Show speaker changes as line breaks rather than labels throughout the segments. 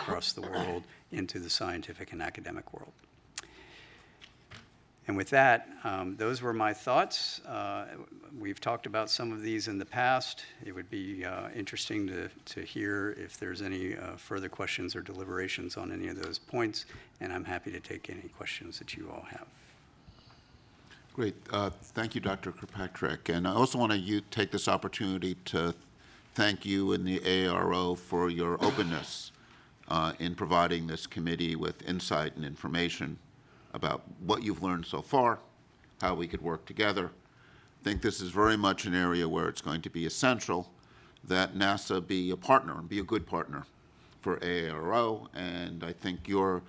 across the world into the scientific and academic world. And with that, those were my thoughts. We've talked about some of these in the past. It would be interesting to hear if there's any further questions or deliberations on any of those points, and I'm happy to take any questions that you all have.
Great. Thank you, Dr. Kirkpatrick. And I also want to take this opportunity to thank you and the AARO for your openness in providing this committee with insight and information about what you've learned so far, how we could work together. I think this is very much an area where it's going to be essential that NASA be a partner and be a good partner for AARO. And I think you're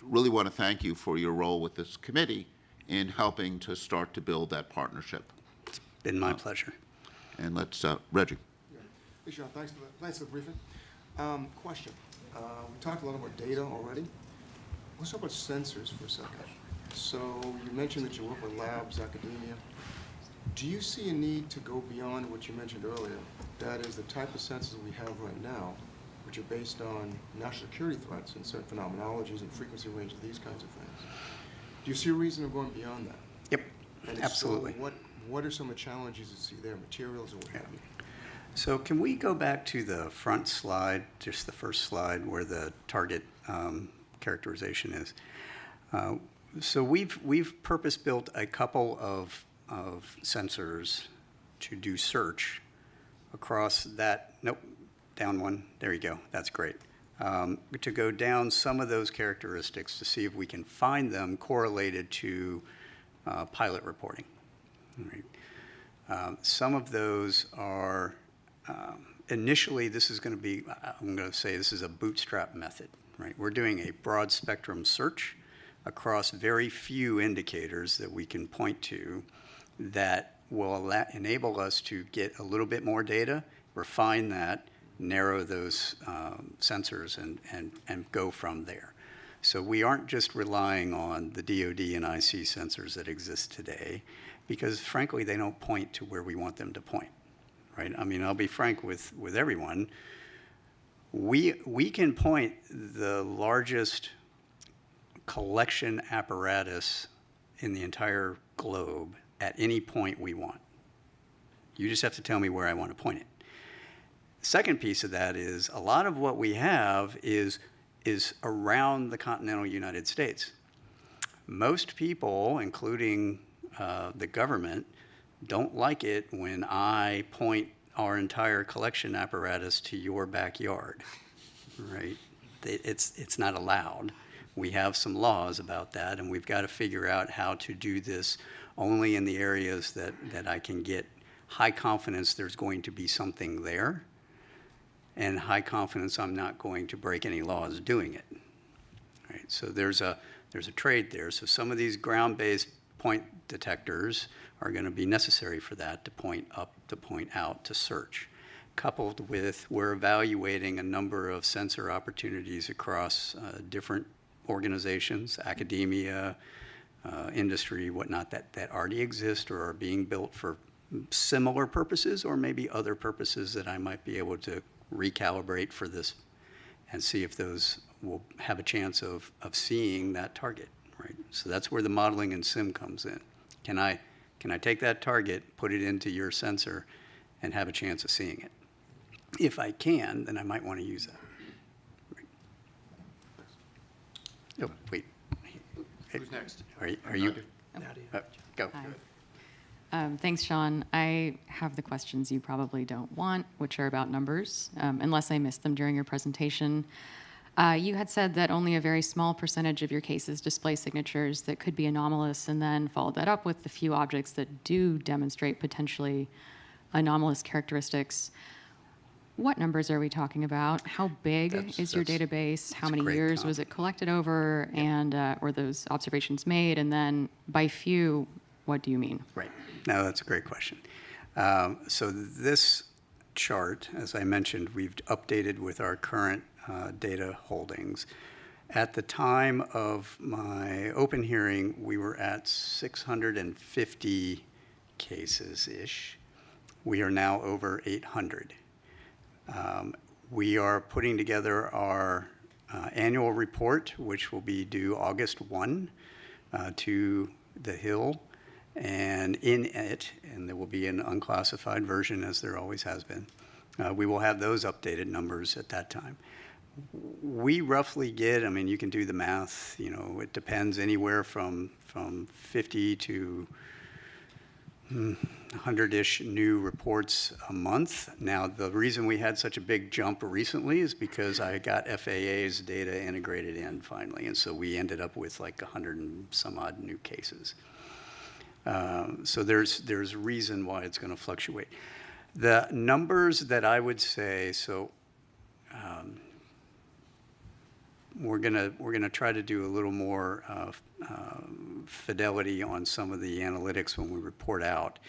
really want to thank you for your role with this committee in helping to start to build that partnership.
It's been my pleasure.
And let's, Reggie.
Yeah. Hey, Sean, thanks for the briefing. Question. We talked a lot about data already. Let's talk about sensors for a second. So you mentioned that you work with labs, academia. Do you see a need to go beyond what you mentioned earlier? That is the type of sensors we have right now, which are based on national security threats and certain phenomenologies and frequency ranges, these kinds of things. Do you see a reason of going beyond that?
Yep,
And
absolutely.
So what are some of the challenges you see there, materials or what have you?
So can we go back to the front slide, just the first slide where the target characterization is? So we've purpose-built a couple of sensors to do search across that, nope, down one, there you go, that's great. To go down some of those characteristics to see if we can find them correlated to pilot reporting. Right. Some of those are, initially this is going to be, I'm going to say this is a bootstrap method. Right. We're doing a broad spectrum search across very few indicators that we can point to that will enable us to get a little bit more data, refine that, narrow those sensors and go from there. So we aren't just relying on the DoD and IC sensors that exist today because frankly they don't point to where we want them to point. Right? I mean, I'll be frank with everyone. We can point the largest collection apparatus in the entire globe at any point we want. You just have to tell me where I want to point it. Second piece of that is a lot of what we have is around the continental United States. Most people, including the government, don't like it when I point our entire collection apparatus to your backyard, right? It's not allowed. We have some laws about that, and we've got to figure out how to do this only in the areas that I can get high confidence there's going to be something there, and high confidence I'm not going to break any laws doing it. Right? So there's a trade there. So some of these ground-based point detectors are going to be necessary for that, to point up, to point out, to search. Coupled with, we're evaluating a number of sensor opportunities across different organizations, academia, industry, whatnot, that already exist or are being built for similar purposes or maybe other purposes that I might be able to recalibrate for this and see if those will have a chance of seeing that target, right? So that's where the modeling and sim comes in. Can I take that target, put it into your sensor, and have a chance of seeing it? If I can, then I might want to use that. Right. Oh, wait.
Who's next?
Are you?
Nadia.
Go.
Hi. Thanks, Sean. I have the questions you probably don't want, which are about numbers, unless I missed them during your presentation. You had said that only a very small percentage of your cases display signatures that could be anomalous, and then followed that up with the few objects that do demonstrate potentially anomalous characteristics. What numbers are we talking about? How big is your database? How many years was it collected over, and were those observations made? And then by few, what do you mean?
Right. No, that's a great question. So this chart, as I mentioned, we've updated with our current data holdings. At the time of my open hearing, we were at 650 cases-ish. We are now over 800. We are putting together our annual report, which will be due August 1 to the Hill. And in it, and there will be an unclassified version, as there always has been, we will have those updated numbers at that time. We roughly get, I mean, you can do the math, you know, it depends anywhere from 50 to 100-ish new reports a month. Now, the reason we had such a big jump recently is because I got FAA's data integrated in finally, and so we ended up with like 100 and some odd new cases. So there's reason why it's going to fluctuate. The numbers that I would say, so we're gonna try to do a little more fidelity on some of the analytics when we report out.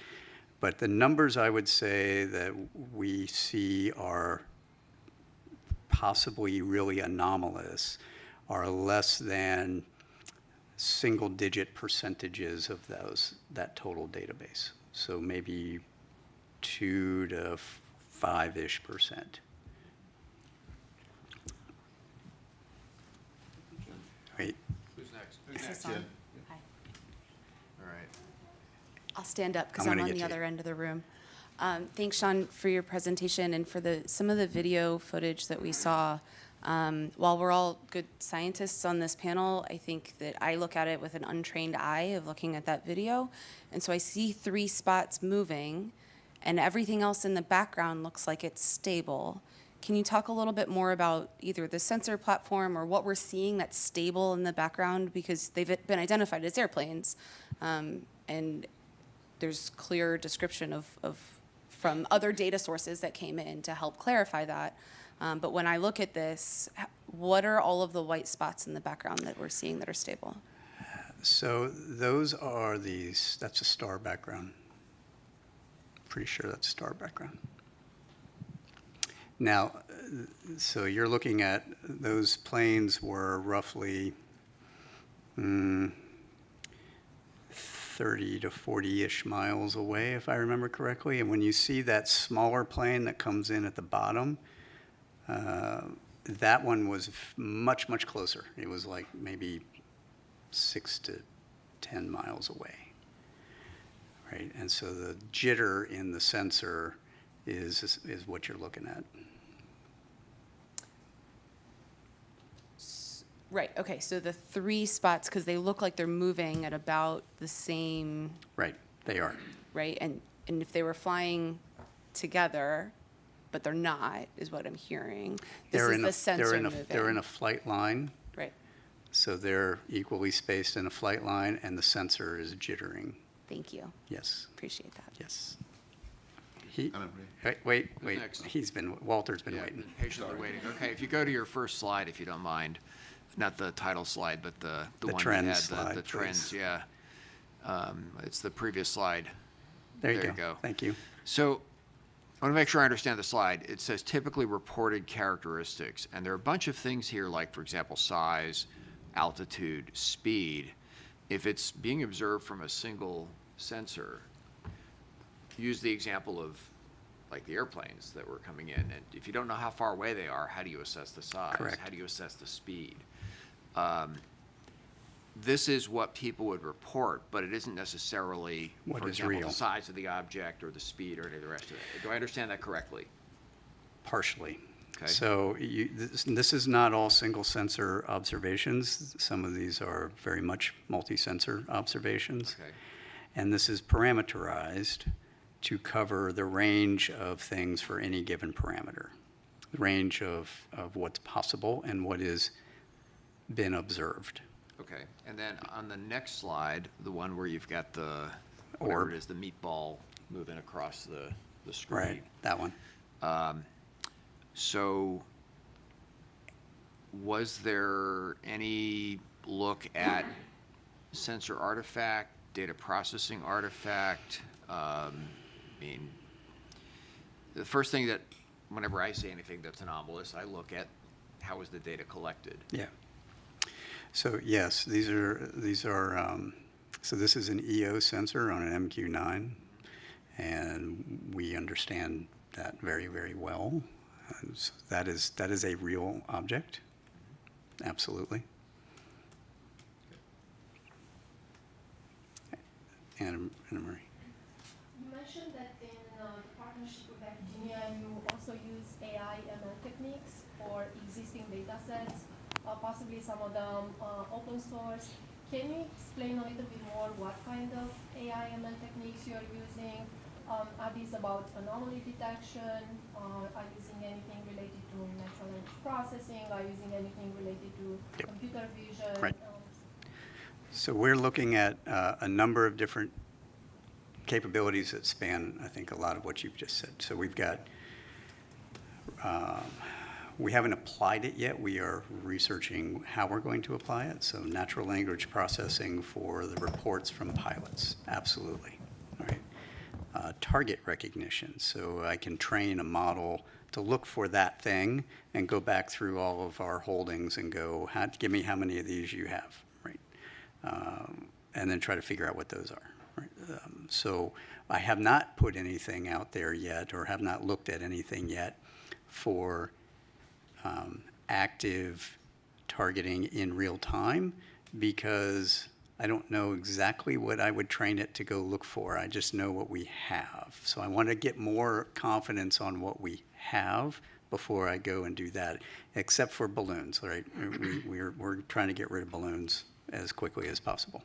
But the numbers I would say that we see are possibly really anomalous are less than single-digit percentages of that total database. So maybe 2 to 5-ish%. Wait.
Who's next?
Is this on? Hi.
All right.
I'll stand up because
I'm
I'm
gonna
on
get
the
to
other
you.
end of the room. Thanks, Sean, for your presentation and for some of the video footage that we saw. While we're all good scientists on this panel, I think that I look at it with an untrained eye of looking at that video. And so I see 3 spots moving, and everything else in the background looks like it's stable. Can you talk a little bit more about either the sensor platform or what we're seeing that's stable in the background? Because they've been identified as airplanes, and there's clear description of from other data sources that came in to help clarify that. But when I look at this, what are all of the white spots in the background that we're seeing that are stable?
So those are that's a star background. Pretty sure that's a star background. Now, so you're looking at those planes were roughly 30 to 40-ish miles away, if I remember correctly. And when you see that smaller plane that comes in at the bottom, that one was much, much closer. It was like maybe 6 to 10 miles away, right? And so the jitter in the sensor is what you're looking at.
Right, okay, so the 3 spots, because they look like they're moving at about the same,
Right, they are.
right? And if they were flying together, but they're not, is what I'm hearing. This is the sensor moving.
They're in a flight line,
Right,
so they're equally spaced in a flight line, and the sensor is jittering.
thank you,
Yes,
appreciate that.
yes.
Madam Mayor.
Wait,
next?
Walter's been
Yeah,
waiting.
been patiently waiting. Okay, if you go to your first slide, if you don't mind, not the title slide, but the one that
trends
had
slide,
the trends,
please.
yeah. It's the previous slide.
There you go. Thank you.
So I want to make sure I understand the slide. It says typically reported characteristics, and there are a bunch of things here, like, for example, size, altitude, speed. If it's being observed from a single sensor, use the example of like the airplanes that were coming in, and if you don't know how far away they are, how do you assess the size?
Correct.
How do you assess the speed? This is what people would report, but it isn't necessarily,
What
for
is
example,
real.
the size of the object or the speed or any of the rest of it. Do I understand that correctly?
Partially.
Okay.
So this is not all single sensor observations. Some of these are very much multi-sensor observations.
Okay.
And this is parameterized to cover the range of things for any given parameter, the range of what's possible and what has been observed.
Okay, and then on the next slide, the one where you've got the,
Orb.
whatever it is, the meatball moving across the screen.
Right, that one.
So was there any look at sensor artifact, data processing artifact? I mean, the first thing that, whenever I see anything that's anomalous, I look at how was the data collected.
Yeah. So yes, these are so this is an EO sensor on an MQ-9, and we understand that very, very well. So that is a real object, absolutely. Anna Marie.
You mentioned that in the partnership with academia, you also use AI ML techniques for existing data sets, possibly some of them open source. Can you explain a little bit more what kind of AI ML techniques you're using? Are these about anomaly detection? Are you using anything related to natural language processing? Are you using anything related to computer vision?
Right. So we're looking at a number of different capabilities that span, I think, a lot of what you've just said. So we've got, we haven't applied it yet. We are researching how we're going to apply it. So natural language processing for the reports from pilots, absolutely. All right. Target recognition, so I can train a model to look for that thing and go back through all of our holdings and go, give me how many of these you have, right? And then try to figure out what those are. Right? So I have not put anything out there yet, or have not looked at anything yet for active targeting in real time, because I don't know exactly what I would train it to go look for. I just know what we have. So I want to get more confidence on what we have before I go and do that, except for balloons, right? We're trying to get rid of balloons as quickly as possible.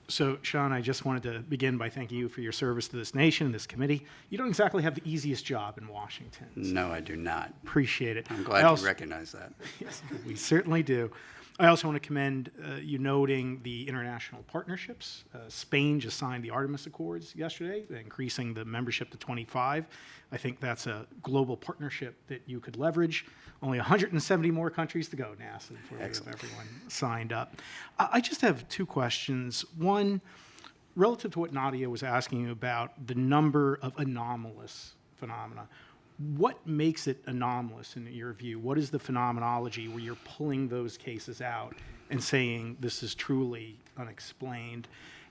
So, Sean, I just wanted to begin by thanking you for your service to this nation and this committee. You don't exactly have the easiest job in Washington. So
No, I do not.
appreciate it.
I'm glad you recognize that.
Yes, we certainly do. I also want to commend you noting the international partnerships. Spain just signed the Artemis Accords yesterday, increasing the membership to 25. I think that's a global partnership that you could leverage. Only 170 more countries to go, NASA, before we have everyone signed up. I just have two questions. One, relative to what Nadia was asking you about the number of anomalous phenomena. What makes it anomalous in your view? What is the phenomenology where you're pulling those cases out and saying this is truly unexplained?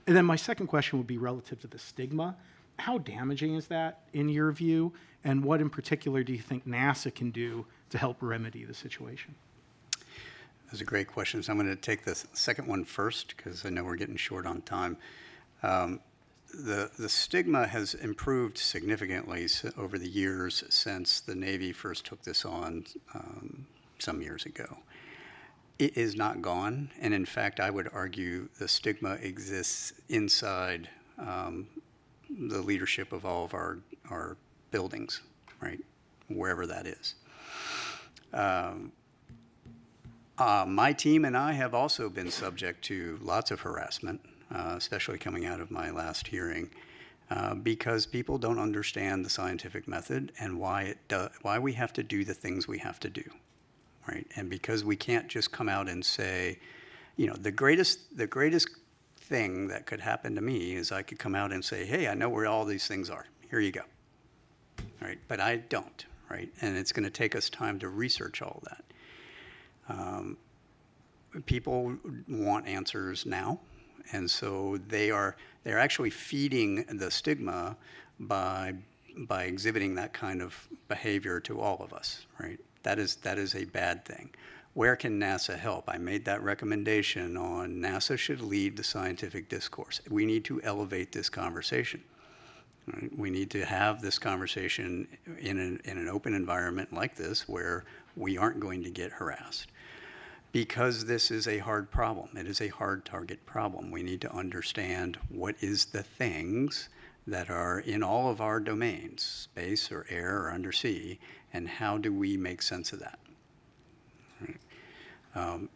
And then my second question would be relative to the stigma. How damaging is that in your view? And what in particular do you think NASA can do to help remedy the situation?
Those are great questions. I'm going to take the second one first, because I know we're getting short on time. The stigma has improved significantly over the years since the Navy first took this on some years ago. It is not gone, and in fact, I would argue the stigma exists inside the leadership of all of our buildings, right, wherever that is. My team and I have also been subject to lots of harassment, especially coming out of my last hearing, because people don't understand the scientific method and why we have to do the things we have to do, right? And because we can't just come out and say, you know, the greatest thing that could happen to me is I could come out and say, hey, I know where all these things are. Here you go, right? But I don't, right? And it's going to take us time to research all that. People want answers now. And so they're actually feeding the stigma by exhibiting that kind of behavior to all of us, right? That is a bad thing. Where can NASA help? I made that recommendation on NASA should lead the scientific discourse. We need to elevate this conversation. Right? We need to have this conversation in an open environment like this where we aren't going to get harassed. Because this is a hard problem. It is a hard target problem. We need to understand what is the things that are in all of our domains, space or air or undersea, and how do we make sense of that? Right.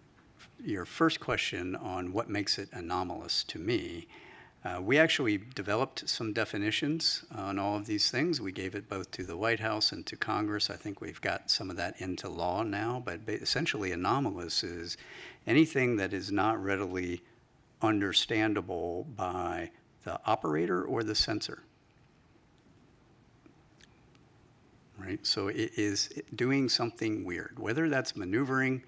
Your first question on what makes it anomalous to me, we actually developed some definitions on all of these things. We gave it both to the White House and to Congress. I think we've got some of that into law now, but essentially anomalous is anything that is not readily understandable by the operator or the sensor. Right? So it is doing something weird, whether that's maneuvering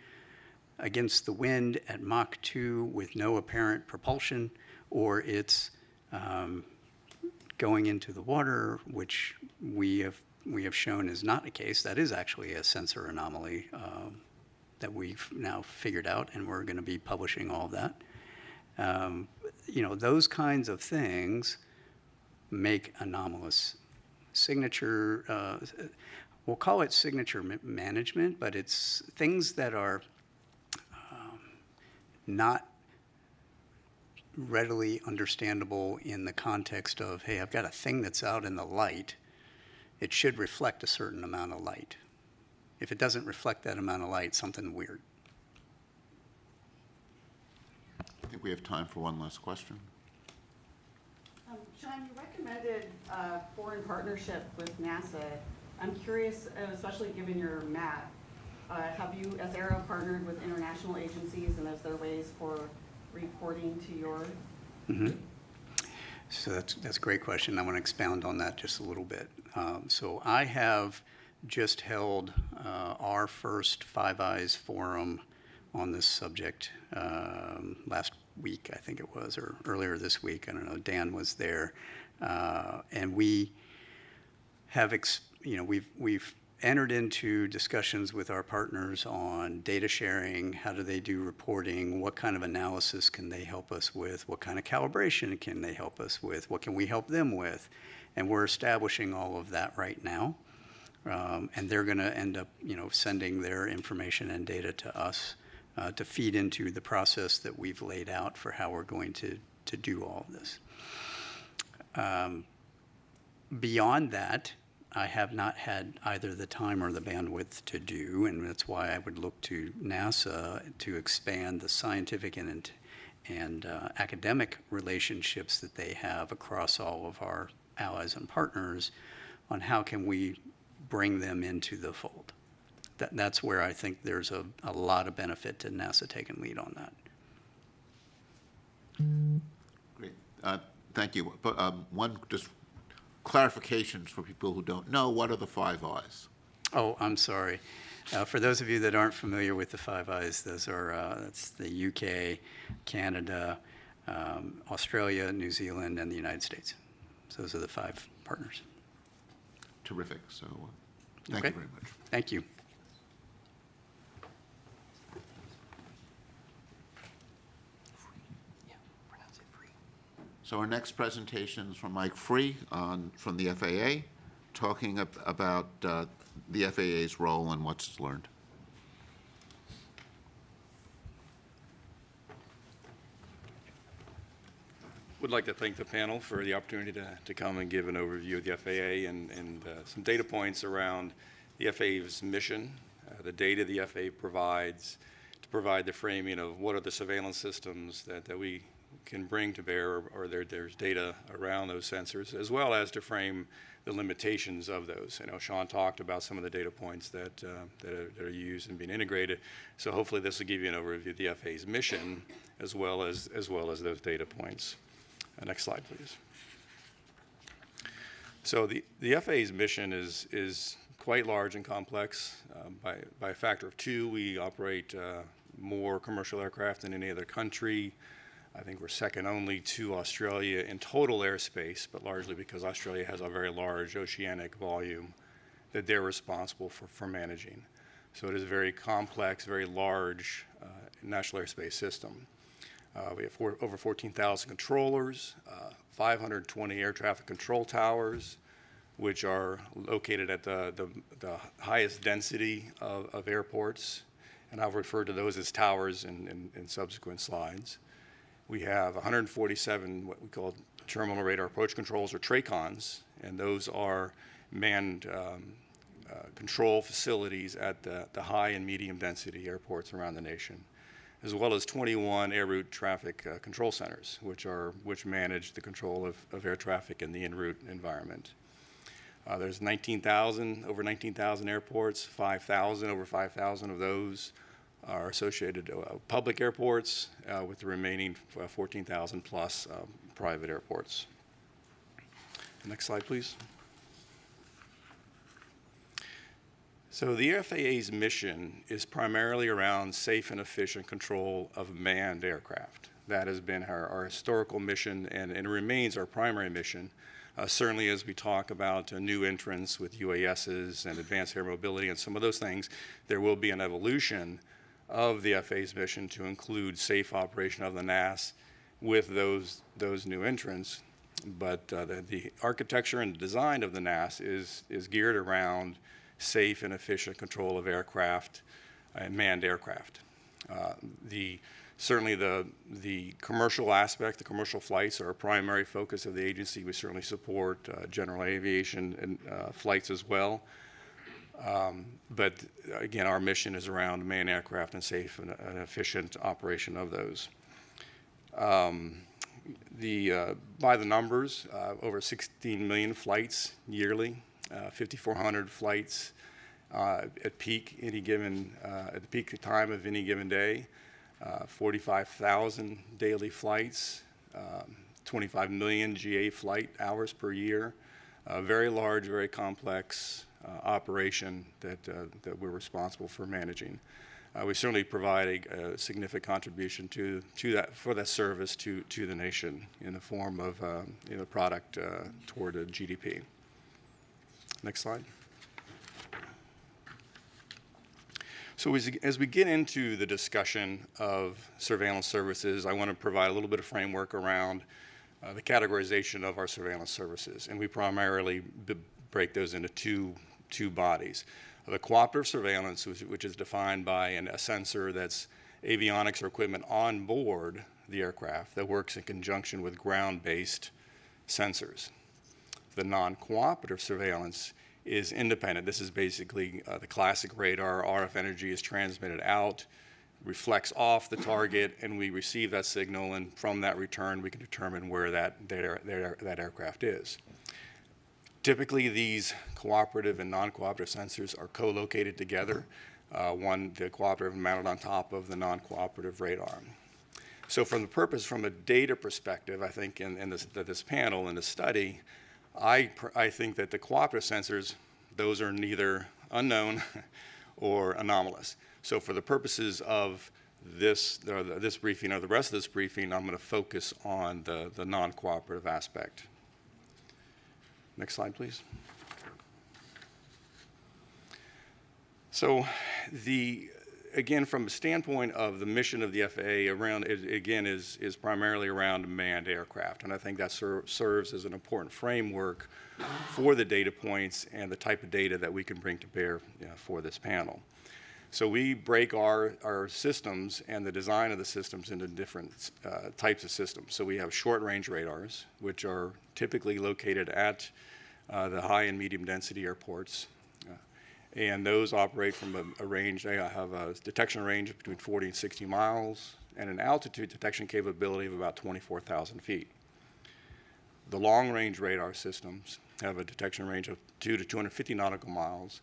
against the wind at Mach 2 with no apparent propulsion, or it's going into the water, which we have shown is not the case. That is actually a sensor anomaly that we've now figured out, and we're going to be publishing all of that. You know, those kinds of things make anomalous signature, we'll call it signature management, but it's things that are not readily understandable in the context of, hey, I've got a thing that's out in the light. It should reflect a certain amount of light. If it doesn't reflect that amount of light, something weird.
I think we have time for one last question.
Sean, you recommended a foreign partnership with NASA. I'm curious, especially given your map, have you, as Aero, partnered with international agencies, and is there ways for reporting to your?
Mm-hmm. So that's a great question. I want to expound on that just a little bit. So I have just held our first Five Eyes forum on this subject last week, I think it was, or earlier this week. I don't know. Dan was there, and we have, we've entered into discussions with our partners on data sharing. How do they do reporting? What kind of analysis can they help us with? What kind of calibration can they help us with? What can we help them with? And we're establishing all of that right now. And they're going to end up, sending their information and data to us to feed into the process that we've laid out for how we're going to do all of this. Beyond that, I have not had either the time or the bandwidth to do, and that's why I would look to NASA to expand the scientific and academic relationships that they have across all of our allies and partners on how can we bring them into the fold. That's where I think there's a lot of benefit to NASA taking lead on that.
Great. Thank you. But one just clarifications for people who don't know, what are the Five Eyes?
Oh, I'm sorry. For those of you that aren't familiar with the Five Eyes, those are that's the UK, Canada, Australia, New Zealand, and the United States. So those are the 5 partners.
Terrific. So thank
Okay.
you very much.
Thank you.
So our next presentation is from Mike Free from the FAA, talking about the FAA's role and what's learned.
Would like to thank the panel for the opportunity to come and give an overview of the FAA and some data points around the FAA's mission, the data the FAA provides to provide the framing of what are the surveillance systems that we can bring to bear, or there's data around those sensors, as well as to frame the limitations of those. I know Sean talked about some of the data points that are used and being integrated, so hopefully this will give you an overview of the FAA's mission as well as those data points. Next slide, please. So the FAA's mission is quite large and complex. By a factor of 2, we operate more commercial aircraft than any other country. I think we're second only to Australia in total airspace, but largely because Australia has a very large oceanic volume that they're responsible for managing. So it is a very complex, very large national airspace system. We have over 14,000 controllers, 520 air traffic control towers, which are located at the highest density of airports, and I'll refer to those as towers in subsequent slides. We have 147 what we call terminal radar approach controls, or TRACONs, and those are manned control facilities at the high and medium density airports around the nation, as well as 21 air route traffic control centers, which manage the control of air traffic in the en route environment. There's over 19,000 airports, over 5,000 of those are associated public airports, with the remaining 14,000 plus private airports. Next slide, please. So the FAA's mission is primarily around safe and efficient control of manned aircraft. That has been our historical mission, and it remains our primary mission. Certainly as we talk about new entrants with UASs and advanced air mobility and some of those things, there will be an evolution of the FAA's mission to include safe operation of the NAS with those new entrants. But the architecture and design of the NAS is geared around safe and efficient control of aircraft and manned aircraft. Certainly the commercial aspect, the commercial flights are a primary focus of the agency. We certainly support general aviation and flights as well. But again, our mission is around manned aircraft and safe and efficient operation of those. By the numbers, over 16 million flights yearly, 5,400 flights at peak at the peak time of any given day, 45,000 daily flights, 25 million GA flight hours per year. Very large, very complex operation that we're responsible for managing. We certainly provide a significant contribution for that service to the nation in the form of product toward a GDP. Next slide. So as we get into the discussion of surveillance services, I want to provide a little bit of framework around the categorization of our surveillance services, and we primarily break those into two bodies. The cooperative surveillance, which is defined by a sensor that's avionics or equipment on board the aircraft that works in conjunction with ground-based sensors. The non-cooperative surveillance is independent. This is basically the classic radar. RF energy is transmitted out, reflects off the target, and we receive that signal, and from that return we can determine where that aircraft is. Typically, these cooperative and non-cooperative sensors are co-located together. The cooperative mounted on top of the non-cooperative radar. So from a data perspective, I think in this panel, in this study, I think that the cooperative sensors, those are neither unknown or anomalous. So for the purposes of this briefing or the rest of this briefing, I'm going to focus on the non-cooperative aspect. Next slide, please. So again, from the standpoint of the mission of the FAA, is primarily around manned aircraft, and I think that serves as an important framework for the data points and the type of data that we can bring to bear for this panel. So we break our systems and the design of the systems into different types of systems. So we have short-range radars, which are typically located at the high and medium density airports. And those operate from a range. They have a detection range of between 40 and 60 miles and an altitude detection capability of about 24,000 feet. The long-range radar systems have a detection range of 2 to 250 nautical miles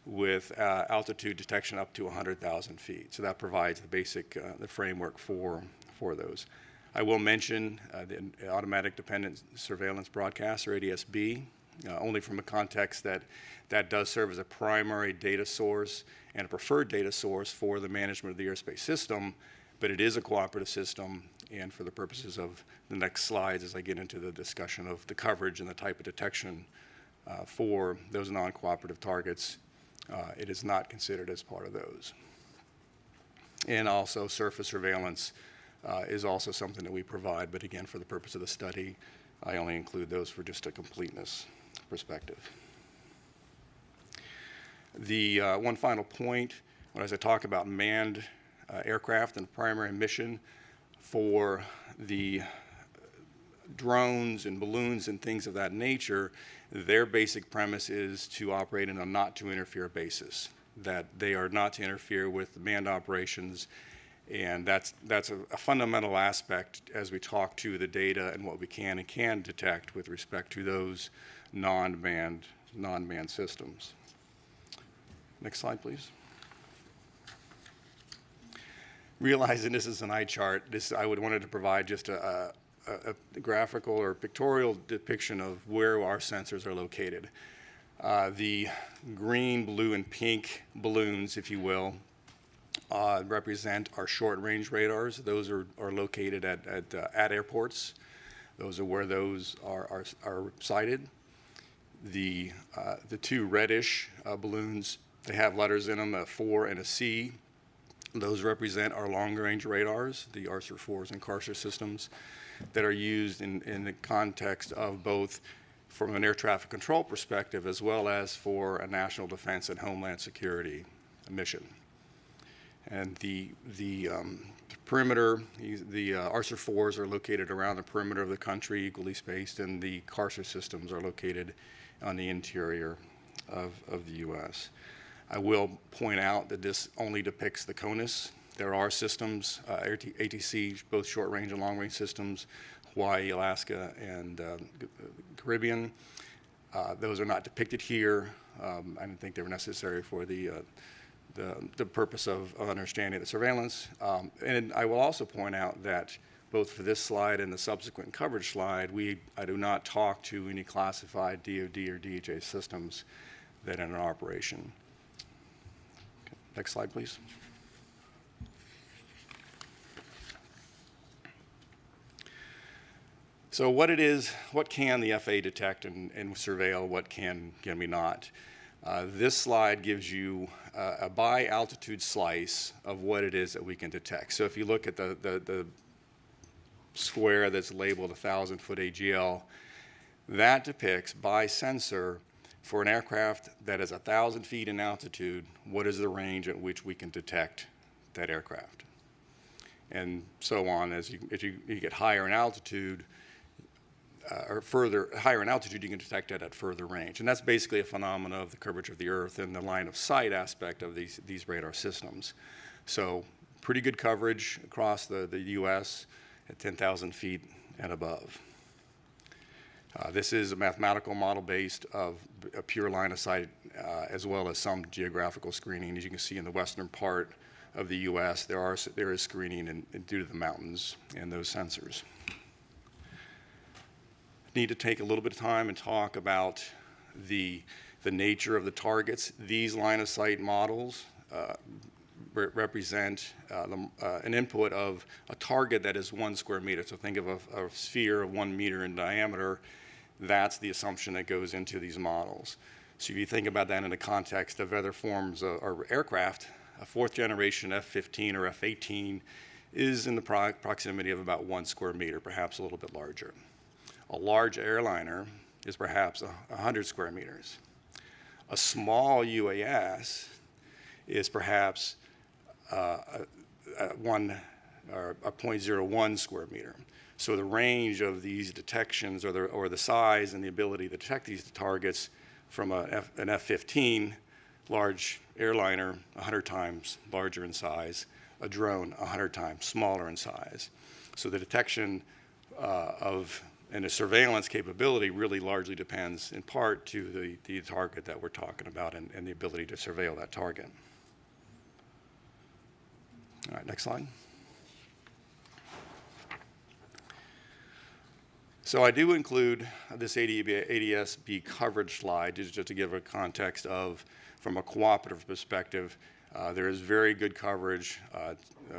with altitude detection up to 100,000 feet. So that provides the basic the framework for those. I will mention the Automatic Dependent Surveillance Broadcast, or ADS-B, only from a context that does serve as a primary data source and a preferred data source for the management of the airspace system, but it is a cooperative system, and for the purposes of the next slides as I get into the discussion of the coverage and the type of detection for those non-cooperative targets, it is not considered as part of those. And also surface surveillance is also something that we provide, but again, for the purpose of the study, I only include those for just a completeness perspective. The one final point, as I talk about manned aircraft and primary mission for the drones and balloons and things of that nature, their basic premise is to operate in a not to interfere basis, that they are not to interfere with manned operations, and that's a fundamental aspect as we talk to the data and what we can and can't detect with respect to those non-manned systems. Next slide, please. Realizing this is an eye chart, I wanted to provide just a graphical or pictorial depiction of where our sensors are located. The green, blue, and pink balloons, if you will, represent our short-range radars. Those are located at airports. Those are where those are sighted. The two reddish balloons, they have letters in them, a 4 and a C. Those represent our long-range radars, the Archer 4s and Karcher systems that are used in the context of both from an air traffic control perspective as well as for a national defense and homeland security mission. And the perimeter, the Archer 4s are located around the perimeter of the country, equally spaced, and the Karcher systems are located on the interior of the U.S. I will point out that this only depicts the CONUS. There are systems, ATC, both short-range and long-range systems, Hawaii, Alaska, and Caribbean. Those are not depicted here. I didn't think they were necessary for the purpose of understanding the surveillance. And I will also point out that both for this slide and the subsequent coverage slide, I do not talk to any classified DoD or DHA systems that are in operation. Okay, next slide, please. So what can the FAA detect and surveil, what can we not? This slide gives you a by altitude slice of what it is that we can detect. So if you look at the square that's labeled 1,000-foot AGL, that depicts by sensor for an aircraft that is 1,000 feet in altitude, what is the range at which we can detect that aircraft? And so on as you get higher in altitude, or higher in altitude, you can detect it at further range. And that's basically a phenomenon of the curvature of the Earth and the line of sight aspect of these radar systems. So pretty good coverage across the U.S. at 10,000 feet and above. This is a mathematical model based of a pure line of sight as well as some geographical screening. As you can see in the western part of the U.S., there is screening due to the mountains and those sensors. Need to take a little bit of time and talk about the nature of the targets. These line of sight models represent an input of a target that is 1 square meter. So think of a sphere of 1 meter in diameter. That's the assumption that goes into these models. So if you think about that in the context of other forms of aircraft, a 4th generation F-15 or F-18 is in the proximity of about 1 square meter, perhaps a little bit larger. A large airliner is perhaps 100 square meters. A small UAS is perhaps a 0.01 square meter. So the range of these detections or the size and the ability to detect these targets from an F-15, large airliner, 100 times larger in size, a drone 100 times smaller in size. So the detection and the surveillance capability really largely depends in part to the target that we're talking about and the ability to surveil that target. All right, next slide. So I do include this ADS-B coverage slide just to give a context of, from a cooperative perspective, there is very good coverage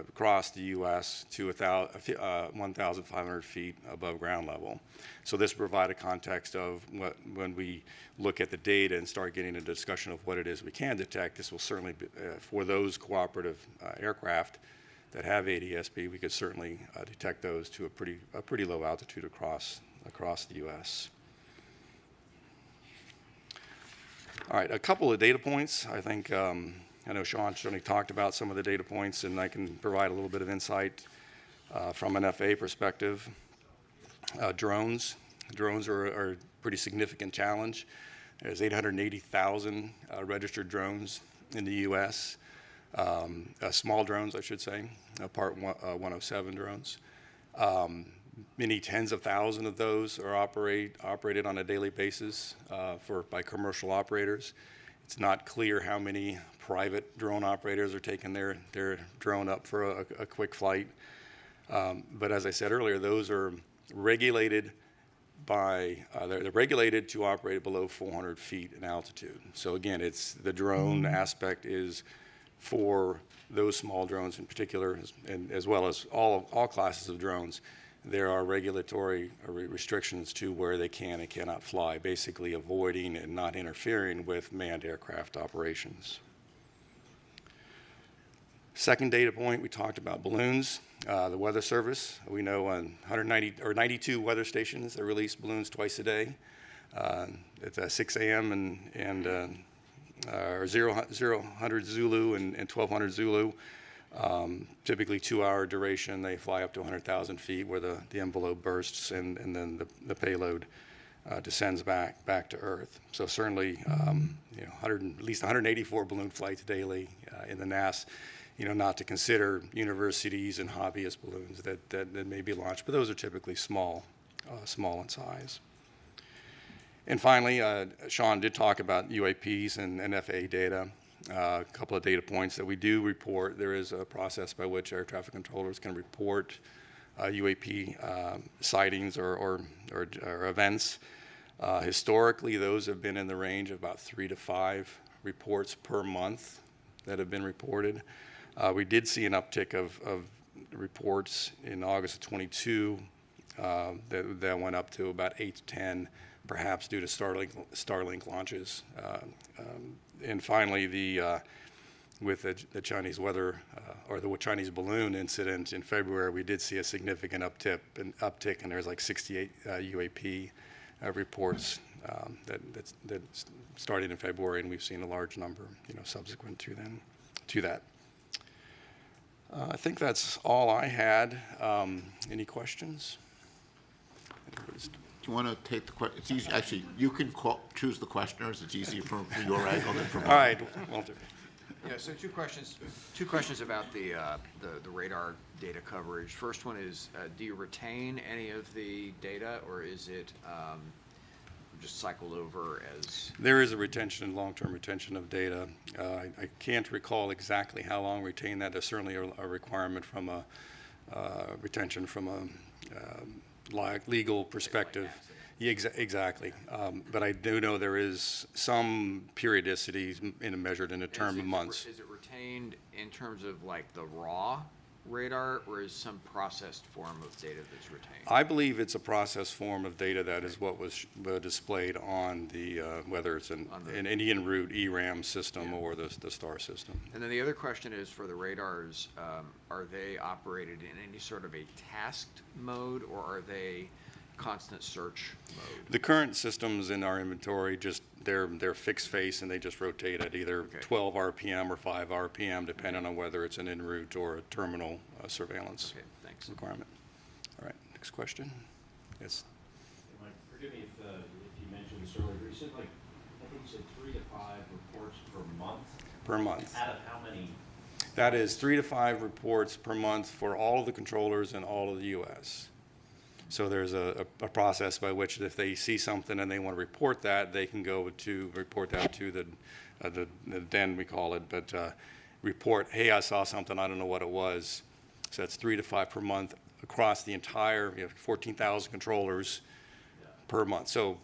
across the U.S. to 1,500 feet above ground level. So this provides a context of when we look at the data and start getting into discussion of what it is we can detect. This will certainly be, for those cooperative aircraft that have ADS-B, we could certainly detect those to a pretty low altitude across the U.S. All right, a couple of data points. I think I know Sean certainly talked about some of the data points, and I can provide a little bit of insight from an FAA perspective. Drones are a pretty significant challenge. There's 880,000 registered drones in the U.S. Small drones, I should say, Part 107 drones. Many tens of thousands of those are operated on a daily basis by commercial operators. It's not clear how many private drone operators are taking their drone up for a quick flight. But as I said earlier, those are regulated they're regulated to operate below 400 feet in altitude. So again, it's the drone aspect is for those small drones in particular, and as well as all classes of drones. there are regulatory restrictions to where they can and cannot fly, basically avoiding and not interfering with manned aircraft operations. Second data point, we talked about balloons. The Weather Service, we know on 92 weather stations that release balloons twice a day. At 6 a.m. or 000 Zulu and 1200 Zulu. Typically 2-hour duration. They fly up to 100,000 feet where the envelope bursts and then the payload descends back to Earth. So certainly, at least 184 balloon flights daily in the NAS. Not to consider universities and hobbyist balloons that may be launched, but those are typically small in size. And finally, Sean did talk about UAPs and FAA data. A couple of data points that we do report. There is a process by which air traffic controllers can report UAP sightings or events. Historically, those have been in the range of about 3 to 5 reports per month that have been reported. We did see an uptick of reports in August of 22 that went up to about 8 to 10, perhaps due to Starlink launches. And finally, with the Chinese weather or the Chinese balloon incident in February, we did see a significant uptick, and there's like 68 UAP reports that started in February, and we've seen a large number, subsequent to that. I think that's all I had. Any questions?
Do you want to take the question? It's easy. Actually, you can choose the questioners. It's easier from your angle than from mine.
All right, Walter.
Yeah, so two questions about the radar data coverage. First one is, do you retain any of the data, or is it just cycled over as?
There is a retention, long-term retention of data. I can't recall exactly how long we retain that. There's certainly a requirement from a retention from a legal perspective. Yeah, exactly. But I do know there is some periodicity measured in a term of months.
Is it retained in terms of like the raw radar, or is some processed form of data that's retained?
I believe it's a processed form of data that is what was displayed on the, whether it's an Indian route ERAM system or the STAR system.
And then the other question is for the radars, are they operated in any sort of a tasked mode, or are they constant search mode?
The current systems in our inventory, they're fixed face, and they just rotate at either 12 RPM or 5 RPM, depending on whether it's an en route or a terminal surveillance requirement. All right, next question. Yes.
Mike, forgive me if you mentioned this earlier. You said, I think you said 3 to 5 reports per month.
Per month.
Out of how many?
That is 3 to 5 reports per month for all of the controllers in all of the U.S. So there's a process by which if they see something and they want to report that, they can go to report that to the den, we call it, but report, hey, I saw something, I don't know what it was. So that's 3 to 5 per month across the entire 14,000 controllers per month. So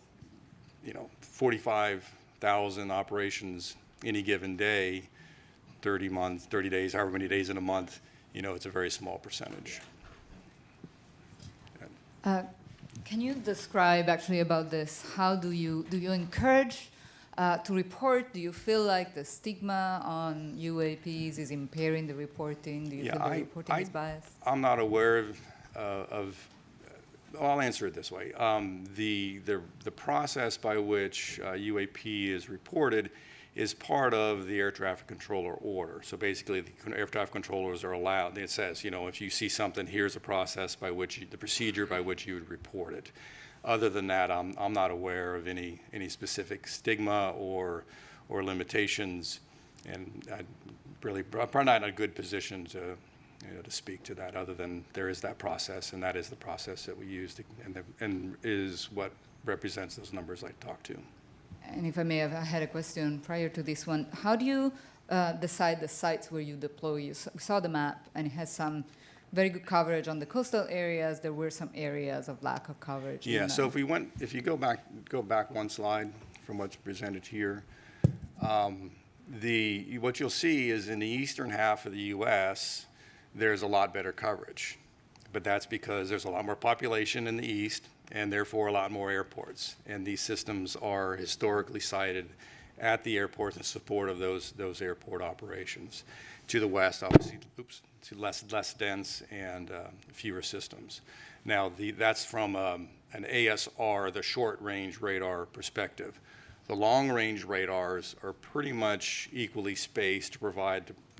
45,000 operations any given day, 30 days, however many days in a month, it's a very small percentage.
Can you describe actually about this? How do you encourage to report? Do you feel like the stigma on UAPs is impairing the reporting? Do you feel the reporting is biased?
I'm not aware I'll answer it this way. The process by which UAP is reported is part of the air traffic controller order. So basically, the air traffic controllers are allowed. It says, if you see something, here's a process by which the procedure by which you would report it. Other than that, I'm not aware of any specific stigma or limitations, and I'm probably not in a good position to speak to that. Other than there is that process, and that is the process that we use, and is what represents those numbers I talked to.
And if I may have, I had a question prior to this one. How do you decide the sites where you deploy? We saw the map, and it has some very good coverage on the coastal areas. There were some areas of lack of coverage.
Yeah. So if you go back one slide from what's presented here, what you'll see is in the eastern half of the U.S., there's a lot better coverage. But that's because there's a lot more population in the east and therefore a lot more airports. And these systems are historically sited at the airports in support of those airport operations. To the west, obviously, to less dense and fewer systems. Now, that's from an ASR, the short-range radar perspective. The long-range radars are pretty much equally spaced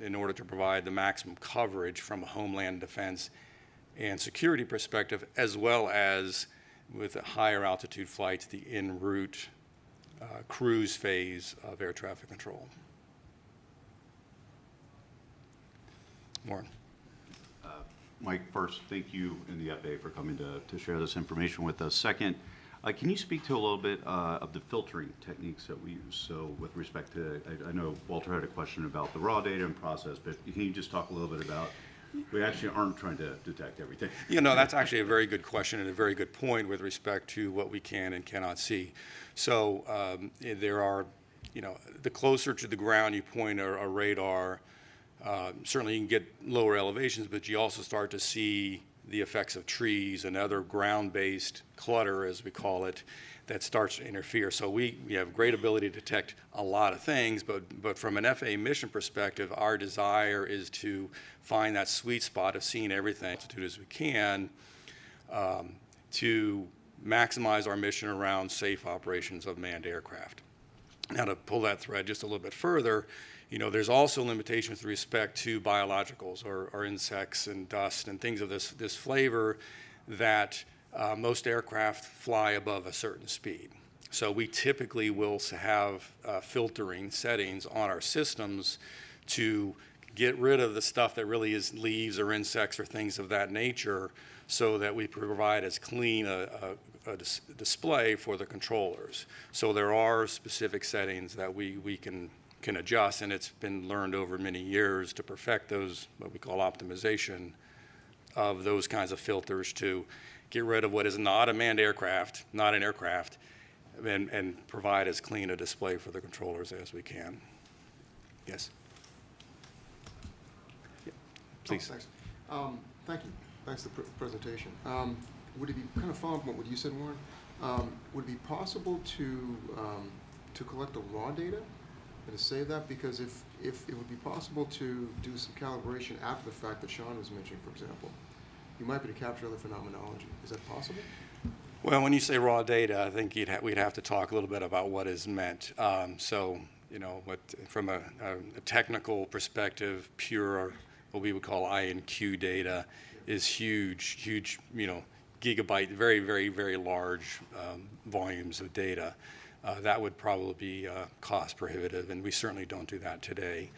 in order to provide the maximum coverage from a homeland defense and security perspective, as well as with higher altitude flights, the en route cruise phase of air traffic control. Warren.
Mike, first, thank you and the FAA for coming to share this information with us. Second, can you speak to a little bit of the filtering techniques that we use? So with respect to, I know Walter had a question about the raw data and process, but can you just talk a little bit about, we actually aren't trying to detect everything.
You know, that's actually a very good question and a very good point with respect to what we can and cannot see. So there are, you know, the closer to the ground you point a radar, certainly you can get lower elevations, but you also start to see the effects of trees and other ground-based clutter, as we call it, that starts to interfere. So we have great ability to detect a lot of things, but from an FAA mission perspective, our desire is to find that sweet spot of seeing everything as we can to maximize our mission around safe operations of manned aircraft. Now, to pull that thread just a little bit further, you know, there's also limitations with respect to biologicals or insects and dust and things of this flavor that most aircraft fly above a certain speed. So we typically will have filtering settings on our systems to get rid of the stuff that really is leaves or insects or things of that nature, so that we provide as clean a display for the controllers. So there are specific settings that we can adjust, and it's been learned over many years to perfect those, what we call optimization of those kinds of filters to get rid of what is not a manned aircraft, not an aircraft, and provide as clean a display for the controllers as we can. Yes? Yeah. Please.
Oh, thanks. Thank you. Thanks for the presentation. Would it be, kind of following up on what you said, Warren, would it be possible to collect the raw data and to save that? Because if it would be possible to do some calibration after the fact that Sean was mentioning, for example, you might be to capture other phenomenology. Is that possible?
Well, when you say raw data, I think we'd have to talk a little bit about what is meant. So, you know, from a technical perspective, pure, what we would call INQ data is huge, you know, gigabyte, very, very, very large volumes of data. That would probably be cost prohibitive, and we certainly don't do that today.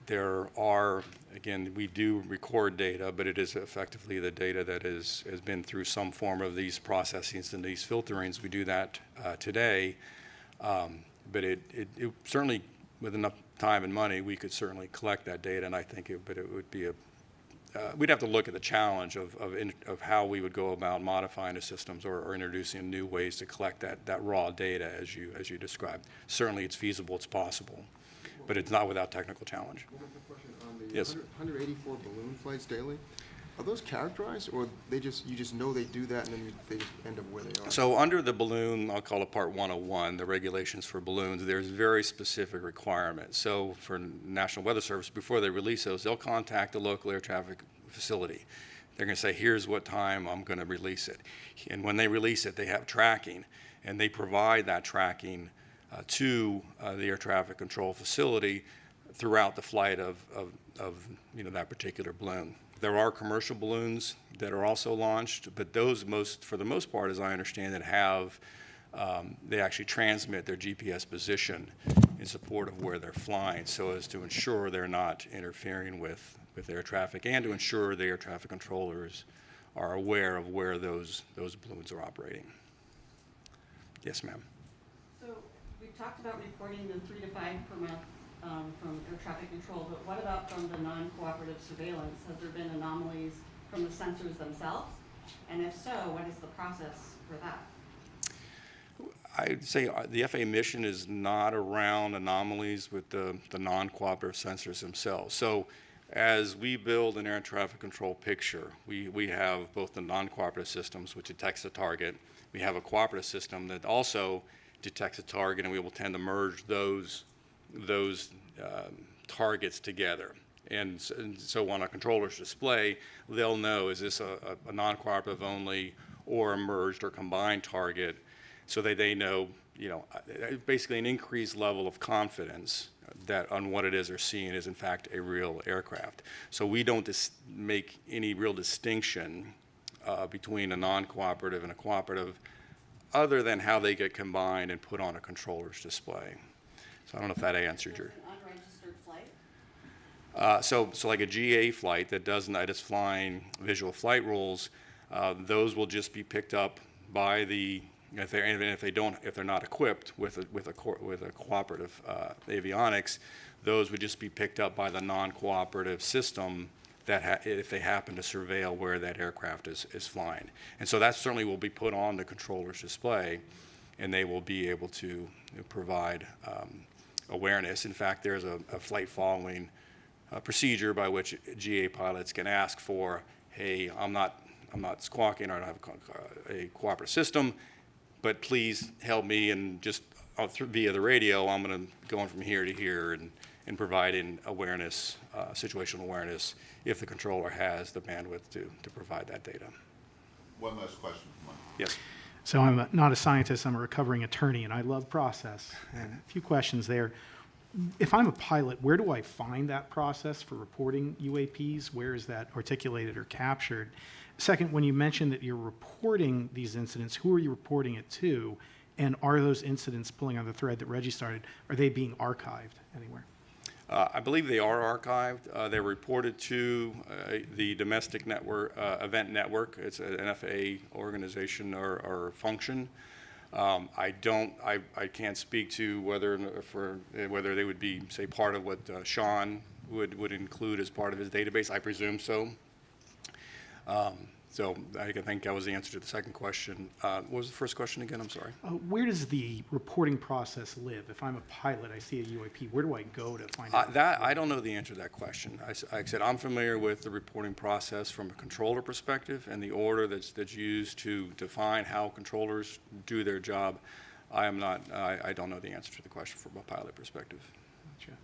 There are, again, we do record data, but it is effectively the data that has been through some form of these processings and these filterings. We do that today, but it certainly, with enough time and money, we could certainly collect that data, and I think it would be we'd have to look at the challenge of how we would go about modifying the systems or introducing new ways to collect that raw data as you described. Certainly it's feasible, it's possible, but it's not without technical challenge.
One more question on the
Yes.
184 balloon flights daily. Are those characterized, or you just know they do that and then they just end up where they are?
So under the balloon, I'll call it Part 101, the regulations for balloons, there's very specific requirements. So for National Weather Service, before they release those, they'll contact the local air traffic facility. They're going to say, here's what time I'm going to release it. And when they release it, they have tracking, and they provide that tracking to the air traffic control facility throughout the flight of you know, that particular balloon. There are commercial balloons that are also launched, but those for the most part, as I understand it, they actually transmit their GPS position in support of where they're flying, so as to ensure they're not interfering with air traffic, and to ensure the air traffic controllers are aware of where those balloons are operating. Yes, ma'am.
So we've talked about reporting the 3 to 5 per month from air traffic control, but what about from the non-cooperative surveillance? Has there been anomalies from the sensors themselves? And if so, what is the process for that?
I'd say the FAA mission is not around anomalies with the non-cooperative sensors themselves. So as we build an air traffic control picture, we have both the non-cooperative systems, which detects the target. We have a cooperative system that also detects a target, and we will tend to merge those targets together. And so on a controller's display, they'll know, is this a non-cooperative only or a merged or combined target, so that they know, basically an increased level of confidence that on what it is they're seeing is in fact a real aircraft. So we don't make any real distinction between a non-cooperative and a cooperative, other than how they get combined and put on a controller's display. So I don't know if that answered your.
An unregistered flight?
So like a GA flight that is flying visual flight rules, those will just be picked up by the, if they're not equipped with a cooperative avionics, those would just be picked up by the non-cooperative system that if they happen to surveil where that aircraft is flying. And so that certainly will be put on the controller's display, and they will be able to provide awareness. In fact, there's a flight following procedure by which GA pilots can ask for, hey, I'm not squawking, or I don't have a cooperative system, but please help me, and just via the radio, I'm going to go from here to here and providing awareness, situational awareness, if the controller has the bandwidth to provide that data.
One last question, Mike.
Yes.
So I'm not a scientist, I'm a recovering attorney, and I love process. And a few questions there. If I'm a pilot, where do I find that process for reporting UAPs? Where is that articulated or captured? Second, when you mentioned that you're reporting these incidents, who are you reporting it to? And are those incidents, pulling on the thread that Reggie started, are they being archived anywhere?
I believe they are archived. They're reported to the domestic network, event network. It's an FAA organization or function. I can't speak to whether they would be, say, part of what Sean would include as part of his database. I presume so. So I think that was the answer to the second question. What was the first question again? I'm sorry.
Where does the reporting process live? If I'm a pilot, I see a UAP, where do I go to find out?
I don't know the answer to that question. Like I said, I'm familiar with the reporting process from a controller perspective and the order that's used to define how controllers do their job. I don't know the answer to the question from a pilot perspective.
Gotcha.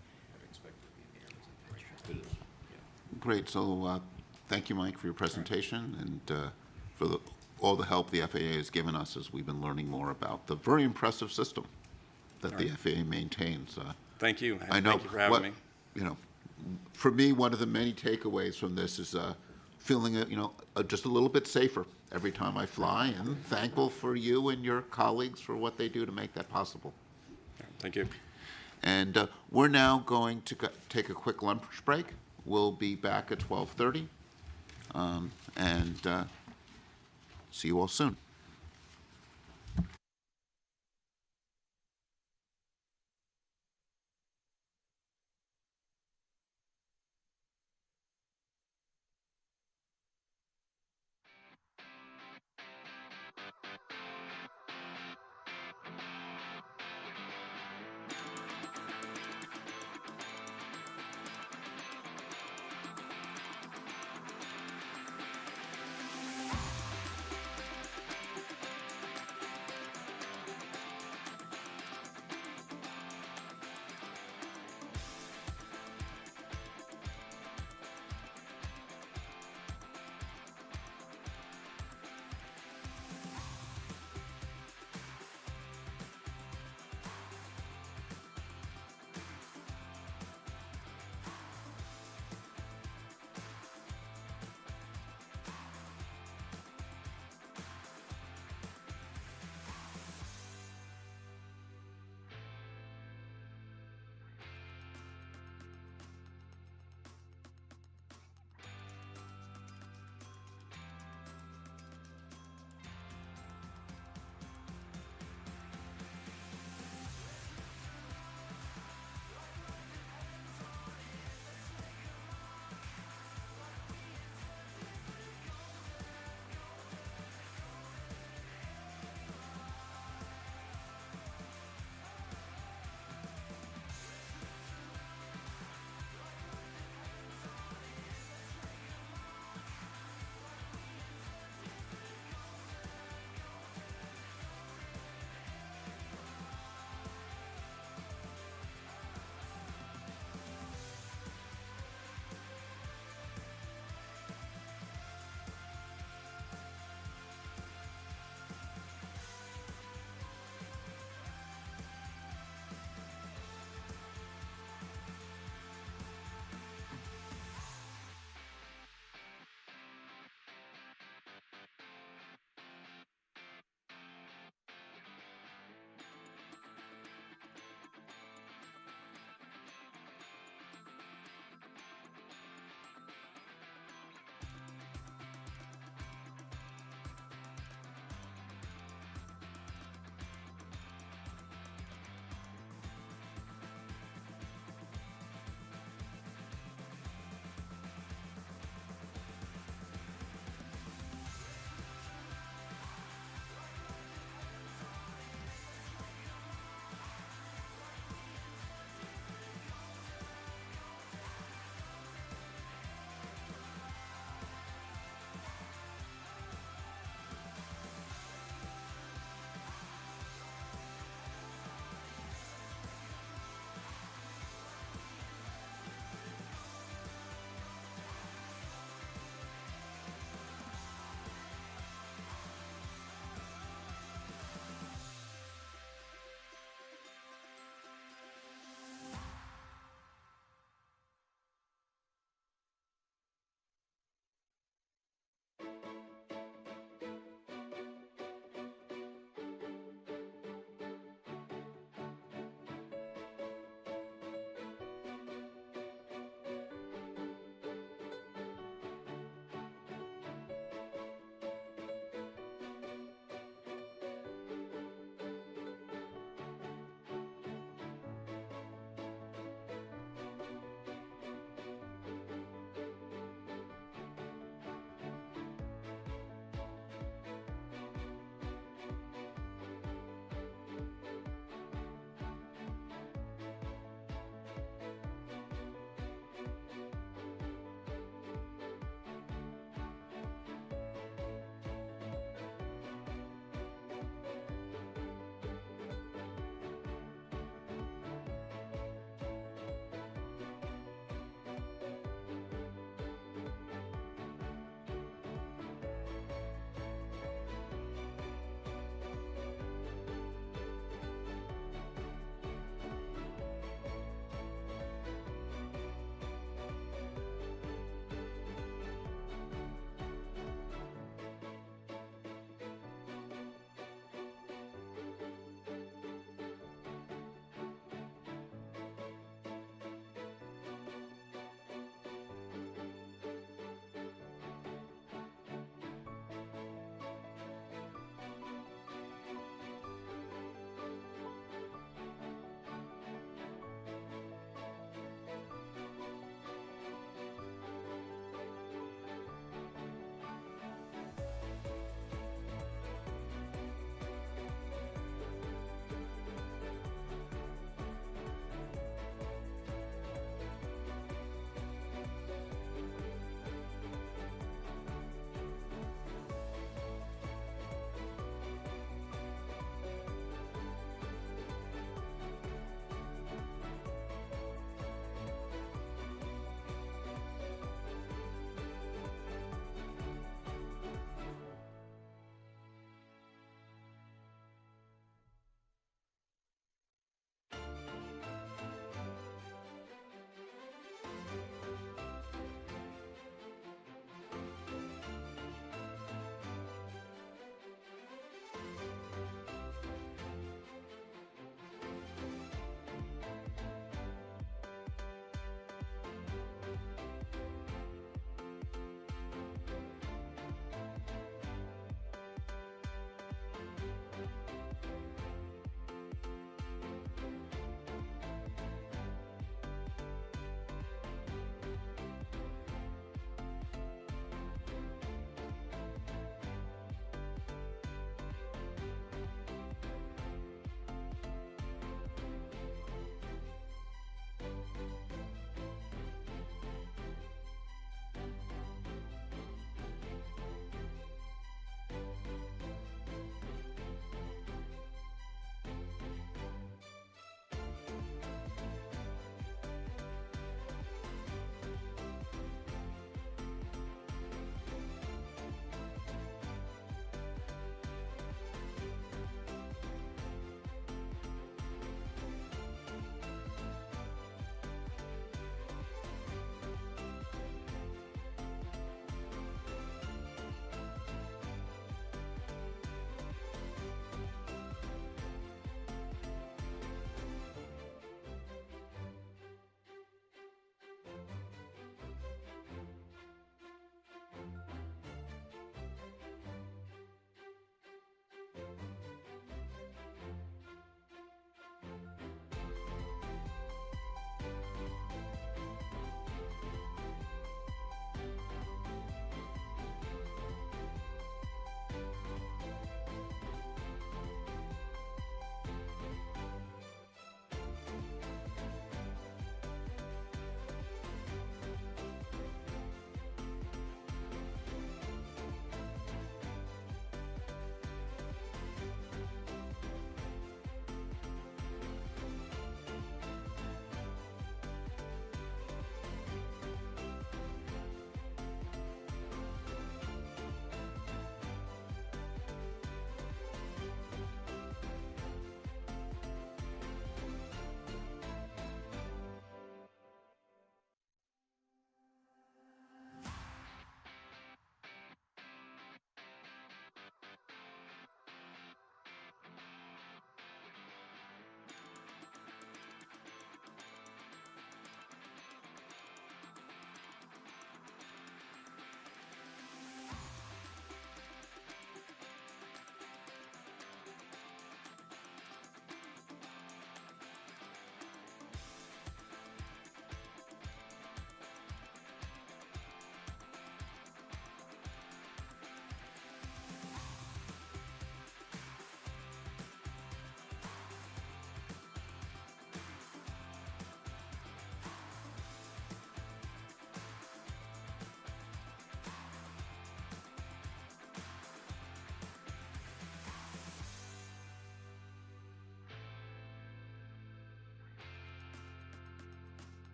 Great. So thank you, Mike, for your presentation and for all the help the FAA has given us as we've been learning more about the very impressive system that the FAA maintains.
Thank you.
I know.
Thank you for having me.
For me, one of the many takeaways from this is feeling, just a little bit safer every time I fly, and thankful for you and your colleagues for what they do to make that possible.
Thank you.
And we're now going to take a quick lunch break. We'll be back at 12:30. And see you all soon.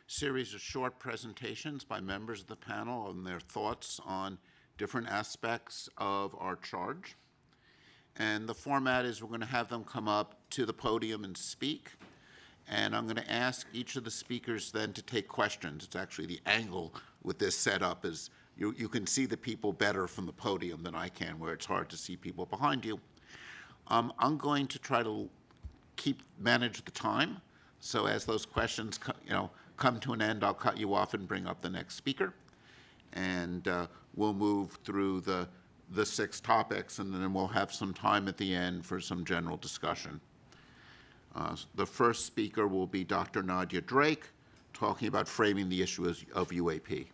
series of short presentations by members of the panel on their thoughts on different aspects of our charge. And the format is we're going to have them come up to the podium and speak. And I'm going to ask each of the speakers then to take questions. It's actually the angle with this setup is you can see the people better from the podium than I can, where it's hard to see people behind you. I'm going to try to manage the time. So as those questions come to an end, I'll cut you off and bring up the next speaker. And we'll move through the 6 topics, and then we'll have some time at the end for some general discussion. The first speaker will be Dr. Nadia Drake, talking about framing the issue of UAP.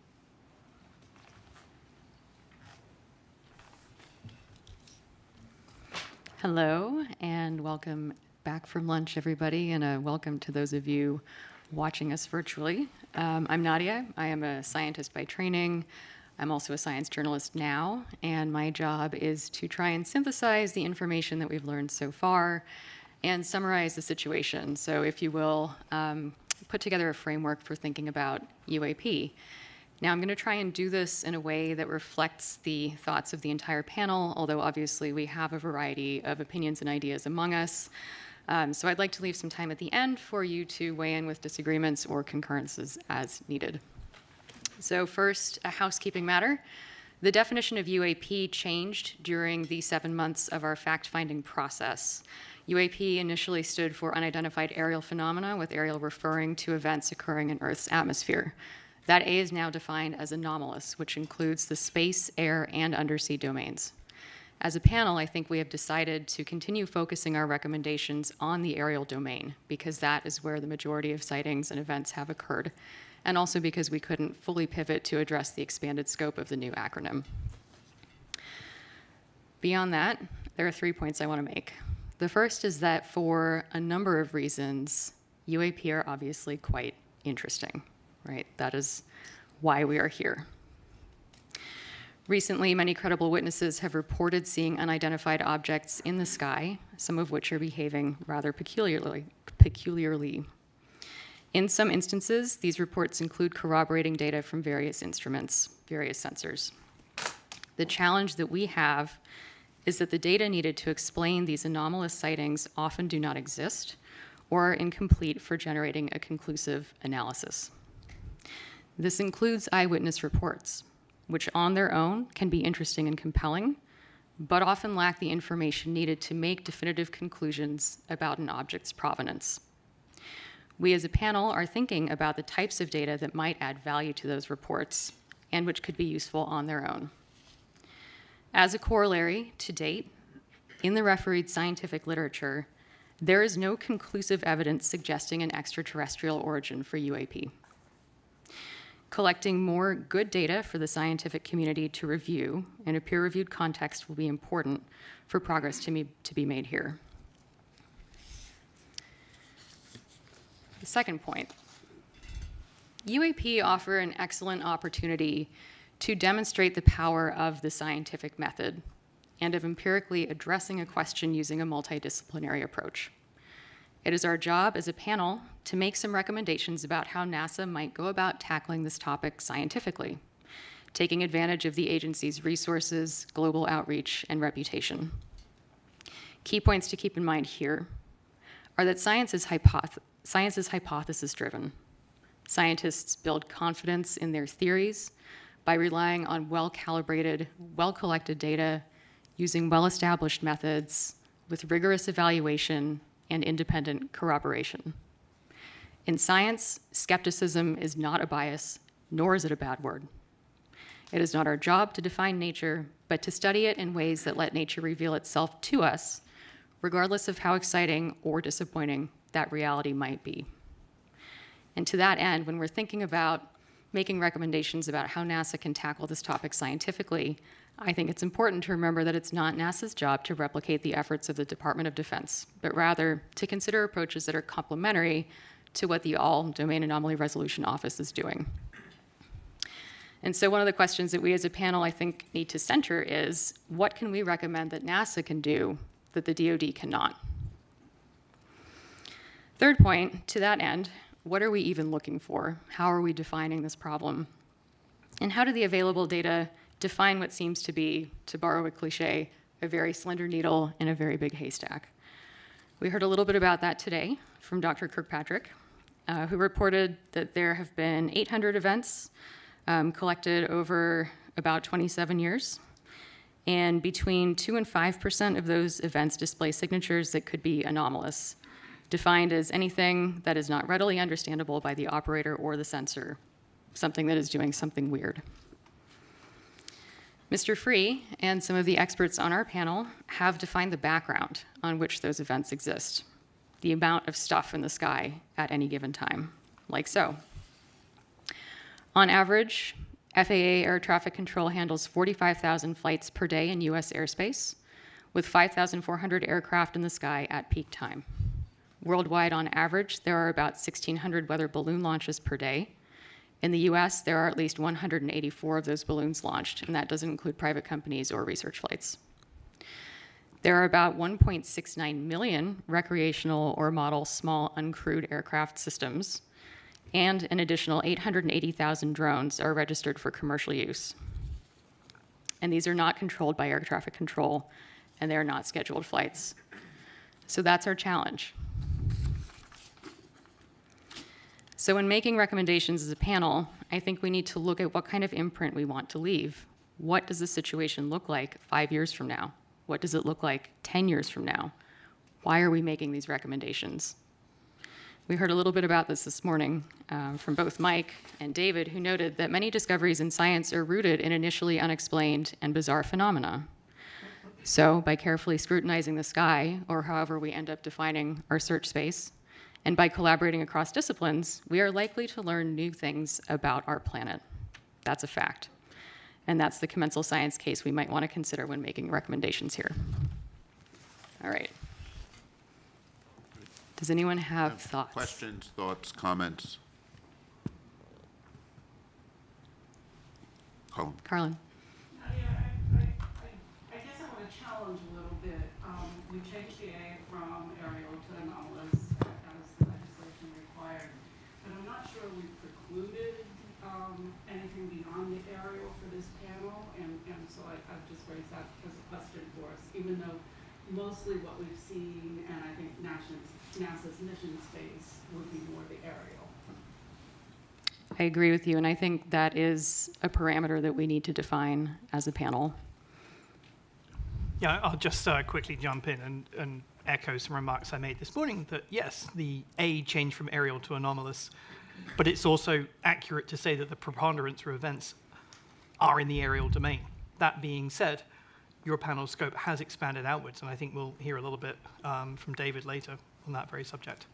Hello, and welcome back from lunch, everybody, and a welcome to those of you watching us virtually. I'm Nadia. I am a scientist by training. I'm also a science journalist now, and my job is to try and synthesize the information that we've learned so far and summarize the situation. So if you will, put together a framework for thinking about UAP. Now, I'm going to try and do this in a way that reflects the thoughts of the entire panel, although obviously we have a variety of opinions and ideas among us. So I'd like to leave some time at the end for you to weigh in with disagreements or concurrences as needed. So first, a housekeeping matter. The definition of UAP changed during the 7 months of our fact-finding process. UAP initially stood for unidentified aerial phenomena, with aerial referring to events occurring in Earth's atmosphere. That A is now defined as anomalous, which includes the space, air, and undersea domains. As a panel, I think we have decided to continue focusing our recommendations on the aerial domain, because that is where the majority of sightings and events have occurred, and also because we couldn't fully pivot to address the expanded scope of the new acronym. Beyond that, there are 3 points I want to make. The first is that for a number of reasons, UAP are obviously quite interesting, right? That is why we are here. Recently, many credible witnesses have reported seeing unidentified objects in the sky, some of which are behaving rather peculiarly. In some instances, these reports include corroborating data from various instruments, various sensors. The challenge that we have is that the data needed to explain these anomalous sightings often do not exist or are incomplete for generating a conclusive analysis. This includes eyewitness reports, which on their own can be interesting and compelling, but often lack the information needed to make definitive conclusions about an object's provenance. We as a panel are thinking about the types of data that might add value to those reports and which could be useful on their own. As a corollary, to date, in the refereed scientific literature, there is no conclusive evidence suggesting an extraterrestrial origin for UAP. Collecting more good data for the scientific community to review in a peer-reviewed context will be important for progress to be made here. The second point, UAP offer an excellent opportunity to demonstrate the power of the scientific method and of empirically addressing a question using a multidisciplinary approach. It is our job as a panel to make some recommendations about how NASA might go about tackling this topic scientifically, taking advantage of the agency's resources, global outreach, and reputation. Key points to keep in mind here are that science is hypothesis-driven. Scientists build confidence in their theories by relying on well-calibrated, well-collected data, using well-established methods with rigorous evaluation and independent corroboration. In science, skepticism is not a bias, nor is it a bad word. It is not our job to define nature, but to study it in ways that let nature reveal itself to us, regardless of how exciting or disappointing that reality might be. And to that end, when we're thinking about making recommendations about how NASA can tackle this topic scientifically, I think it's important to remember that it's not NASA's job to replicate the efforts of the Department of Defense, but rather to consider approaches that are complementary to what the All-Domain Anomaly Resolution Office is doing. And so one of the questions that we as a panel, I think, need to center is, what can we recommend that NASA can do that the DoD cannot? Third point, to that end, What are we even looking for? How are we defining this problem? And how do the available data define what seems to be, to borrow a cliche, a very slender needle in a very big haystack? We heard a little bit about that today from Dr. Kirkpatrick, who reported that there have been 800 events collected over about 27 years. And between 2 and 5% of those events display signatures that could be anomalous, defined as anything that is not readily understandable by the operator or the sensor, something that is doing something weird. Mr. Free and some of the experts on our panel have defined the background on which those events exist, the amount of stuff in the sky at any given time, like so. On average, FAA air traffic control handles 45,000 flights per day in US airspace, with 5,400 aircraft in the sky at peak time. Worldwide, on average, there are about 1,600 weather balloon launches per day. In the US, there are at least 184 of those balloons launched, and that doesn't include private companies or research flights. There are about 1.69 million recreational or model small uncrewed aircraft systems, and an additional 880,000 drones are registered for commercial use. And these are not controlled by air traffic control, and they're not scheduled flights. So that's our challenge. So when making recommendations as a panel, I think we need to look at what kind of imprint we want to leave. What does the situation look like 5 years from now? What does it look like 10 years from now? Why are we making these recommendations? We heard a little bit about this morning from both Mike and David, who noted that many discoveries in science are rooted in initially unexplained and bizarre phenomena. So by carefully scrutinizing the sky, or however we end up defining our search space, and by collaborating across disciplines, we are likely to learn new things about our planet. That's a fact. And that's the commensal science case we might want to consider when making recommendations here. All right. Does anyone have thoughts?
Questions, thoughts, comments?
Carlin.
I guess I want to challenge a little bit. We changed the A from aerial to anomalous as the legislation required. But I'm not sure we precluded anything beyond the aerial for this panel. And so I've just raised that as a question for us, even though mostly what we've seen, and I think NASA's mission space would be more the aerial.
I agree with you, and I think that is a parameter that we need to define as a panel.
Yeah, I'll just quickly jump in and echo some remarks I made this morning, that yes, the A changed from aerial to anomalous, but it's also accurate to say that the preponderance of events are in the aerial domain. That being said, your panel scope has expanded outwards, and I think we'll hear a little bit from David later on that very subject.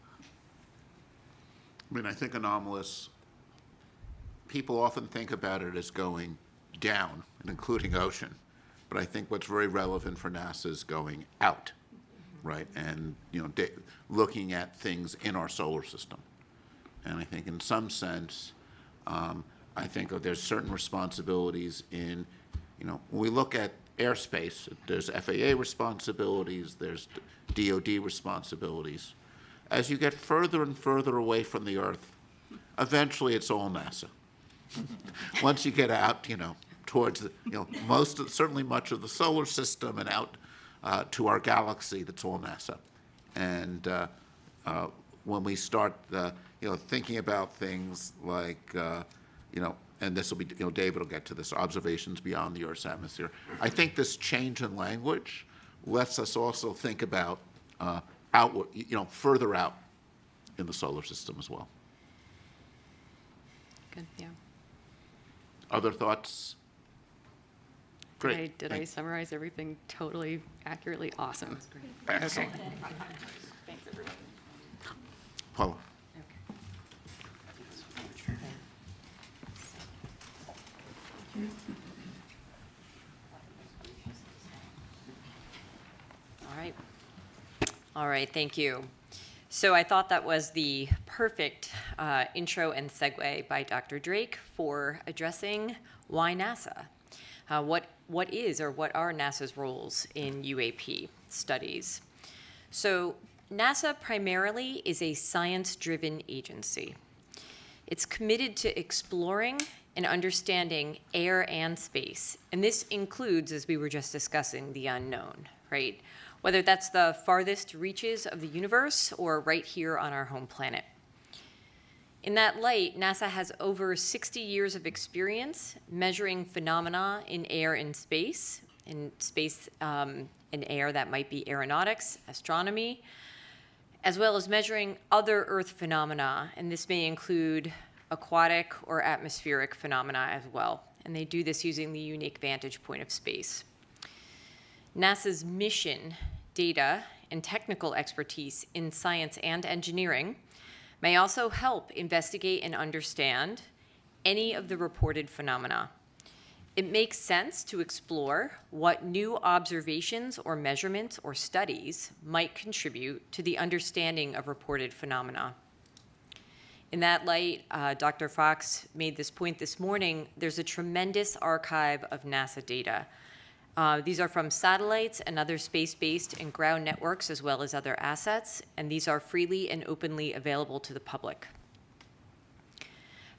I mean, I think anomalous, people often think about it as going down, including ocean. But I think what's very relevant for NASA is going out, right? And, you know, looking at things in our solar system. And I think in some sense, I think there's certain responsibilities in, you know, when we look at airspace, there's FAA responsibilities, there's DoD responsibilities. As you get further and further away from the Earth, eventually it's all NASA. Once you get out, you know, towards the, you know, certainly much of the solar system and out to our galaxy, that's all NASA. And when we start, you know, thinking about things like, you know, and this will be, you know, David will get to this, observations beyond the Earth's atmosphere. I think this change in language lets us also think about outward, you know, further out in the solar system as well.
Good, yeah.
Other thoughts? Great.
Did I summarize everything totally accurately? Awesome.
Excellent.
Okay. Thanks, everybody.
Paula.
All right, thank you. So I thought that was the perfect intro and segue by Dr. Drake for addressing why NASA. What is or what are NASA's roles in UAP studies? So NASA primarily is a science-driven agency. It's committed to exploring and understanding air and space. And this includes, as we were just discussing, the unknown, right? Whether that's the farthest reaches of the universe or right here on our home planet. In that light, NASA has over 60 years of experience measuring phenomena in air and space, in air that might be aeronautics, astronomy, as well as measuring other Earth phenomena, and this may include aquatic or atmospheric phenomena as well. And they do this using the unique vantage point of space. NASA's mission, data, and technical expertise in science and engineering may also help investigate and understand any of the reported phenomena. It makes sense to explore what new observations or measurements or studies might contribute to the understanding of reported phenomena. In that light, Dr. Fox made this point this morning, there's a tremendous archive of NASA data. These are from satellites and other space-based and ground networks, as well as other assets, and these are freely and openly available to the public.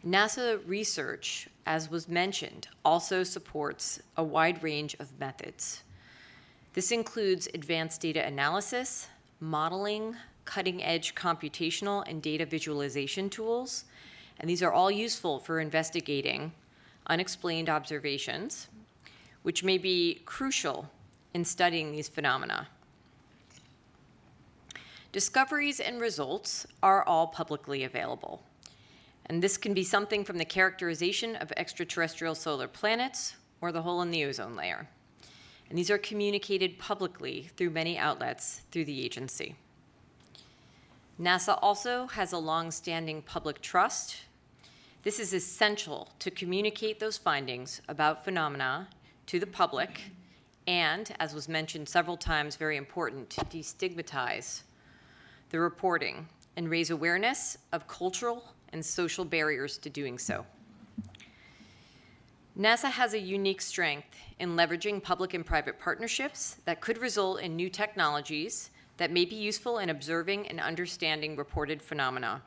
NASA research, as was mentioned, also supports a wide range of methods. This includes advanced data analysis, modeling, cutting-edge computational and data visualization tools, and these are all useful for investigating unexplained observations, which may be crucial in studying these phenomena. Discoveries and results are all publicly available. And this can be something from the characterization of extraterrestrial solar planets or the hole in the ozone layer. And these are communicated publicly through many outlets through the agency. NASA also has a long-standing public trust. This is essential to communicate those findings about phenomena to the public, and, as was mentioned several times, very important, to destigmatize the reporting and raise awareness of cultural and social barriers to doing so. NASA has a unique strength in leveraging public and private partnerships that could result in new technologies that may be useful in observing and understanding reported phenomena.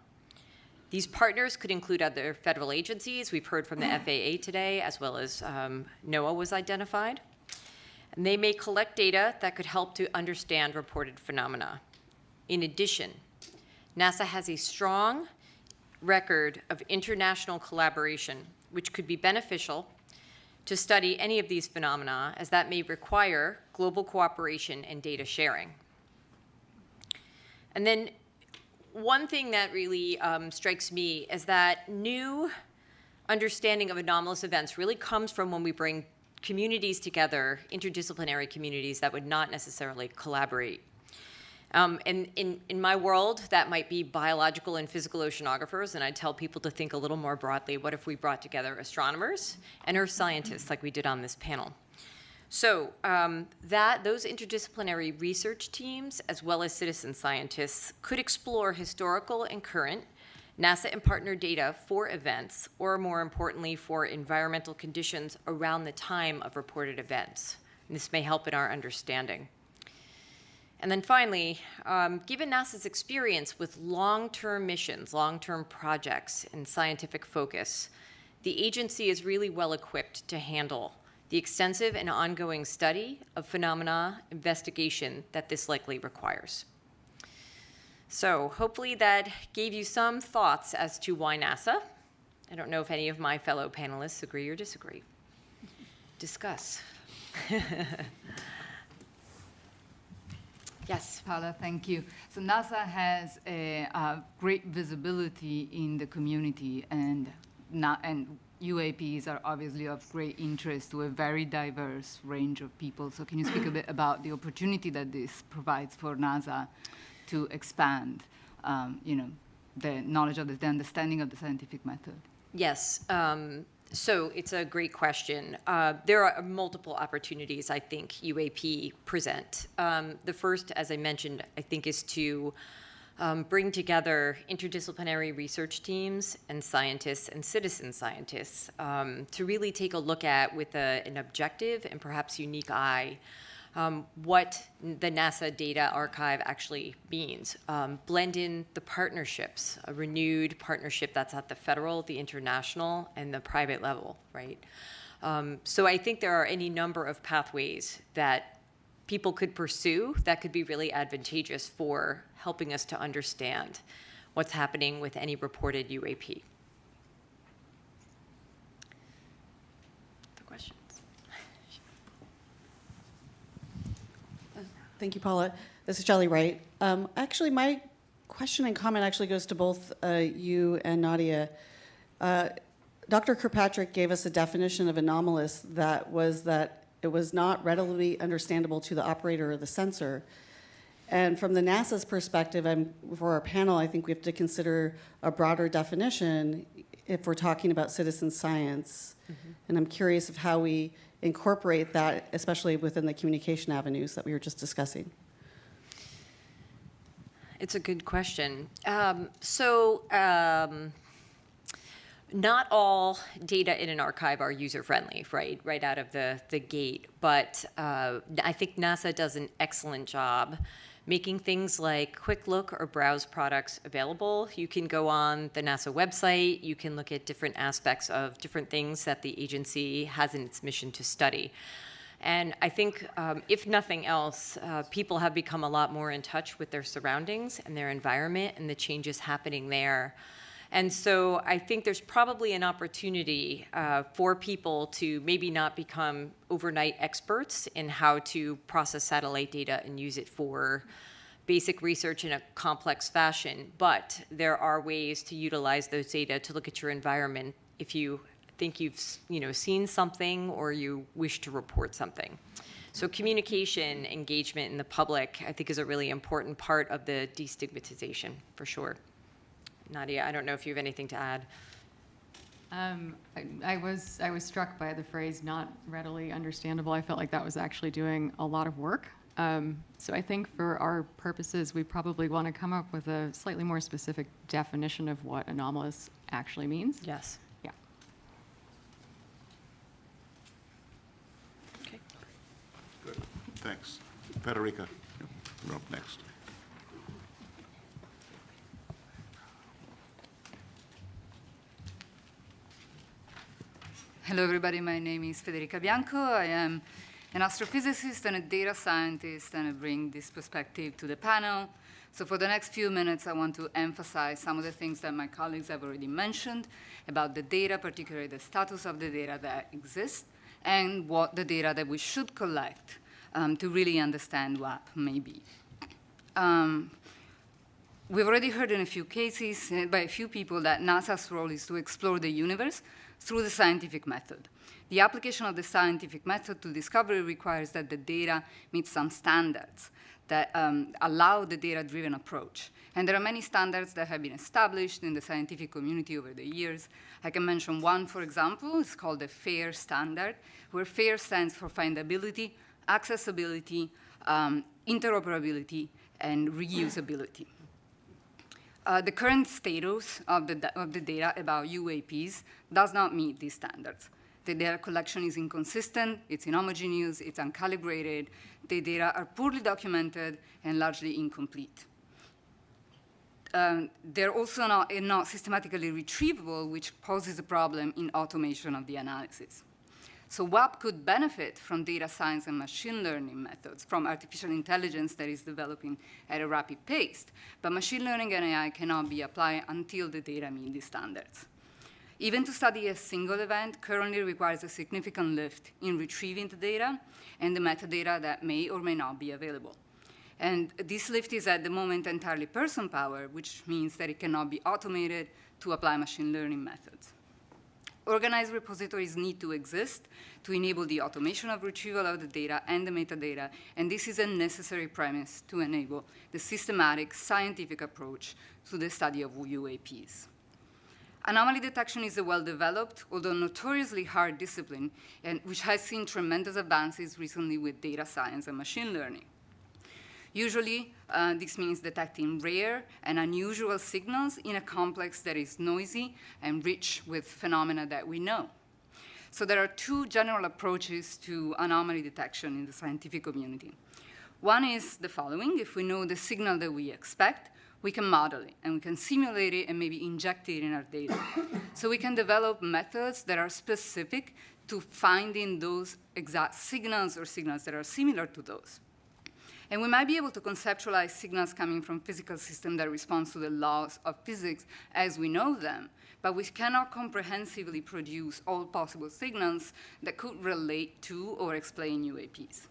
These partners could include other federal agencies. We've heard from the FAA today, as well as NOAA was identified. And they may collect data that could help to understand reported phenomena. In addition, NASA has a strong record of international collaboration, which could be beneficial to study any of these phenomena, as that may require global cooperation and data sharing. And then one thing that really strikes me is that new understanding of anomalous events really comes from when we bring communities together, interdisciplinary communities that would not necessarily collaborate. And in my world, that might be biological and physical oceanographers, and I tell people to think a little more broadly. What if we brought together astronomers and earth scientists like we did on this panel? So those interdisciplinary research teams, as well as citizen scientists, could explore historical and current NASA and partner data for events, or more importantly, for environmental conditions around the time of reported events. And this may help in our understanding. And then finally, given NASA's experience with long-term missions, long-term projects, and scientific focus, the agency is really well equipped to handle the extensive and ongoing study of phenomena investigation that this likely requires. So hopefully that gave you some thoughts as to why NASA. I don't know if any of my fellow panelists agree or disagree. Discuss. Yes.
Paula, thank you. So NASA has a great visibility in the community, and UAPs are obviously of great interest to a very diverse range of people. So can you speak a bit about the opportunity that this provides for NASA to expand, the knowledge of the understanding of the scientific method?
Yes. So it's a great question. There are multiple opportunities I think UAP present. The first, as I mentioned, I think is to bring together interdisciplinary research teams and scientists and citizen scientists to really take a look at, with an objective and perhaps unique eye, what the NASA Data Archive actually means. Blend in the partnerships, a renewed partnership that's at the federal, the international, and the private level, right? So I think there are any number of pathways that people could pursue that could be really advantageous for helping us to understand what's happening with any reported UAP. The questions?
Thank you, Paula. This is Jelly Wright. Actually, my question and comment actually goes to both you and Nadia. Dr. Kirkpatrick gave us a definition of anomalous that it was not readily understandable to the operator or the sensor. And from the NASA's perspective, for our panel, I think we have to consider a broader definition if we're talking about citizen science. Mm-hmm. And I'm curious of how we incorporate that, especially within the communication avenues that we were just discussing.
It's a good question. Not all data in an archive are user-friendly, right out of the gate. But I think NASA does an excellent job making things like quick look or browse products available. You can go on the NASA website. You can look at different aspects of different things that the agency has in its mission to study. And I think, if nothing else, people have become a lot more in touch with their surroundings and their environment and the changes happening there. And so I think there's probably an opportunity for people to maybe not become overnight experts in how to process satellite data and use it for basic research in a complex fashion. But there are ways to utilize those data to look at your environment if you think you've seen something or you wish to report something. So communication, engagement in the public, I think, is a really important part of the destigmatization, for sure. Nadia, I don't know if you have anything to add.
I was struck by the phrase "not readily understandable." I felt like that was actually doing a lot of work. So I think for our purposes, we probably want to come up with a slightly more specific definition of what anomalous actually means.
Yes.
Yeah.
Okay.
Good. Thanks. Federica, you're up next.
Hello, everybody. My name is Federica Bianco. I am an astrophysicist and a data scientist, and I bring this perspective to the panel. So for the next few minutes, I want to emphasize some of the things that my colleagues have already mentioned about the data, particularly the status of the data that exists, and what the data that we should collect to really understand what may be. We've already heard in a few cases by a few people that NASA's role is to explore the universe through the scientific method. The application of the scientific method to discovery requires that the data meet some standards that allow the data-driven approach. And there are many standards that have been established in the scientific community over the years. I can mention one, for example. It's called the FAIR standard, where FAIR stands for findability, accessibility, interoperability, and reusability. The current status of the data about UAPs does not meet these standards. The data collection is inconsistent, it's inhomogeneous, it's uncalibrated, the data are poorly documented and largely incomplete. They're also not systematically retrievable, which poses a problem in automation of the analysis. So WAP could benefit from data science and machine learning methods, from artificial intelligence that is developing at a rapid pace. But machine learning and AI cannot be applied until the data meet these standards. Even to study a single event currently requires a significant lift in retrieving the data and the metadata that may or may not be available. And this lift is at the moment entirely person-powered, which means that it cannot be automated to apply machine learning methods. Organized repositories need to exist to enable the automation of retrieval of the data and the metadata, and this is a necessary premise to enable the systematic scientific approach to the study of UAPs. Anomaly detection is a well-developed, although notoriously hard discipline, and which has seen tremendous advances recently with data science and machine learning. Usually, this means detecting rare and unusual signals in a complex that is noisy and rich with phenomena that we know. So there are two general approaches to anomaly detection in the scientific community. One is the following. If we know the signal that we expect, we can model it, and we can simulate it and maybe inject it in our data. So we can develop methods that are specific to finding those exact signals or signals that are similar to those. And we might be able to conceptualize signals coming from physical systems that respond to the laws of physics as we know them, but we cannot comprehensively produce all possible signals that could relate to or explain UAPs.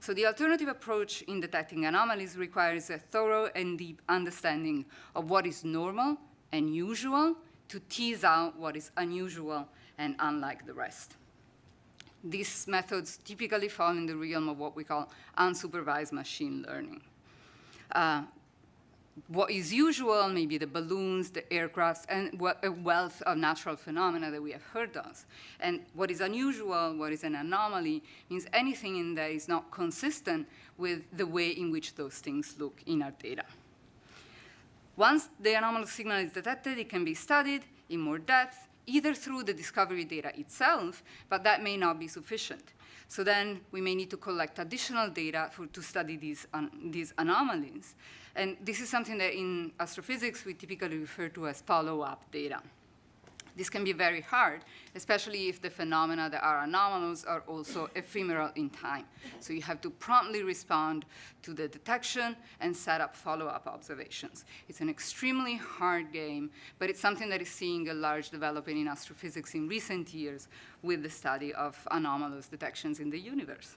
So the alternative approach in detecting anomalies requires a thorough and deep understanding of what is normal and usual to tease out what is unusual and unlike the rest. These methods typically fall in the realm of what we call unsupervised machine learning. What is usual, maybe the balloons, the aircrafts, and a wealth of natural phenomena that we have heard of. And what is unusual, what is an anomaly, means anything in that is not consistent with the way in which those things look in our data. Once the anomalous signal is detected, it can be studied in more depth, either through the discovery data itself, but that may not be sufficient. So then we may need to collect additional data to study these anomalies. And this is something that in astrophysics we typically refer to as follow-up data. This can be very hard, especially if the phenomena that are anomalous are also ephemeral in time. So you have to promptly respond to the detection and set up follow-up observations. It's an extremely hard game, but it's something that is seeing a large development in astrophysics in recent years with the study of anomalous detections in the universe.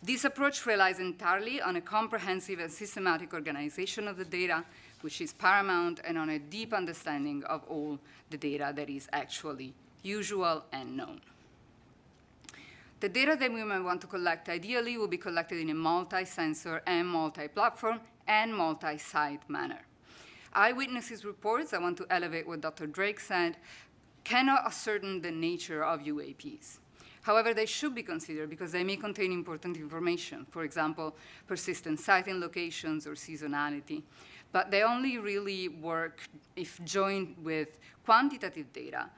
This approach relies entirely on a comprehensive and systematic organization of the data, which is paramount, and on a deep understanding of all the data that is actually usual and known. The data that we might want to collect ideally will be collected in a multi-sensor and multi-platform and multi-site manner. Eyewitnesses reports, I want to elevate what Dr. Drake said, cannot ascertain the nature of UAPs. However, they should be considered because they may contain important information, for example, persistent sighting locations or seasonality. But they only really work if joined with quantitative data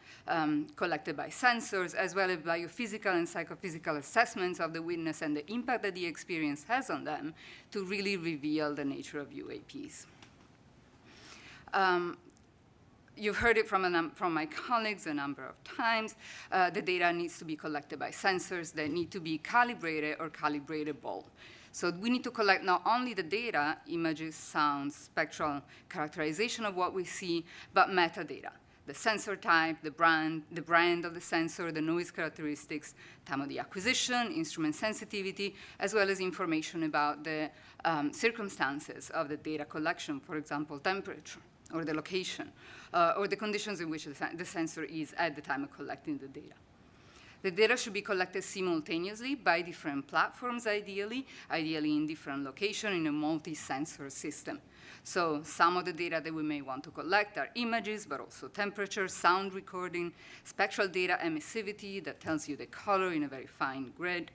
collected by sensors, as well as biophysical and psychophysical assessments of the witness and the impact that the experience has on them to really reveal the nature of UAPs. You've heard it from my colleagues a number of times. The data needs to be collected by sensors that need to be calibrated or calibratable. So we need to collect not only the data, images, sounds, spectral characterization of what we see, but metadata. The sensor type, the brand of the sensor, the noise characteristics, time of the acquisition, instrument sensitivity, as well as information about the circumstances of the data collection, for example, temperature, or the location, or the conditions in which the sensor is at the time of collecting the data. The data should be collected simultaneously by different platforms, ideally in different locations in a multi-sensor system. So some of the data that we may want to collect are images, but also temperature, sound recording, spectral data emissivity that tells you the color in a very fine grid,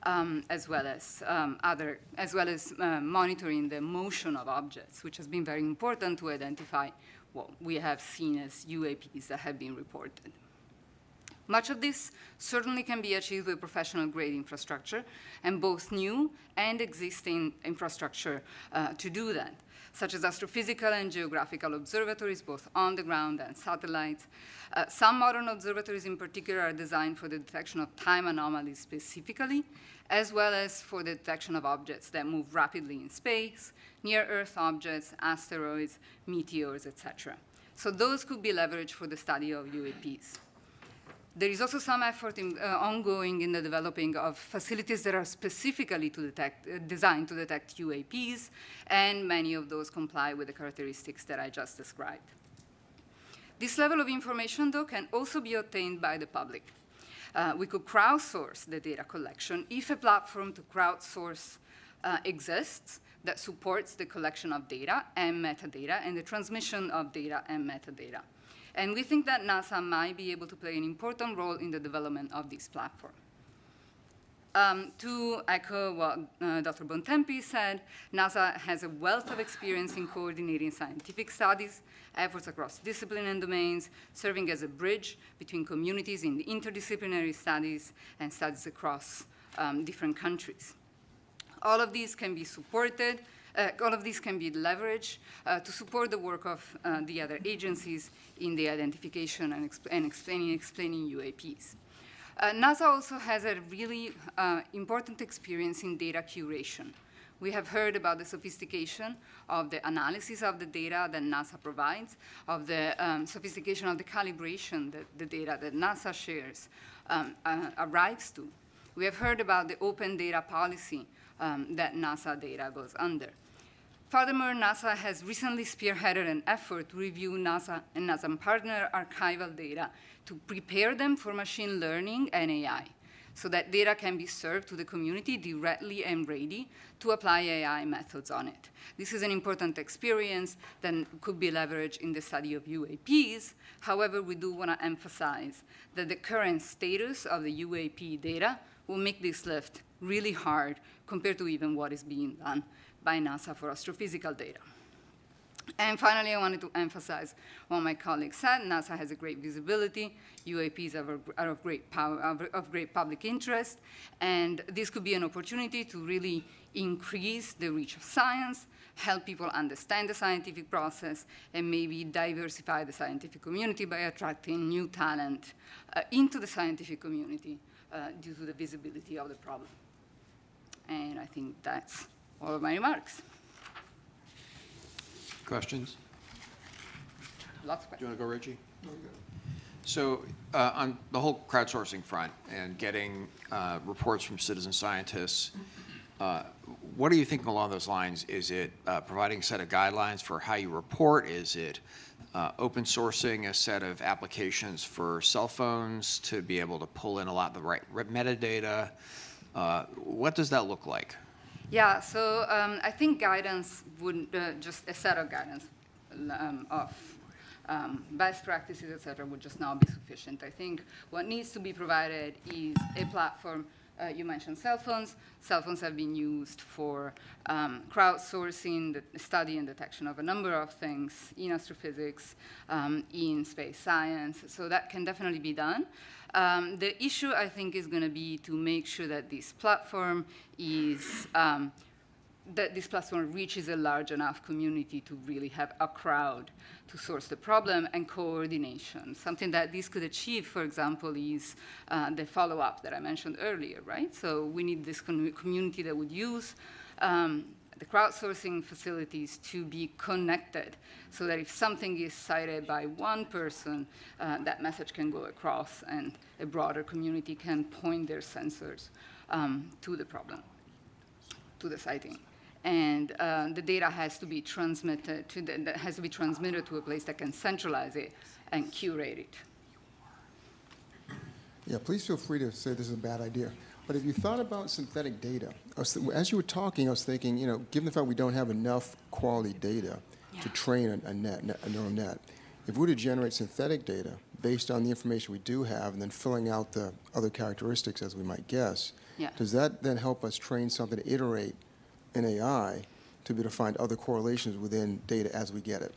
as well as monitoring the motion of objects, which has been very important to identify what we have seen as UAPs that have been reported. Much of this certainly can be achieved with professional-grade infrastructure, and both new and existing infrastructure to do that, such as astrophysical and geographical observatories, both on the ground and satellites. Some modern observatories in particular are designed for the detection of time anomalies specifically, as well as for the detection of objects that move rapidly in space, near-Earth objects, asteroids, meteors, etc. So those could be leveraged for the study of UAPs. There is also some effort ongoing in the developing of facilities that are specifically designed to detect UAPs, and many of those comply with the characteristics that I just described. This level of information, though, can also be obtained by the public. We could crowdsource the data collection if a platform to crowdsource exists that supports the collection of data and metadata and the transmission of data and metadata. And we think that NASA might be able to play an important role in the development of this platform. To echo what Dr. Bontempi said, NASA has a wealth of experience in coordinating scientific studies, efforts across discipline and domains, serving as a bridge between communities in the interdisciplinary studies and studies across different countries. All of these can be supported, all of these can be leveraged to support the work of the other agencies in the identification and explaining UAPs. NASA also has a really important experience in data curation. We have heard about the sophistication of the analysis of the data that NASA provides, of the sophistication of the calibration that the data that NASA shares arrives to. We have heard about the open data policy that NASA data goes under. Furthermore, NASA has recently spearheaded an effort to review NASA and NASA partner archival data to prepare them for machine learning and AI, so that data can be served to the community directly and ready to apply AI methods on it. This is an important experience that could be leveraged in the study of UAPs. However, we do want to emphasize that the current status of the UAP data will make this lift really hard compared to even what is being done by NASA for astrophysical data. And finally, I wanted to emphasize what my colleague said. NASA has a great visibility. UAPs are of great power, of great public interest. And this could be an opportunity to really increase the reach of science, help people understand the scientific process, and maybe diversify the scientific community by attracting new talent into the scientific community due to the visibility of the problem. And I think that's all of my remarks.
Questions?
Lots of questions.
Do you want to go, Richie? So on the whole crowdsourcing front and getting reports from citizen scientists, what are you thinking along those lines? Is it providing a set of guidelines for how you report? Is it open sourcing a set of applications for cell phones to be able to pull in a lot of the right metadata? What does that look like?
Yeah, so I think guidance would, just a set of guidance of best practices, et cetera, would just not be sufficient. I think what needs to be provided is a platform. You mentioned cell phones. Cell phones have been used for crowdsourcing, the study and detection of a number of things in astrophysics, in space science. So that can definitely be done. The issue, I think, is going to be to make sure that this platform is reaches a large enough community to really have a crowd to source the problem and coordination. Something that this could achieve, for example, is the follow-up that I mentioned earlier, right? So we need this community that would use the crowdsourcing facilities to be connected so that if something is cited by one person, that message can go across and a broader community can point their sensors to the problem, to the sighting. And the data has to be transmitted to a place that can centralize it and curate it.
Yeah, please feel free to say this is a bad idea. But if you thought about synthetic data, as you were talking, I was thinking, you know, given the fact we don't have enough quality data to train a neural net, if we were to generate synthetic data based on the information we do have and then filling out the other characteristics as we might guess, does that then help us train something to iterate in AI to be able to find other correlations within data as we get it?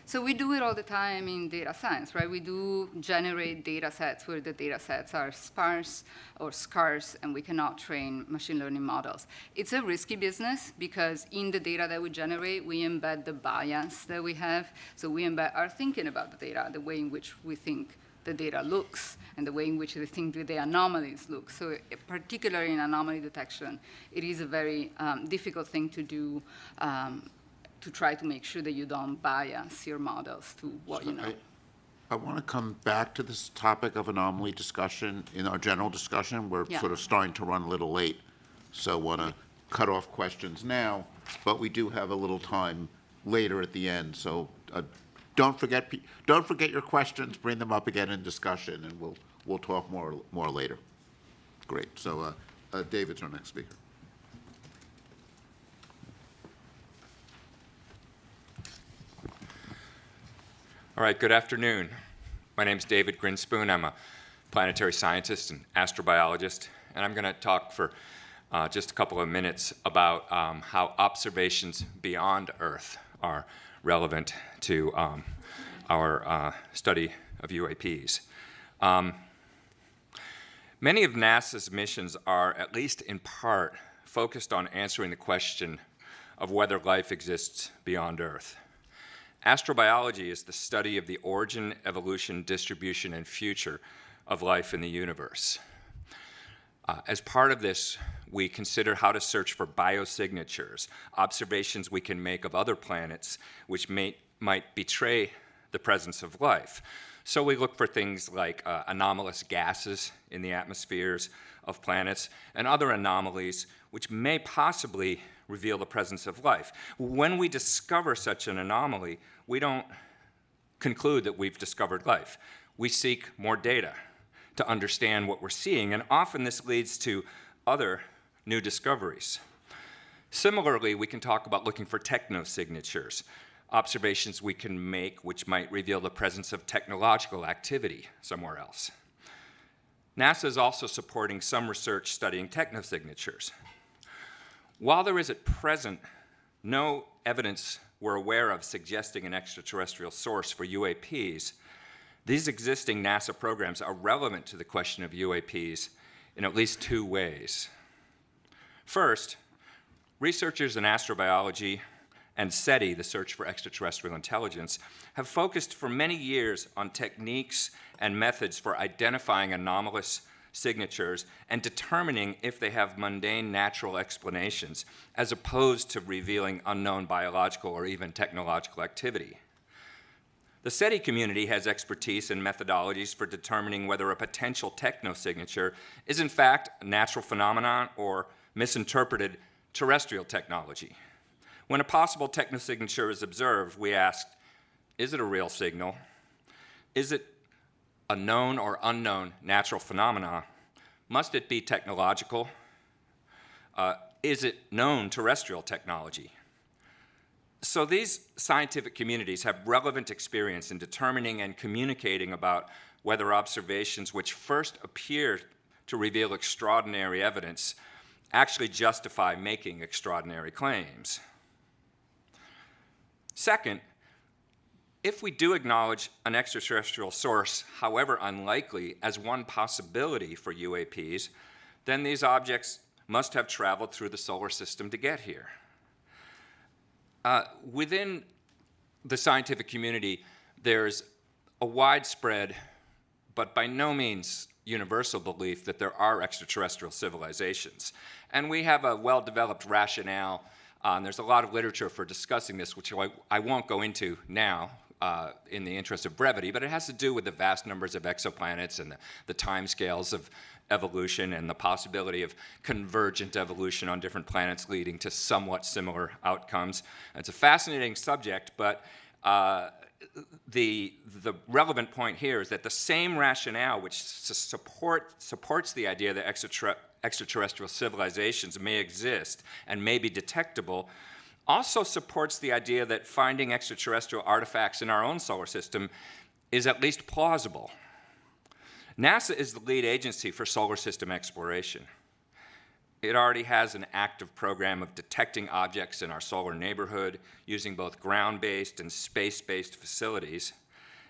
So we do it all the time in data science, right? We do generate data sets where the data sets are sparse or scarce, and we cannot train machine learning models. It's a risky business because in the data that we generate, we embed the bias that we have. So we embed our thinking about the data, the way in which we think the data looks, and the way in which we think the anomalies look. So particularly in anomaly detection, it is a very difficult thing to do to try to make sure that you don't bias your models to what you know.
I want to come back to this topic of anomaly discussion in our general discussion. We're sort of starting to run a little late, so want to cut off questions now, but we do have a little time later at the end. So don't forget your questions. Bring them up again in discussion, and we'll talk more later. Great. So David's our next speaker.
All right, good afternoon. My name is David Grinspoon. I'm a planetary scientist and astrobiologist and I'm going to talk for just a couple of minutes about how observations beyond Earth are relevant to our study of UAPs. Many of NASA's missions are, at least in part, focused on answering the question of whether life exists beyond Earth. Astrobiology is the study of the origin, evolution, distribution, and future of life in the universe. As part of this, we consider how to search for biosignatures, observations we can make of other planets which might betray the presence of life. So we look for things like anomalous gases in the atmospheres of planets and other anomalies which may possibly reveal the presence of life. When we discover such an anomaly, we don't conclude that we've discovered life. We seek more data to understand what we're seeing, and often this leads to other new discoveries. Similarly, we can talk about looking for technosignatures, observations we can make which might reveal the presence of technological activity somewhere else. NASA is also supporting some research studying technosignatures. While there is at present no evidence we're aware of suggesting an extraterrestrial source for UAPs, these existing NASA programs are relevant to the question of UAPs in at least two ways. First, researchers in astrobiology and SETI, the Search for Extraterrestrial Intelligence, have focused for many years on techniques and methods for identifying anomalous signatures and determining if they have mundane natural explanations, as opposed to revealing unknown biological or even technological activity. The SETI community has expertise and methodologies for determining whether a potential technosignature is in fact a natural phenomenon or misinterpreted terrestrial technology. When a possible technosignature is observed, we ask, is it a real signal? Is it a known or unknown natural phenomena? Must it be technological? Is it known terrestrial technology? So these scientific communities have relevant experience in determining and communicating about whether observations which first appear to reveal extraordinary evidence actually justify making extraordinary claims. Second, if we do acknowledge an extraterrestrial source, however unlikely, as one possibility for UAPs, then these objects must have traveled through the solar system to get here. Within the scientific community, there's a widespread, but by no means universal belief that there are extraterrestrial civilizations. And we have a well-developed rationale. There's a lot of literature for discussing this, which I won't go into now in the interest of brevity, but it has to do with the vast numbers of exoplanets and the timescales of evolution and the possibility of convergent evolution on different planets leading to somewhat similar outcomes. It's a fascinating subject, but the relevant point here is that the same rationale which supports the idea that extraterrestrial civilizations may exist and may be detectable also supports the idea that finding extraterrestrial artifacts in our own solar system is at least plausible. NASA is the lead agency for solar system exploration. It already has an active program of detecting objects in our solar neighborhood using both ground-based and space-based facilities,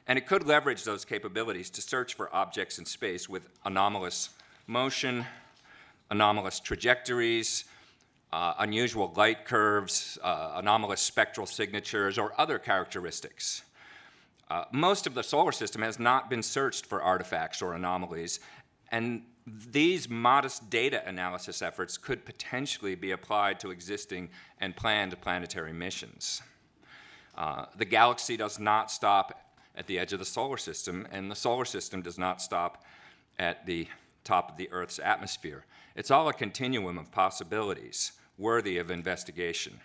and it could leverage those capabilities to search for objects in space with anomalous motion, anomalous trajectories, unusual light curves, anomalous spectral signatures, or other characteristics. Most of the solar system has not been searched for artifacts or anomalies, and these modest data analysis efforts could potentially be applied to existing and planned planetary missions. The galaxy does not stop at the edge of the solar system, and the solar system does not stop at the top of the Earth's atmosphere. It's all a continuum of possibilities worthy of investigation.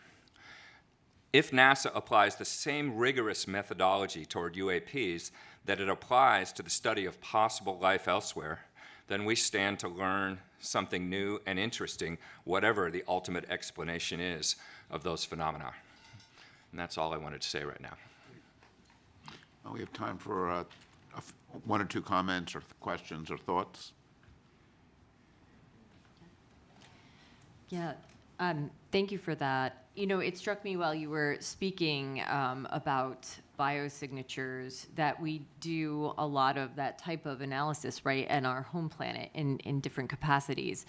If NASA applies the same rigorous methodology toward UAPs that it applies to the study of possible life elsewhere, then we stand to learn something new and interesting, whatever the ultimate explanation is of those phenomena. And that's all I wanted to say right now.
Well, we have time for one or two comments or questions or thoughts.
Yeah, thank you for that. You know, it struck me while you were speaking about biosignatures that we do a lot of that type of analysis, right, in our home planet in different capacities.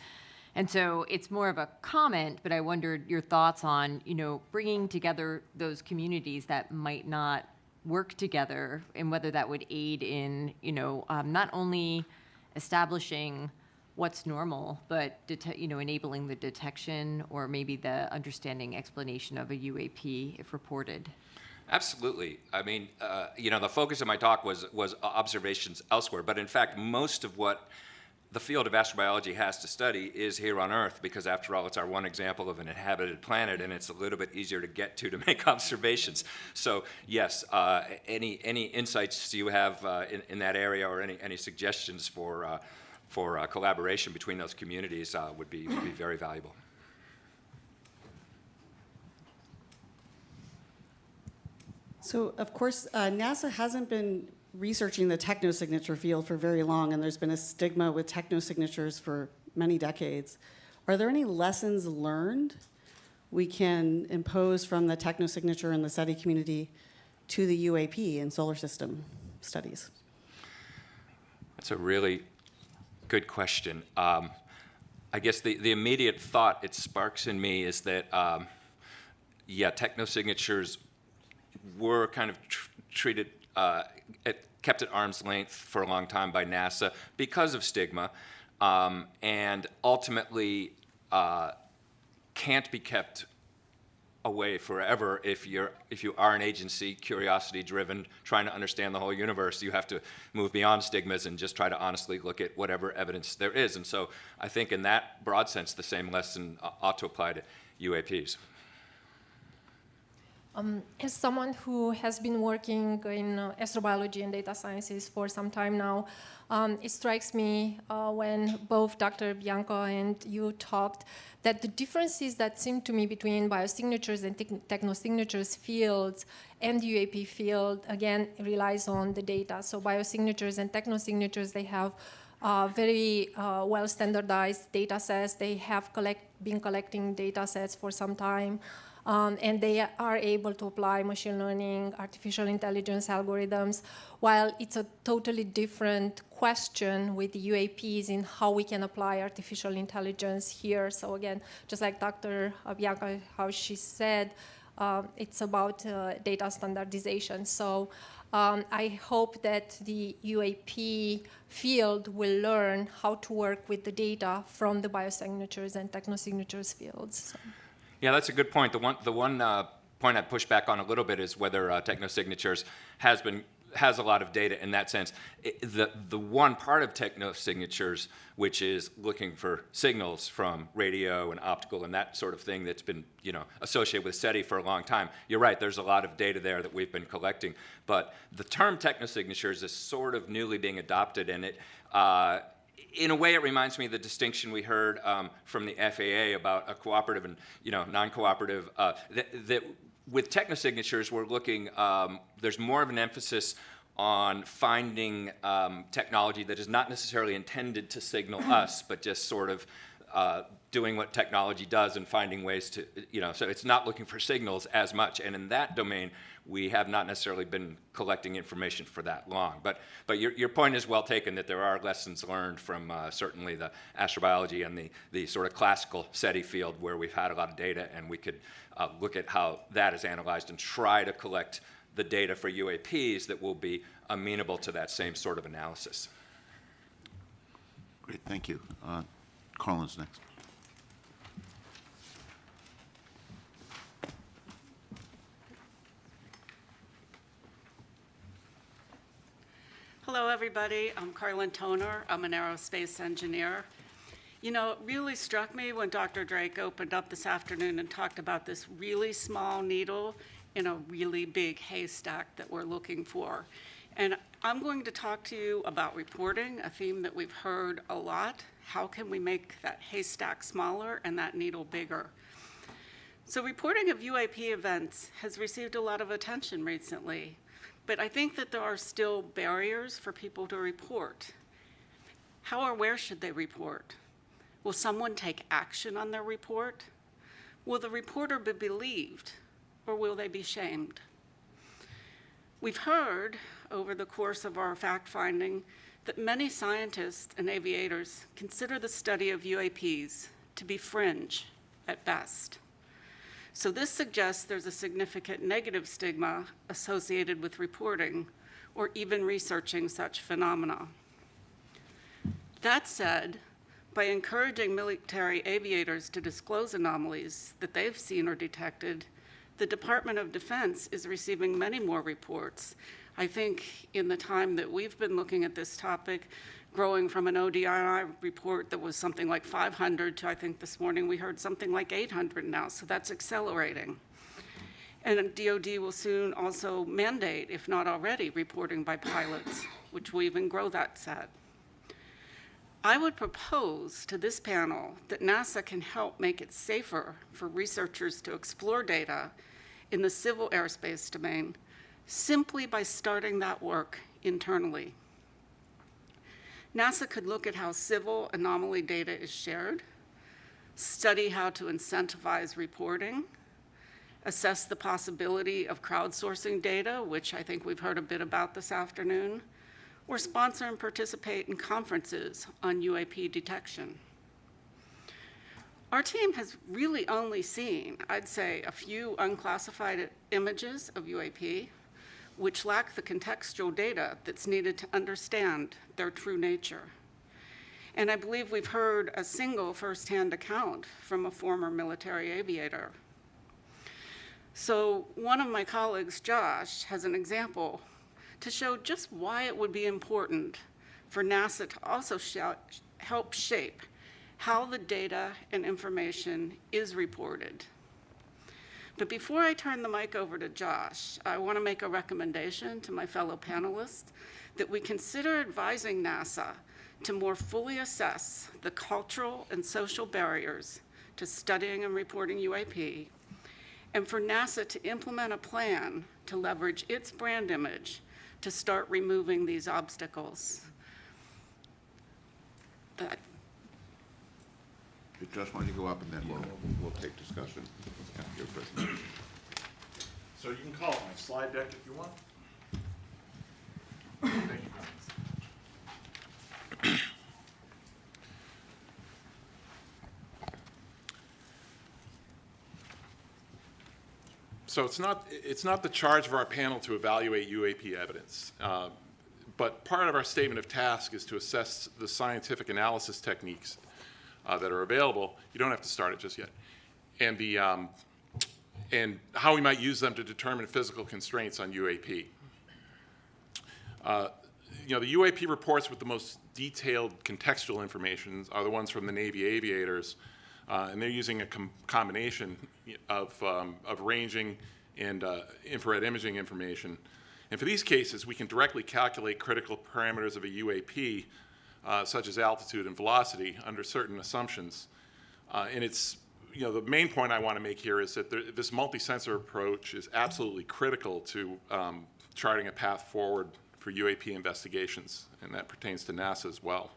And so it's more of a comment, but I wondered your thoughts on, you know, bringing together those communities that might not work together and whether that would aid in, you know, not only establishing what's normal, but you know, enabling the detection or maybe the understanding explanation of a UAP if reported.
Absolutely. I mean, you know, the focus of my talk was observations elsewhere, but in fact, most of what the field of astrobiology has to study is here on Earth, because after all, it's our one example of an inhabited planet, and it's a little bit easier to get to make observations. So yes, any insights you have in that area, or any suggestions for collaboration between those communities would be very valuable.
So, of course, NASA hasn't been researching the technosignature field for very long, and there's been a stigma with technosignatures for many decades. Are there any lessons learned we can impose from the technosignature and the SETI community to the UAP in solar system studies?
That's a really good question. I guess the immediate thought it sparks in me is that, yeah, technosignatures were kind of treated, kept at arm's length for a long time by NASA because of stigma, and ultimately can't be kept away forever if you are an agency, curiosity-driven, trying to understand the whole universe. You have to move beyond stigmas and just try to honestly look at whatever evidence there is. And so I think in that broad sense, the same lesson ought to apply to UAPs.
As someone who has been working in astrobiology and data sciences for some time now, it strikes me when both Dr. Bianco and you talked that the differences that seem to me between biosignatures and technosignatures fields and the UAP field, again, relies on the data. So biosignatures and technosignatures, they have very well standardized data sets. They have been collecting data sets for some time. And they are able to apply machine learning, artificial intelligence algorithms, while it's a totally different question with the UAPs in how we can apply artificial intelligence here. So again, just like Dr. Bianca, how she said, it's about data standardization. So I hope that the UAP field will learn how to work with the data from the biosignatures and technosignatures fields. So.
Yeah, that's a good point. The one point I'd push back on a little bit is whether technosignatures has a lot of data in that sense. The one part of technosignatures, which is looking for signals from radio and optical and that sort of thing that's been, you know, associated with SETI for a long time. You're right, there's a lot of data there that we've been collecting. But the term technosignatures is sort of newly being adopted, and it in a way, it reminds me of the distinction we heard from the FAA about a cooperative and, you know, non-cooperative. That with technosignatures, we're looking. There's more of an emphasis on finding technology that is not necessarily intended to signal us, but just sort of doing what technology does and finding ways to, you know. So it's not looking for signals as much. And in that domain, we have not necessarily been collecting information for that long. But your point is well taken that there are lessons learned from certainly the astrobiology and the sort of classical SETI field where we've had a lot of data, and we could look at how that is analyzed and try to collect the data for UAPs that will be amenable to that same sort of analysis.
Great, thank you. Carlin's next.
Hello, everybody. I'm Carlin Toner. I'm an aerospace engineer. You know, it really struck me when Dr. Drake opened up this afternoon and talked about this really small needle in a really big haystack that we're looking for. And I'm going to talk to you about reporting, a theme that we've heard a lot. How can we make that haystack smaller and that needle bigger? So reporting of UAP events has received a lot of attention recently. But I think that there are still barriers for people to report. How or where should they report? Will someone take action on their report? Will the reporter be believed, or will they be shamed? We've heard over the course of our fact-finding that many scientists and aviators consider the study of UAPs to be fringe at best. So this suggests there's a significant negative stigma associated with reporting or even researching such phenomena. That said, by encouraging military aviators to disclose anomalies that they've seen or detected, the Department of Defense is receiving many more reports. I think in the time that we've been looking at this topic, growing from an ODI report that was something like 500 to, I think this morning we heard something like 800 now, so that's accelerating. And DoD will soon also mandate, if not already, reporting by pilots, which will even grow that set. I would propose to this panel that NASA can help make it safer for researchers to explore data in the civil airspace domain simply by starting that work internally. NASA could look at how civil anomaly data is shared, study how to incentivize reporting, assess the possibility of crowdsourcing data, which I think we've heard a bit about this afternoon, or sponsor and participate in conferences on UAP detection. Our team has really only seen, I'd say, a few unclassified images of UAP, which lack the contextual data that's needed to understand their true nature. And I believe we've heard a single firsthand account from a former military aviator. So one of my colleagues, Josh, has an example to show just why it would be important for NASA to also help shape how the data and information is reported. But before I turn the mic over to Josh, I want to make a recommendation to my fellow panelists that we consider advising NASA to more fully assess the cultural and social barriers to studying and reporting UAP, and for NASA to implement a plan to leverage its brand image to start removing these obstacles.
Josh, why don't you go up and then we'll take discussion after your presentation.
So you can call it my slide deck if you want. Thank you. So it's not the charge of our panel to evaluate UAP evidence, but part of our statement of task is to assess the scientific analysis techniques that are available. You don't have to start it just yet, and how we might use them to determine physical constraints on UAP. The UAP reports with the most detailed contextual information are the ones from the Navy aviators, and they're using a combination of ranging and infrared imaging information. And for these cases, we can directly calculate critical parameters of a UAP, such as altitude and velocity, under certain assumptions. And it's, the main point I want to make here is that this multi-sensor approach is absolutely critical to charting a path forward for UAP investigations, and that pertains to NASA as well.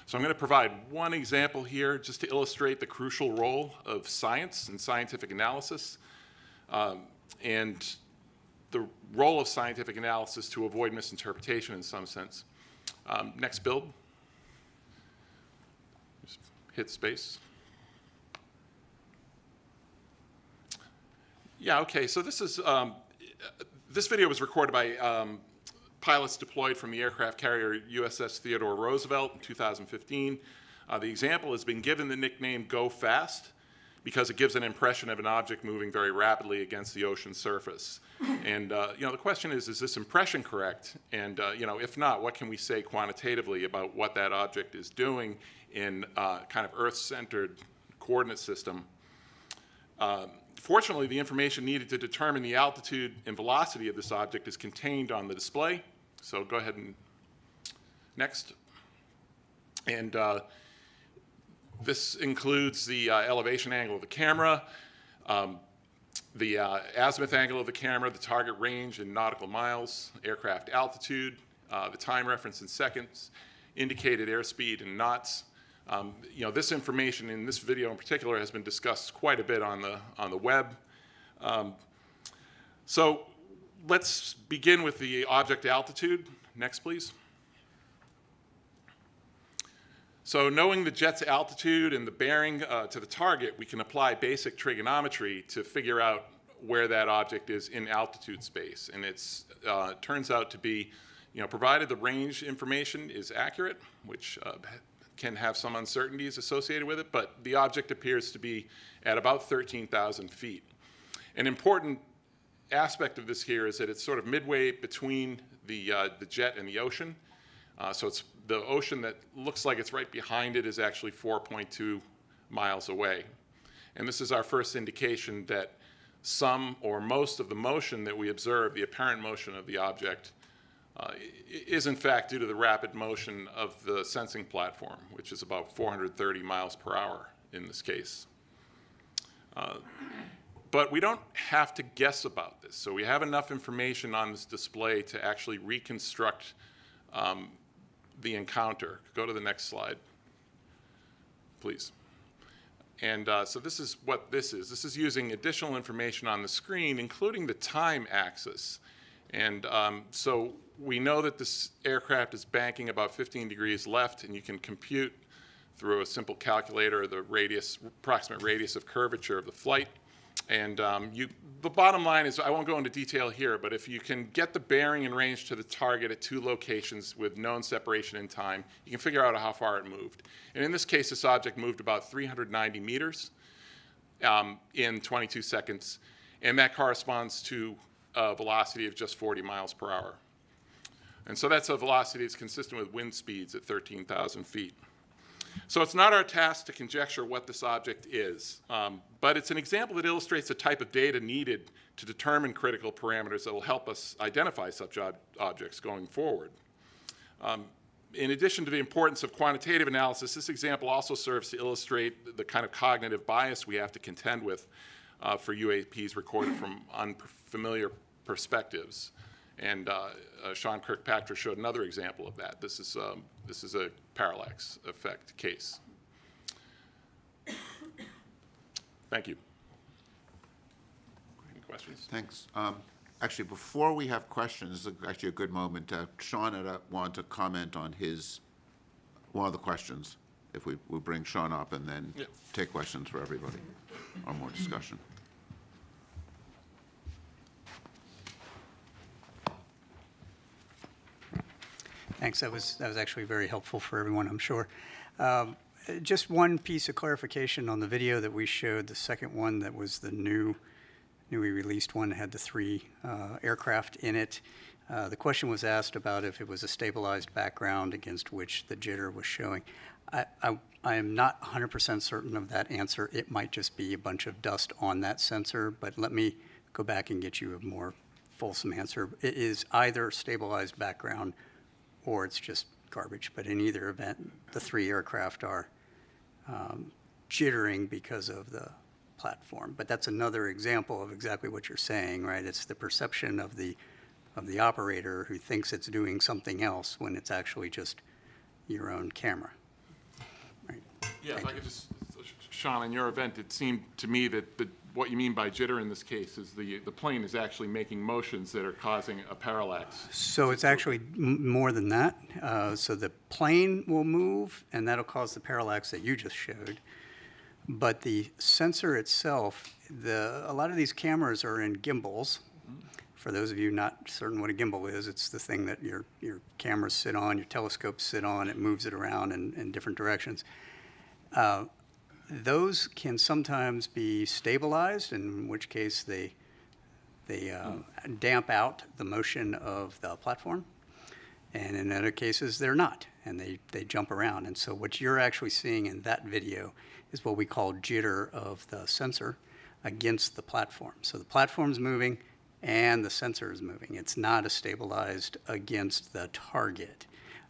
So I'm going to provide one example here just to illustrate the crucial role of science and scientific analysis, and the role of scientific analysis to avoid misinterpretation in some sense. Next build. Just hit space. Yeah, okay, so this is, this video was recorded by pilots deployed from the aircraft carrier USS Theodore Roosevelt in 2015. The example has been given the nickname Go Fast because it gives an impression of an object moving very rapidly against the ocean surface. And the question is this impression correct? And if not, what can we say quantitatively about what that object is doing in kind of Earth-centered coordinate system? Fortunately, the information needed to determine the altitude and velocity of this object is contained on the display. So go ahead and next. And this includes the elevation angle of the camera, the azimuth angle of the camera, the target range in nautical miles, aircraft altitude, the time reference in seconds, indicated airspeed in knots, This information in this video in particular has been discussed quite a bit on the web. So let's begin with the object altitude. Next, please. So knowing the jet's altitude and the bearing to the target, we can apply basic trigonometry to figure out where that object is in altitude space. And it turns out to be, provided the range information is accurate, which can have some uncertainties associated with it, but the object appears to be at about 13,000 feet. An important aspect of this here is that it's sort of midway between the jet and the ocean. So it's the ocean that looks like it's right behind it is actually 4.2 miles away. And this is our first indication that some or most of the motion that we observe, the apparent motion of the object, is in fact due to the rapid motion of the sensing platform, which is about 430 miles per hour in this case. But we don't have to guess about this. So we have enough information on this display to actually reconstruct the encounter. Go to the next slide, please. And so this is what this is. This is using additional information on the screen, including the time axis. And so we know that this aircraft is banking about 15 degrees left, and you can compute through a simple calculator the approximate radius of curvature of the flight. And the bottom line is, I won't go into detail here, but if you can get the bearing and range to the target at two locations with known separation in time, you can figure out how far it moved. And in this case, this object moved about 390 meters in 22 seconds, and that corresponds to a velocity of just 40 miles per hour. And so that's a velocity that's consistent with wind speeds at 13,000 feet. So it's not our task to conjecture what this object is, but it's an example that illustrates the type of data needed to determine critical parameters that will help us identify such objects going forward. In addition to the importance of quantitative analysis, this example also serves to illustrate the kind of cognitive bias we have to contend with for UAPs recorded from unfamiliar perspectives. And Sean Kirkpatrick showed another example of that. This is a parallax effect case. Thank you. Any questions?
Thanks. Actually, before we have questions, this is actually a good moment. Sean had wanted to comment on one of the questions. If we bring Sean up and then take questions for everybody or more discussion.
Thanks. That was actually very helpful for everyone, I'm sure. Just one piece of clarification on the video that we showed, the second one that was the newly released one, had the 3 aircraft in it. The question was asked about if it was a stabilized background against which the jitter was showing. I am not 100% certain of that answer. It might just be a bunch of dust on that sensor, but let me go back and get you a more fulsome answer. It is either stabilized background or it's just garbage. But in either event, the 3 aircraft are jittering because of the platform. But that's another example of exactly what you're saying, right? It's the perception of the operator who thinks it's doing something else when it's actually just your own camera. Right.
Yeah, if I could just, Sean, in your event, it seemed to me that what you mean by jitter in this case is the plane is actually making motions that are causing a parallax.
So it's actually more than that. So the plane will move, and that'll cause the parallax that you just showed. But the sensor itself, a lot of these cameras are in gimbals. For those of you not certain what a gimbal is, it's the thing that your cameras sit on, your telescopes sit on, it moves it around in different directions. Those can sometimes be stabilized, in which case they damp out the motion of the platform. And in other cases, they're not, and they jump around. And so what you're actually seeing in that video is what we call jitter of the sensor against the platform. So the platform's moving and the sensor is moving. It's not a stabilized against the target.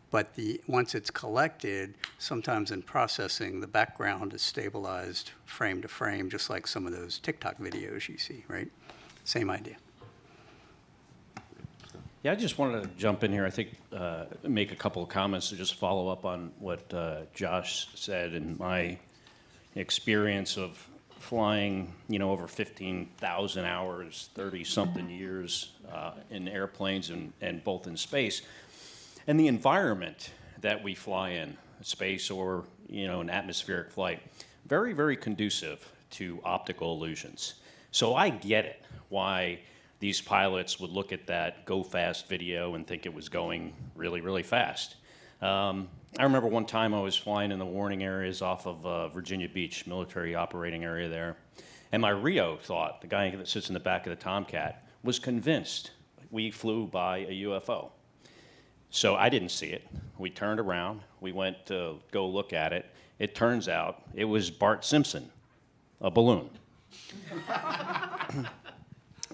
But once it's collected, sometimes in processing, the background is stabilized frame to frame, just like some of those TikTok videos you see, right? Same idea.
Yeah, I just wanted to jump in here. I think make a couple of comments to just follow up on what Josh said. In my experience of flying, over 15,000 hours, 30-something years in airplanes and both in space, and the environment that we fly in, space or an atmospheric flight, very, very conducive to optical illusions. So I get it why these pilots would look at that go fast video and think it was going really, really fast. I remember one time I was flying in the warning areas off of Virginia Beach, military operating area there, and my Rio thought, the guy that sits in the back of the Tomcat, was convinced we flew by a UFO. So I didn't see it. We turned around. We went to go look at it. It turns out it was Bart Simpson, a balloon.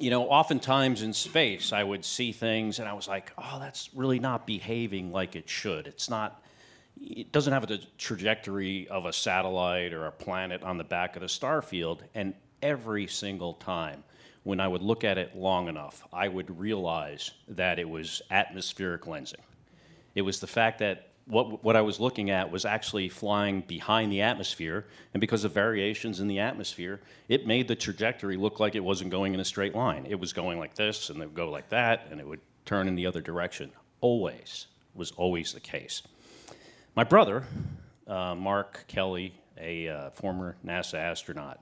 Oftentimes in space, I would see things and I was like, oh, that's really not behaving like it should. It doesn't have the trajectory of a satellite or a planet on the back of the star field. And every single time when I would look at it long enough, I would realize that it was atmospheric lensing. It was the fact that what I was looking at was actually flying behind the atmosphere, and because of variations in the atmosphere, it made the trajectory look like it wasn't going in a straight line. It was going like this, and it would go like that, and it would turn in the other direction. Was always the case. My brother, Mark Kelly, a former NASA astronaut,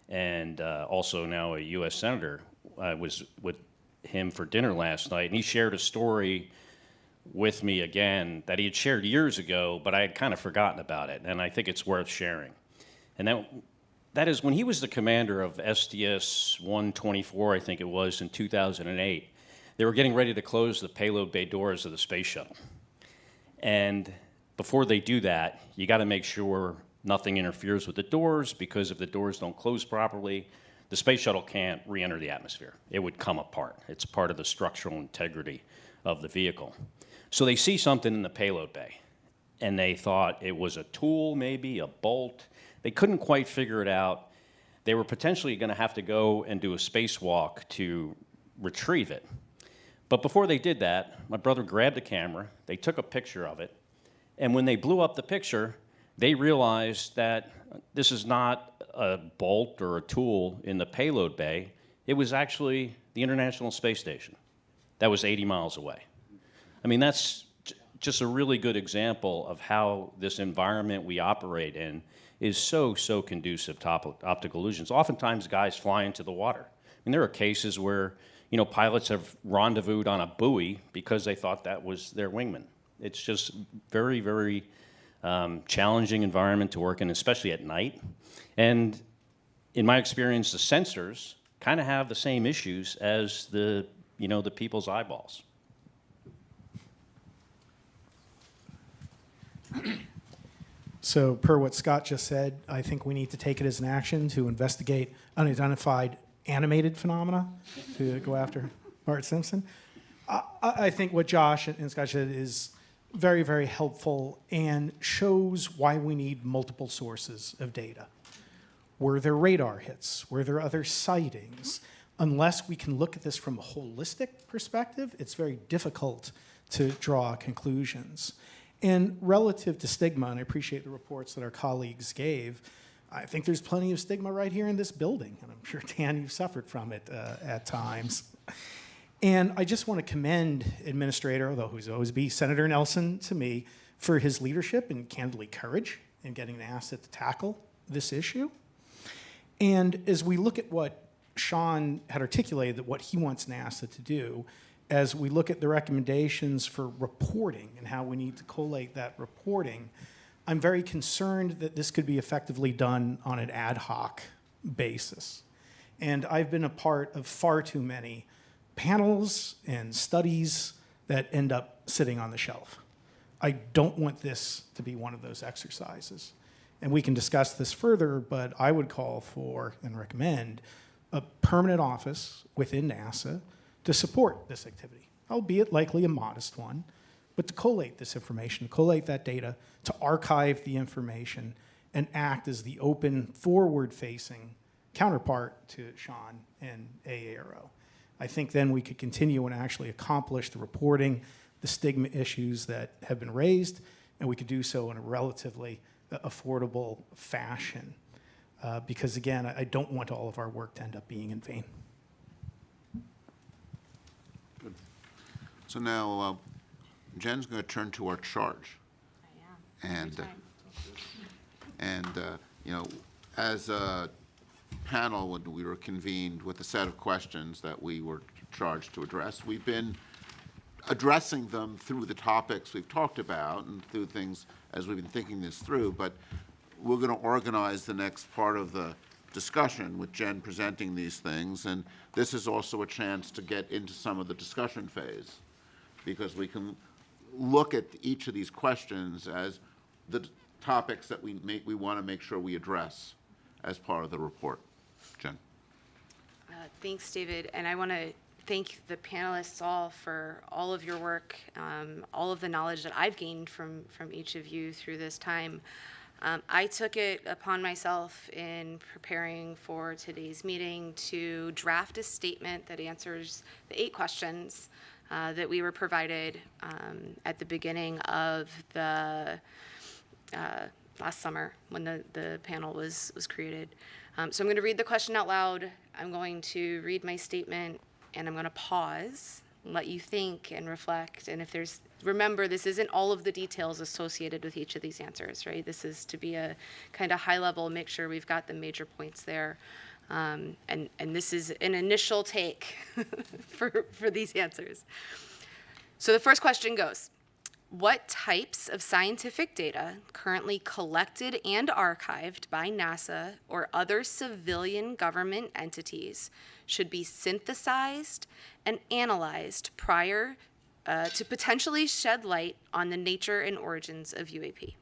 and also now a U.S. Senator, I was with him for dinner last night, and he shared a story with me again that he had shared years ago, but I had kind of forgotten about it, and I think it's worth sharing. And that is when he was the commander of STS-124, I think it was, in 2008, they were getting ready to close the payload bay doors of the space shuttle. And before they do that, you got to make sure nothing interferes with the doors, because if the doors don't close properly, the space shuttle can't re-enter the atmosphere. It would come apart. It's part of the structural integrity of the vehicle. So they see something in the payload bay, and they thought it was a tool, maybe a bolt. They couldn't quite figure it out. They were potentially going to have to go and do a spacewalk to retrieve it. But before they did that, my brother grabbed a camera, they took a picture of it, and when they blew up the picture, they realized that this is not a bolt or a tool in the payload bay. It was actually the International Space Station that was 80 miles away. I mean, that's just a really good example of how this environment we operate in is so conducive to optical illusions. Oftentimes, guys fly into the water. I mean, there are cases where, pilots have rendezvoused on a buoy because they thought that was their wingman. It's just very, very challenging environment to work in, especially at night. And in my experience, the sensors kind of have the same issues as the people's eyeballs.
So per what Scott just said, I think we need to take it as an action to investigate unidentified animated phenomena to go after Bart Simpson. I think what Josh and Scott said is very, very helpful and shows why we need multiple sources of data. Were there radar hits? Were there other sightings? Unless we can look at this from a holistic perspective, it's very difficult to draw conclusions. And relative to stigma, and I appreciate the reports that our colleagues gave, I think there's plenty of stigma right here in this building, and I'm sure, Dan, you've suffered from it at times. And I just want to commend Administrator, although he's always be Senator Nelson to me, for his leadership and candidly courage in getting NASA to tackle this issue. And as we look at what Sean had articulated, that what he wants NASA to do, as we look at the recommendations for reporting and how we need to collate that reporting, I'm very concerned that this could be effectively done on an ad hoc basis. And I've been a part of far too many panels and studies that end up sitting on the shelf. I don't want this to be one of those exercises. And we can discuss this further, but I would call for and recommend a permanent office within NASA to support this activity, albeit likely a modest one, but to collate this information, to collate that data, to archive the information, and act as the open, forward-facing counterpart to Sean and AARO. I think then we could continue and actually accomplish the reporting, the stigma issues that have been raised, and we could do so in a relatively affordable fashion. Because again, I don't want all of our work to end up being in vain.
Good. So now Jen's going to turn to our charge.
I am.
And you know, as a panel, when we were convened with a set of questions that we were charged to address, we've been addressing them through the topics we've talked about and through things as we've been thinking this through, but we're going to organize the next part of the discussion with Jen presenting these things, and this is also a chance to get into some of the discussion phase, because we can look at each of these questions as the topics that we want to make sure we address as part of the report. Jen.
Thanks, David, and I want to thank the panelists all for all of your work, all of the knowledge that I've gained from each of you through this time. I took it upon myself in preparing for today's meeting to draft a statement that answers the 8 questions that we were provided at the beginning of the last summer when the panel was created. So I'm going to read the question out loud. I'm going to read my statement, and I'm going to pause, let you think and reflect. And if there's, remember, this isn't all of the details associated with each of these answers, right? This is to be a kind of high level, make sure we've got the major points there. And this is an initial take for these answers. So the first question goes, what types of scientific data currently collected and archived by NASA or other civilian government entities should be synthesized and analyzed prior to potentially shed light on the nature and origins of UAP?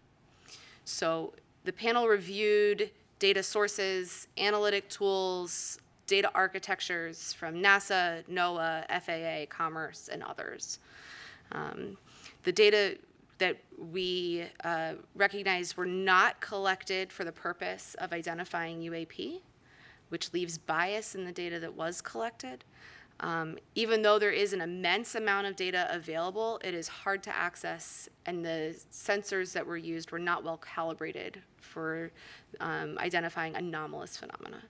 So the panel reviewed data sources, analytic tools, data architectures from NASA, NOAA, FAA, Commerce, and others. The data that we recognized were not collected for the purpose of identifying UAP, which leaves bias in the data that was collected. Even though there is an immense amount of data available, it is hard to access, and the sensors that were used were not well calibrated for identifying anomalous phenomena.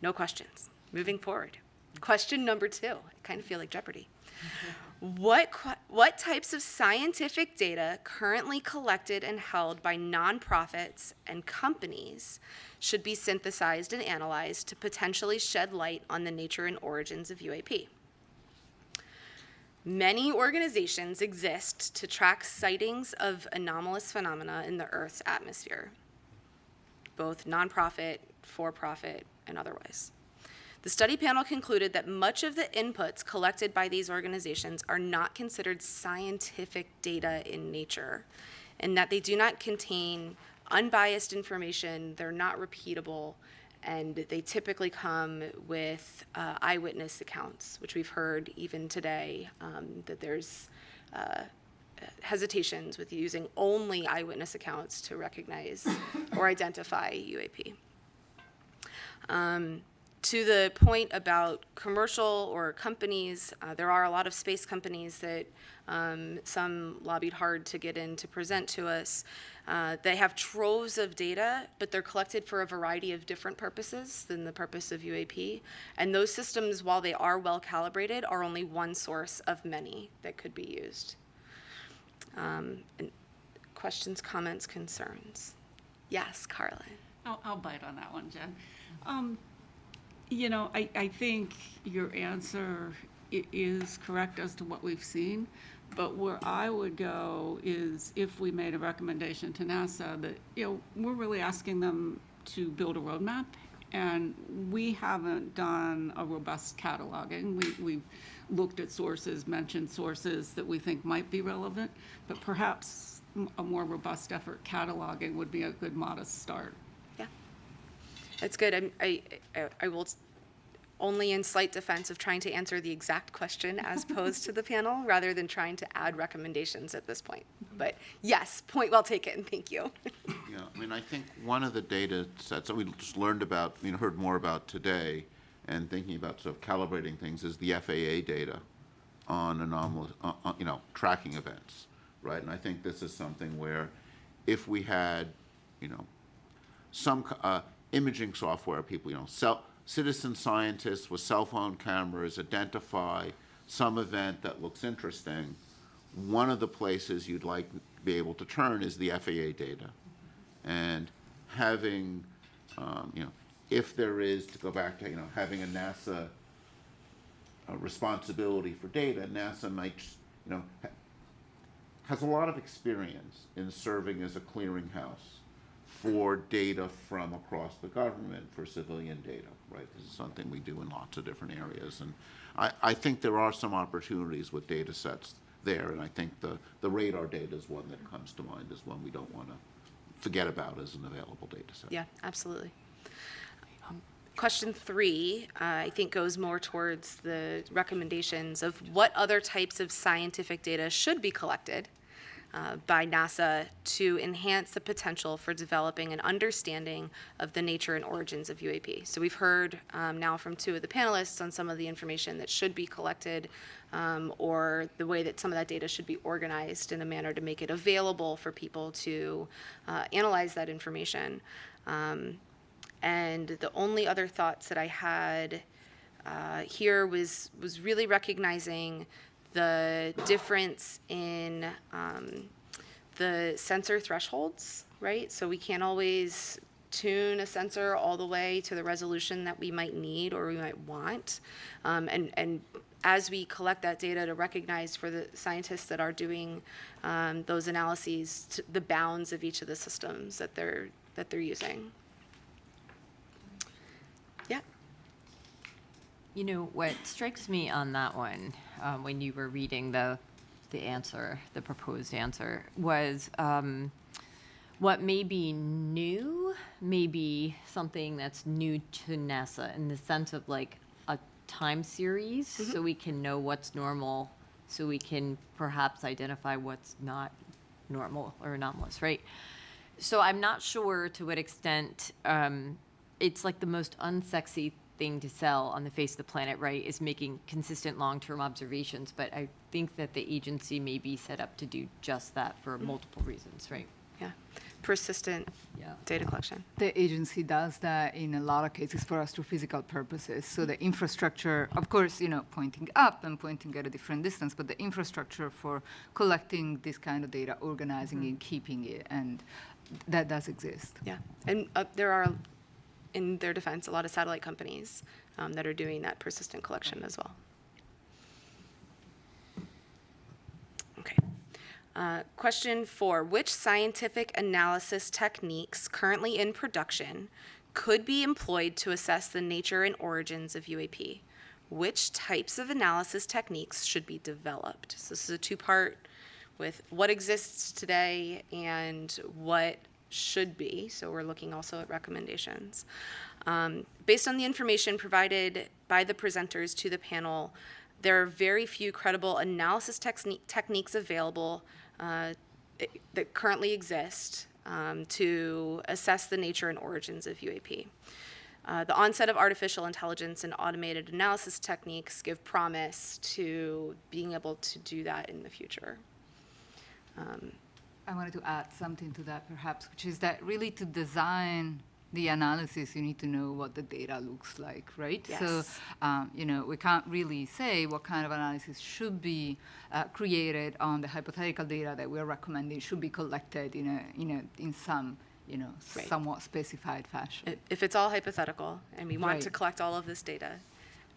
No questions. Moving forward. Question number 2. I kind of feel like Jeopardy. What types of scientific data currently collected and held by nonprofits and companies should be synthesized and analyzed to potentially shed light on the nature and origins of UAP? Many organizations exist to track sightings of anomalous phenomena in the Earth's atmosphere, both nonprofit, for-profit, and otherwise. The study panel concluded that much of the inputs collected by these organizations are not considered scientific data in nature, and that they do not contain unbiased information, they're not repeatable, and they typically come with eyewitness accounts, which we've heard even today, that there's hesitations with using only eyewitness accounts to recognize or identify UAP. To the point about commercial or companies, there are a lot of space companies that some lobbied hard to get in to present to us. They have troves of data, but they're collected for a variety of different purposes than the purpose of UAP. And those systems, while they are well calibrated, are only one source of many that could be used. And questions, comments, concerns? Yes, Carla.
I'll bite on that one, Jen. You know, I think your answer is correct as to what we've seen, but where I would go is if we made a recommendation to NASA that, you know, we're really asking them to build a roadmap, and we haven't done a robust cataloging. We've looked at sources, mentioned sources that we think might be relevant, but perhaps a more robust effort cataloging would be a good modest start.
That's good. I will only in slight defense of trying to answer the exact question as posed to the panel, rather than trying to add recommendations at this point. But yes, point well taken. Thank you.
Yeah, I mean, I think one of the data sets that we just learned about, heard more about today, and thinking about sort of calibrating things, is the FAA data on anomalous, tracking events, right? And I think this is something where if we had, some imaging software, people, citizen scientists with cell phone cameras identify some event that looks interesting, one of the places you'd like to be able to turn is the FAA data. And having, if there is, to go back to, having a NASA responsibility for data, NASA might, has a lot of experience in serving as a clearinghouse for data from across the government for civilian data, right? This is something we do in lots of different areas. And I think there are some opportunities with data sets there, and I think the radar data is one that comes to mind as one we don't want to forget about as an available data set.
Yeah, absolutely. Question 3, I think, goes more towards the recommendations of what other types of scientific data should be collected by NASA to enhance the potential for developing an understanding of the nature and origins of UAP. So we've heard now from 2 of the panelists on some of the information that should be collected, or the way that some of that data should be organized in a manner to make it available for people to analyze that information. And the only other thoughts that I had here was really recognizing the difference in the sensor thresholds, right? So we can't always tune a sensor all the way to the resolution that we might need or we might want. And as we collect that data, to recognize for the scientists that are doing those analyses the bounds of each of the systems that they're using. Yeah.
What strikes me on that one, when you were reading the answer, the proposed answer, was what may be new, may be something that's new to NASA in the sense of like a time series, so we can know what's normal, so we can perhaps identify what's not normal or anomalous, right? So I'm not sure to what extent it's like the most unsexy thing to sell on the face of the planet, right, is making consistent long-term observations. But I think that the agency may be set up to do just that for multiple reasons, right?
Yeah. Persistent data collection.
The agency does that in a lot of cases for astrophysical purposes. So the infrastructure, of course, pointing up and pointing at a different distance, but the infrastructure for collecting this kind of data, organizing it, keeping it, and that does exist.
Yeah. And there are, in their defense, a lot of satellite companies that are doing that persistent collection as well. Okay. Question 4, which scientific analysis techniques currently in production could be employed to assess the nature and origins of UAP? Which types of analysis techniques should be developed? So this is a 2-part with what exists today and what should be. So we're looking also at recommendations. Based on the information provided by the presenters to the panel, there are very few credible analysis techniques available that currently exist to assess the nature and origins of UAP. The onset of artificial intelligence and automated analysis techniques give promise to being able to do that in the future.
I wanted to add something to that, perhaps, which is that really to design the analysis, you need to know what the data looks like, right?
Yes.
So, we can't really say what kind of analysis should be created on the hypothetical data that we're recommending should be collected in some,
Right.
somewhat specified fashion.
If it's all hypothetical and we want to
Right.
collect all of this data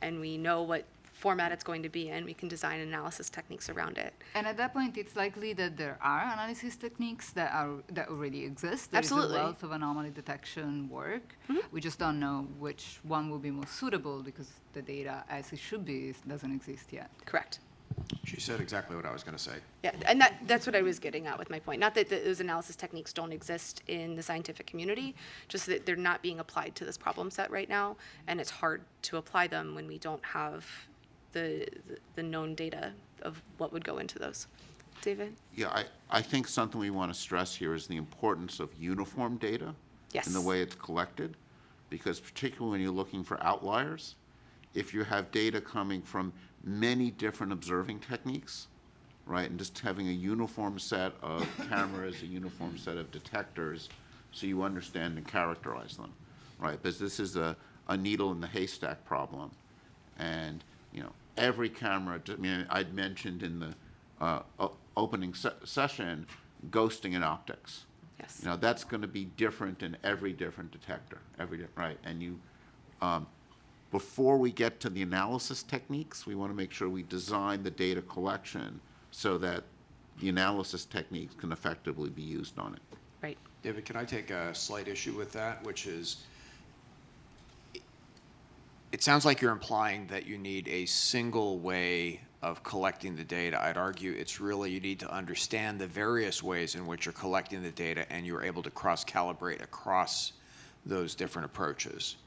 and we know what format it's going to be in, we can design analysis techniques around it.
And at that point, it's likely that there are analysis techniques that already exist. There
Absolutely.
is a wealth of anomaly detection work. We just don't know which one will be most suitable because the data, as it should be, doesn't exist yet.
Correct.
She said exactly what I was going to say.
Yeah, and that's what I was getting at with my point. Not that those analysis techniques don't exist in the scientific community, just that they're not being applied to this problem set right now, and it's hard to apply them when we don't have the known data of what would go into those. David?
Yeah, I think something we want to stress here is the importance of uniform data
Yes.
in the way it's collected, because particularly when you're looking for outliers, if you have data coming from many different observing techniques, right, and just having a uniform set of cameras, a uniform set of detectors, so you understand and characterize them, right? Because this is a needle in the haystack problem, and every camera. I mean, I'd mentioned in the opening session, ghosting in optics.
Yes.
That's going to be different in every different detector, right? And you. Before we get to the analysis techniques, we want to make sure we design the data collection so that the analysis techniques can effectively be used on it.
Right.
David, can I take a slight issue with that, which is, it sounds like you're implying that you need a single way of collecting the data. I'd argue it's really you need to understand the various ways in which you're collecting the data, and you're able to cross-calibrate across those different approaches.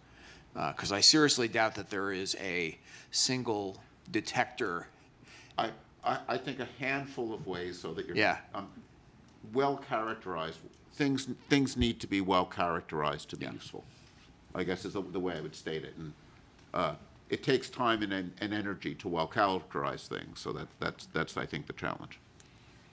Because I seriously doubt that there is a single detector.
I think a handful of ways so that you're well characterized. Things need to be well characterized to be useful, I guess is the way I would state it. And it takes time and energy to well characterize things. So that's I think the challenge.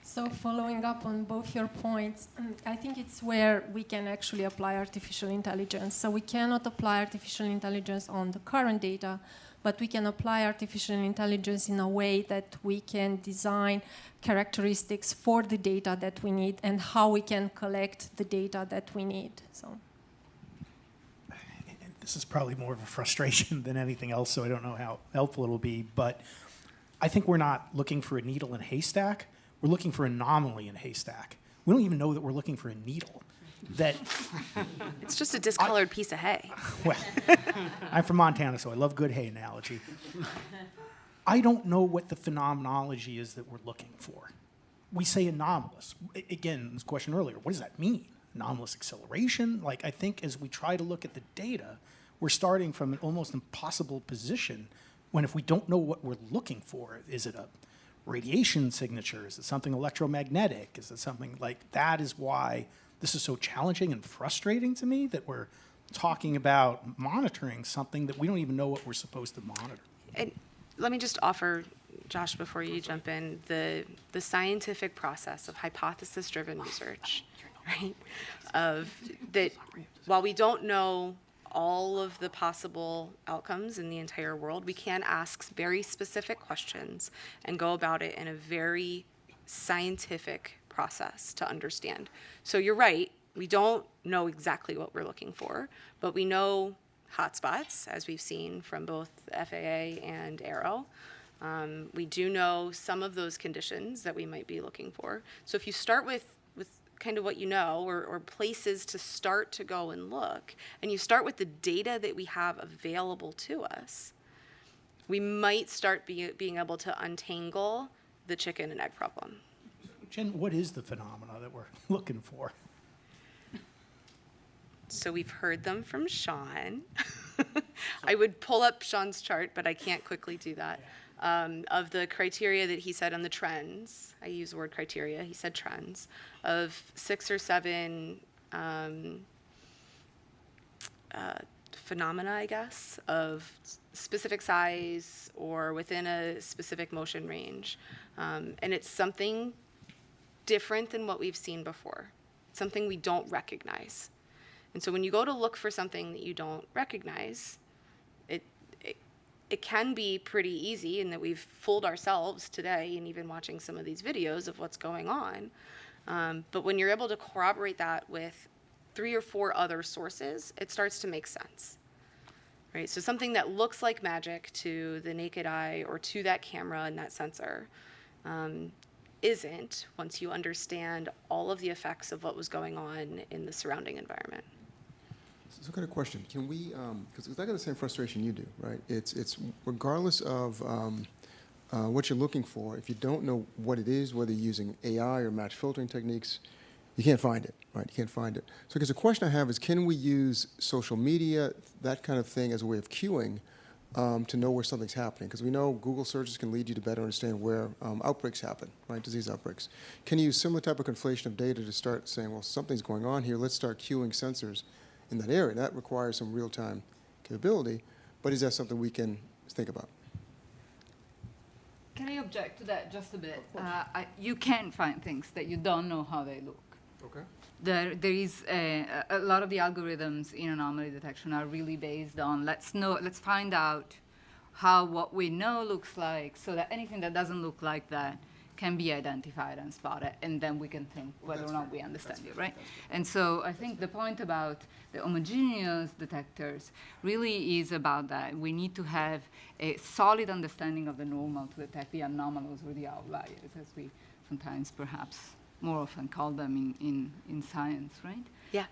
So following up on both your points, I think it's where we can actually apply artificial intelligence. So we cannot apply artificial intelligence on the current data, but we can apply artificial intelligence in a way that we can design characteristics for the data that we need and how we can collect the data that we need. So
this is probably more of a frustration than anything else, so I don't know how helpful it'll be, but I think we're not looking for a needle in a haystack. We're looking for an anomaly in a haystack. We don't even know that we're looking for a needle.
It's just a discolored piece of hay.
Well, I'm from Montana, so I love good hay analogy. I don't know what the phenomenology is that we're looking for. We say anomalous. Again, this question earlier, what does that mean? Anomalous acceleration? I think as we try to look at the data, we're starting from an almost impossible position when if we don't know what we're looking for, is it a radiation signature? Is it something electromagnetic? Is it something like that? Is why this is so challenging and frustrating to me that we're talking about monitoring something that we don't even know what we're supposed to monitor.
And let me just offer, Josh, before you jump in, the scientific process of hypothesis-driven research, right? Of that, while we don't know all of the possible outcomes in the entire world, we can ask very specific questions and go about it in a very scientific process to understand. So you're right, we don't know exactly what we're looking for, but we know hotspots, as we've seen from both the FAA and Aero. We do know some of those conditions that we might be looking for. So if you start with kind of what you know, or places to start to go and look, and you start with the data that we have available to us, we might start being able to untangle the chicken and egg problem.
Jen, what is the phenomena that we're looking for?
So we've heard them from Sean. I would pull up Sean's chart, but I can't quickly do that. Of the criteria that he said on the trends, I use the word criteria, he said trends, of 6 or 7 phenomena, I guess, of specific size or within a specific motion range. And it's something different than what we've seen before, something we don't recognize. And so when you go to look for something that you don't recognize, it can be pretty easy, in that we've fooled ourselves today and even watching some of these videos of what's going on. But when you're able to corroborate that with 3 or 4 other sources, it starts to make sense. Right? So something that looks like magic to the naked eye or to that camera and that sensor isn't, once you understand all of the effects of what was going on in the surrounding environment.
So I've got a question. Can we, because I got the same frustration you do, right? It's regardless of what you're looking for, if you don't know what it is, whether you're using AI or match filtering techniques, you can't find it, right? You can't find it. So because the question I have is, can we use social media, that kind of thing, as a way of queuing to know where something's happening? Because we know Google searches can lead you to better understand where outbreaks happen, right, disease outbreaks. Can you use similar type of conflation of data to start saying, well, something's going on here, let's start queuing sensors in that area? That requires some real-time capability, but is that something we can think about?
Can I object to that just a bit? You can find things that you don't know how they look.
Okay.
There is a lot of the algorithms in anomaly detection are really based on let's find out how what we know looks like, so that anything that doesn't look like that can be identified and spotted, and then we can think whether or not we understand it, right? And so I think the point about the homogeneous detectors really is about that. We need to have a solid understanding of the normal to detect the anomalous or the outliers, as we sometimes perhaps more often call them in science, right?
Yeah,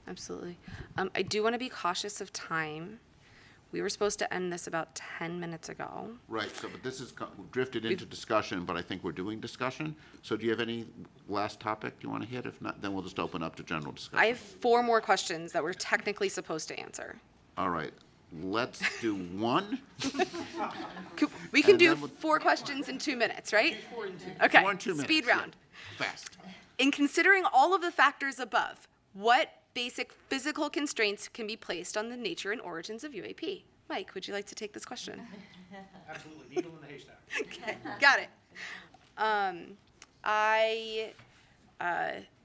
absolutely. I do want to be cautious of time. We were supposed to end this about 10 minutes ago.
Right, so, but this is drifted into discussion, but I think we're doing discussion. So do you have any last topic you want to hit? If not, then we'll just open up to general discussion.
I have 4 more questions that we're technically supposed to answer.
All right, let's do one.
We can do 4 questions in 2 minutes, right? Okay,
4 in 2 minutes,
speed round.
yeah. Fast.
In considering all of the factors above, what basic physical constraints can be placed on the nature and origins of UAP? Mike, would you like to take this question?
Absolutely, needle in the haystack.
Okay, got it.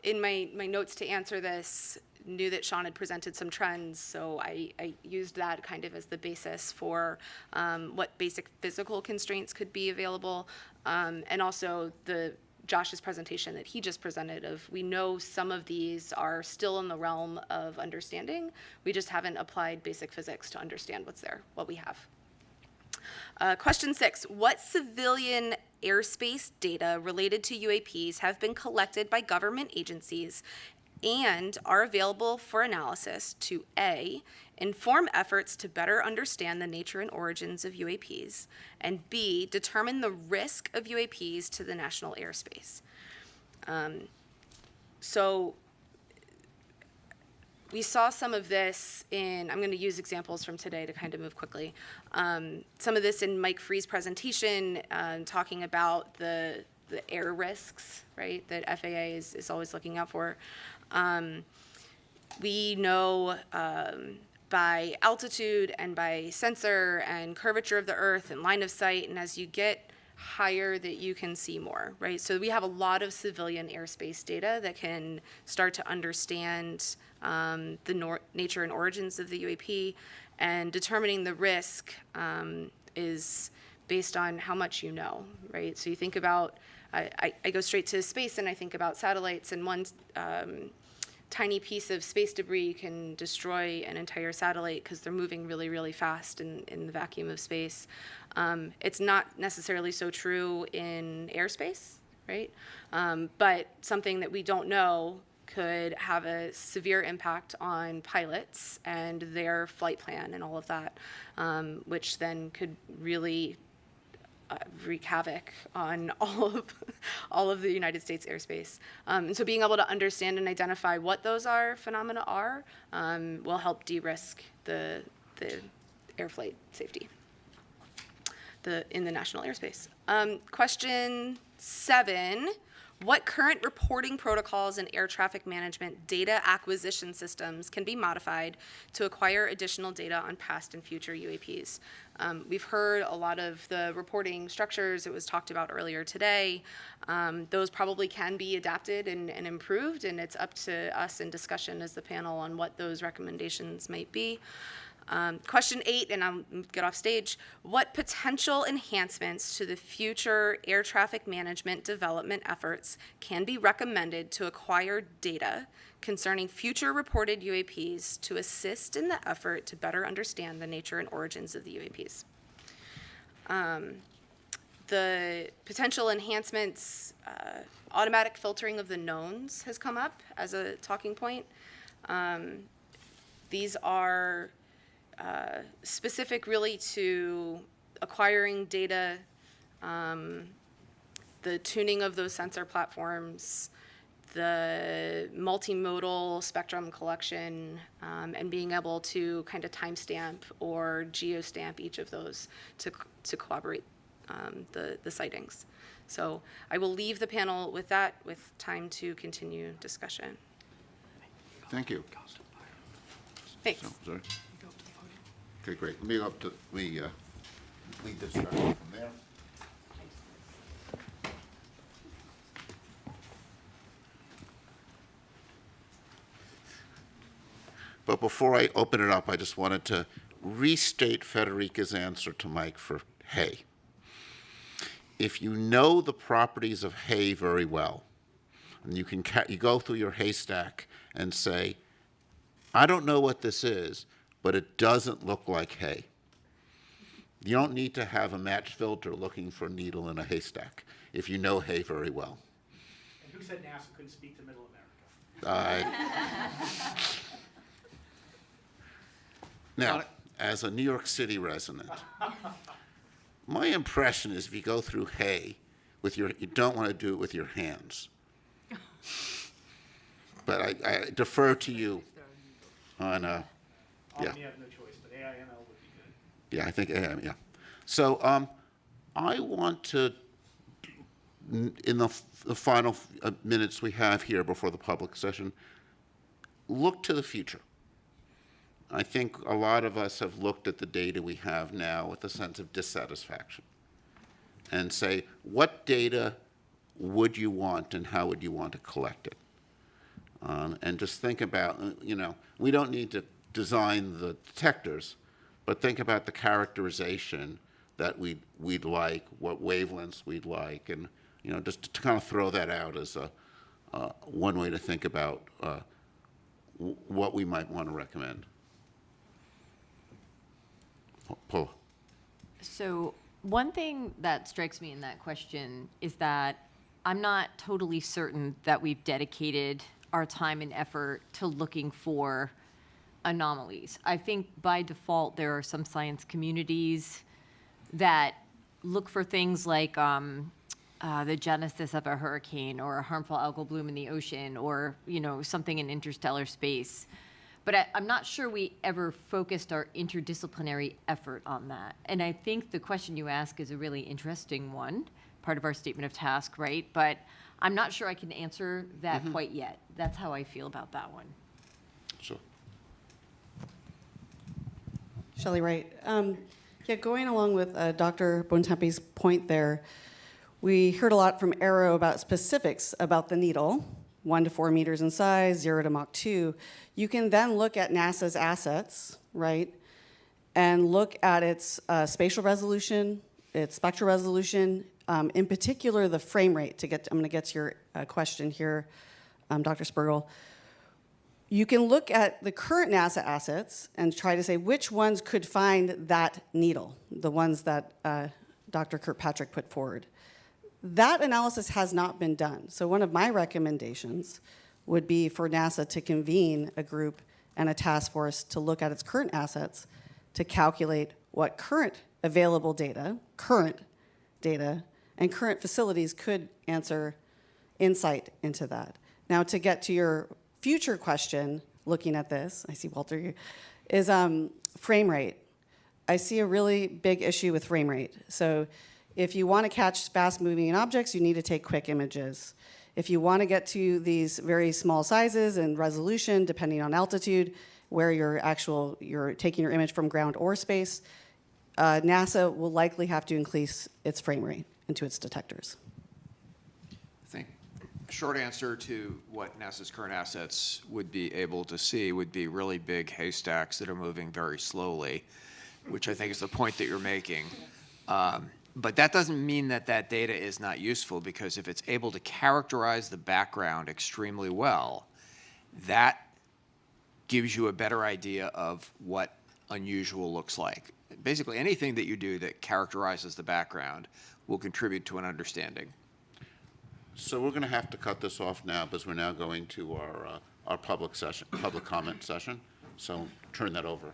In my notes to answer this, knew that Sean had presented some trends, so I used that kind of as the basis for what basic physical constraints could be available, and also Josh's presentation that he just presented of, we know some of these are still in the realm of understanding. We just haven't applied basic physics to understand what's there, what we have. Question 6, what civilian airspace data related to UAPs have been collected by government agencies and are available for analysis to A, inform efforts to better understand the nature and origins of UAPs, and B, determine the risk of UAPs to the national airspace? So we saw some of this in, I'm going to use examples from today to kind of move quickly. Some of this in Mike Free's presentation, talking about the air risks, right, that FAA is always looking out for. We know by altitude and by sensor and curvature of the Earth and line of sight, and as you get higher that you can see more, right? So we have a lot of civilian airspace data that can start to understand the nature and origins of the UAP, and determining the risk is based on how much you know, right? So you think about, I go straight to space and I think about satellites, and one tiny piece of space debris can destroy an entire satellite because they're moving really, really fast in the vacuum of space. It's not necessarily so true in airspace, right? But something that we don't know could have a severe impact on pilots and their flight plan and all of that, which then could really wreak havoc on all of the United States airspace. And so being able to understand and identify what those phenomena are will help de-risk the air flight safety in the national airspace. Question 7. What current reporting protocols and air traffic management data acquisition systems can be modified to acquire additional data on past and future UAPs? We've heard a lot of the reporting structures. It was talked about earlier today. Those probably can be adapted and improved, and it's up to us in discussion as the panel on what those recommendations might be. Question 8, and I'll get off stage. What potential enhancements to the future air traffic management development efforts can be recommended to acquire data concerning future reported UAPs to assist in the effort to better understand the nature and origins of the UAPs? The potential enhancements, automatic filtering of the knowns has come up as a talking point. These are specific really to acquiring data the tuning of those sensor platforms, the multimodal spectrum collection, and being able to kind of timestamp or geostamp each of those to corroborate the sightings. So I will leave the panel with that, with time to continue discussion.
Thank you.
Thanks.
So, sorry. Okay, great. Let me go up to, lead this from there. But before I open it up, I just wanted to restate Federica's answer to Mike for hay. If you know the properties of hay very well, and you go through your haystack and say, I don't know what this is, but it doesn't look like hay. You don't need to have a match filter looking for a needle in a haystack if you know hay very well.
And who said NASA couldn't speak to Middle America?
Now, as a New York City resident, my impression is if you go through hay with you don't want to do it with your hands. But I defer to you on, yeah.
You have no choice, but AIML would be good.
Yeah, I think AM, yeah. So I want to, in the final minutes we have here before the public session, look to the future. I think a lot of us have looked at the data we have now with a sense of dissatisfaction and say, what data would you want and how would you want to collect it? And just think about, we don't need to design the detectors, but think about the characterization that we'd like, what wavelengths we'd like, and just to kind of throw that out as one way to think about what we might want to recommend. Paul.
So one thing that strikes me in that question is that I'm not totally certain that we've dedicated our time and effort to looking for anomalies. I think by default there are some science communities that look for things like the genesis of a hurricane or a harmful algal bloom in the ocean or something in interstellar space. But I'm not sure we ever focused our interdisciplinary effort on that. And I think the question you ask is a really interesting one, part of our statement of task, right? But I'm not sure I can answer that quite yet. That's how I feel about that one.
Sure.
Shelley Wright. Yeah, going along with Dr. Bontempe's point there, we heard a lot from Arrow about specifics about the needle, 1 to 4 meters in size, 0 to Mach 2. You can then look at NASA's assets, right, and look at its spatial resolution, its spectral resolution, in particular the frame rate. I'm going to get to your question here, Dr. Spergel. You can look at the current NASA assets and try to say which ones could find that needle, the ones that Dr. Kirkpatrick put forward. That analysis has not been done. So one of my recommendations would be for NASA to convene a group and a task force to look at its current assets to calculate what current available data, and current facilities could answer insight into that. Now, to get to your future question, looking at this, I see Walter, is frame rate. I see a really big issue with frame rate. So if you want to catch fast-moving objects, you need to take quick images. If you want to get to these very small sizes and resolution, depending on altitude, where you're taking your image from ground or space, NASA will likely have to increase its frame rate into its detectors.
I think a short answer to what NASA's current assets would be able to see would be really big haystacks that are moving very slowly, which I think is the point that you're making. But that doesn't mean that that data is not useful, because if it's able to characterize the background extremely well, that gives you a better idea of what unusual looks like. Basically, anything that you do that characterizes the background will contribute to an understanding.
So we're going to have to cut this off now because we're now going to our public comment session. So turn that over.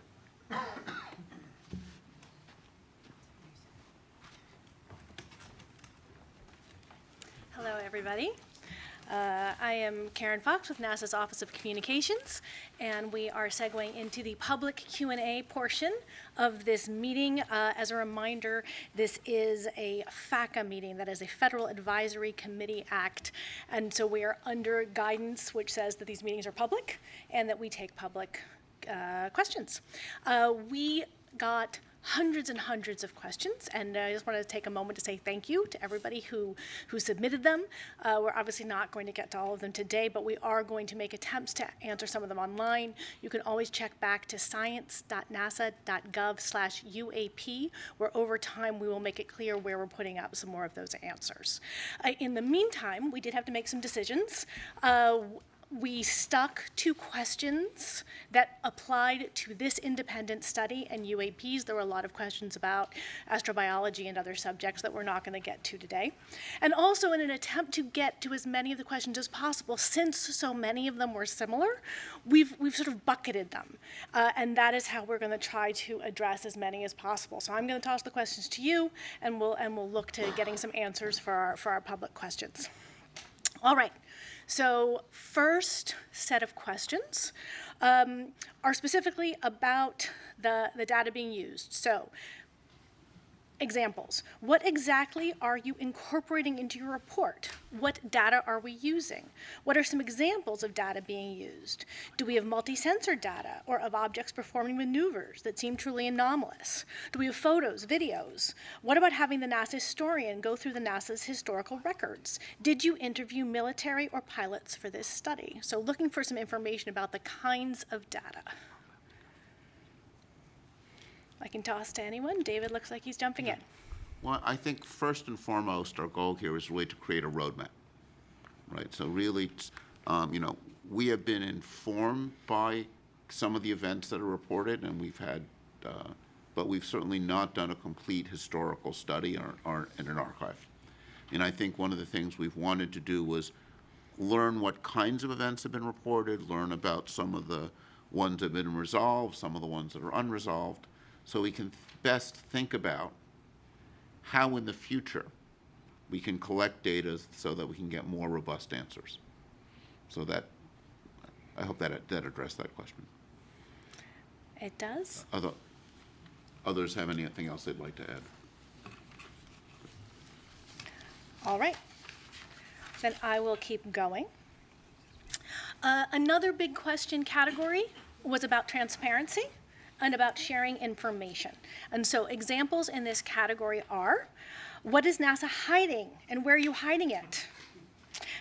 Hello, everybody. I am Karen Fox with NASA's Office of Communications, and we are segueing into the public Q&A portion of this meeting. As a reminder, this is a FACA meeting, that is a Federal Advisory Committee Act, and so we are under guidance which says that these meetings are public and that we take public questions. We got hundreds and hundreds of questions, and I just wanted to take a moment to say thank you to everybody who submitted them. We're obviously not going to get to all of them today, but we are going to make attempts to answer some of them online. You can always check back to science.nasa.gov/UAP, where over time we will make it clear where we're putting up some more of those answers. In the meantime, we did have to make some decisions. We stuck to questions that applied to this independent study and UAPs. There were a lot of questions about astrobiology and other subjects that we're not going to get to today. And also, in an attempt to get to as many of the questions as possible, since so many of them were similar, we've sort of bucketed them. And that is how we're going to try to address as many as possible. So I'm going to toss the questions to you, and we'll look to getting some answers for our public questions. All right. So first set of questions are specifically about the data being used. So examples. What exactly are you incorporating into your report? What data are we using? What are some examples of data being used? Do we have multi-sensor data or of objects performing maneuvers that seem truly anomalous? Do we have photos, videos? What about having the NASA historian go through the NASA's historical records? Did you interview military or pilots for this study? So looking for some information about the kinds of data. I can toss to anyone. David looks like he's jumping in.
Well, I think first and foremost, our goal here is really to create a roadmap, right? So really, we have been informed by some of the events that are reported, and we've had, but we've certainly not done a complete historical study in an archive. And I think one of the things we've wanted to do was learn what kinds of events have been reported, learn about some of the ones that have been resolved, some of the ones that are unresolved, so we can best think about how in the future we can collect data so that we can get more robust answers. So that, I hope that addressed that question.
It does.
Others have anything else they'd like to add?
All right. Then I will keep going. Another big question category was about transparency and about sharing information. And so examples in this category are, what is NASA hiding and where are you hiding it?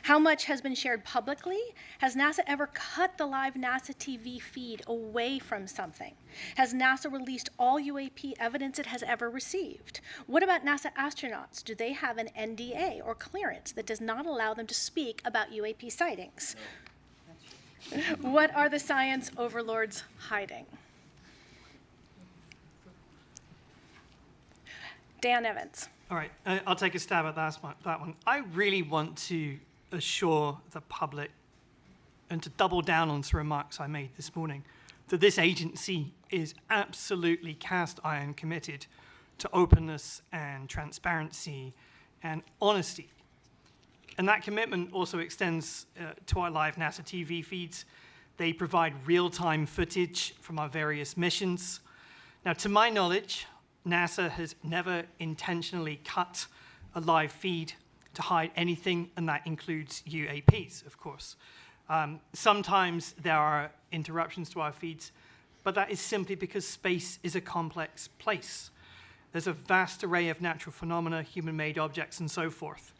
How much has been shared publicly? Has NASA ever cut the live NASA TV feed away from something? Has NASA released all UAP evidence it has ever received? What about NASA astronauts? Do they have an NDA or clearance that does not allow them to speak about UAP sightings? No. What are the science overlords hiding? Dan Evans.
All right, I'll take a stab at that one. I really want to assure the public and to double down on some remarks I made this morning that this agency is absolutely cast iron committed to openness and transparency and honesty. And that commitment also extends to our live NASA TV feeds. They provide real-time footage from our various missions. Now, to my knowledge, NASA has never intentionally cut a live feed to hide anything, and that includes UAPs, of course. Sometimes there are interruptions to our feeds, but that is simply because space is a complex place. There's a vast array of natural phenomena, human-made objects, and so forth.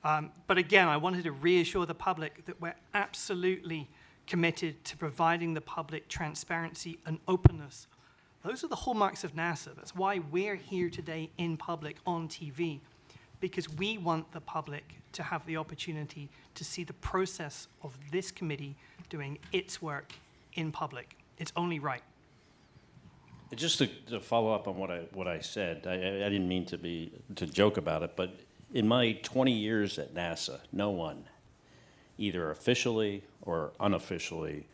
But again, I wanted to reassure the public that we're absolutely committed to providing the public transparency and openness. Those are the hallmarks of NASA. That's why we're here today in public on TV, because we want the public to have the opportunity to see the process of this committee doing its work in public. It's only right.
Just to follow up on what I said, I didn't mean to joke about it, but in my 20 years at NASA, no one, either officially or unofficially,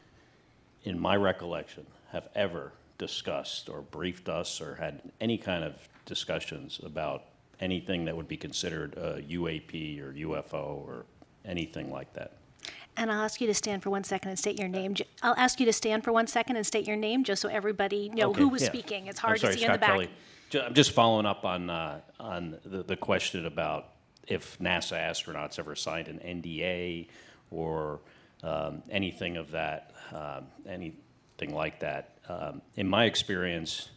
in my recollection, have ever discussed or briefed us or had any kind of discussions about anything that would be considered a UAP or UFO or anything like that.
And I'll ask you to stand for 1 second and state your name. I'll ask you to stand for 1 second and state your name, just so everybody know
Okay,
who was
yeah.
speaking. It's
I'm
hard
sorry,
to see in the
Scott
back.
Kelly. I'm just following up on the question about if NASA astronauts ever signed an NDA or anything of that, anything like that. In my experience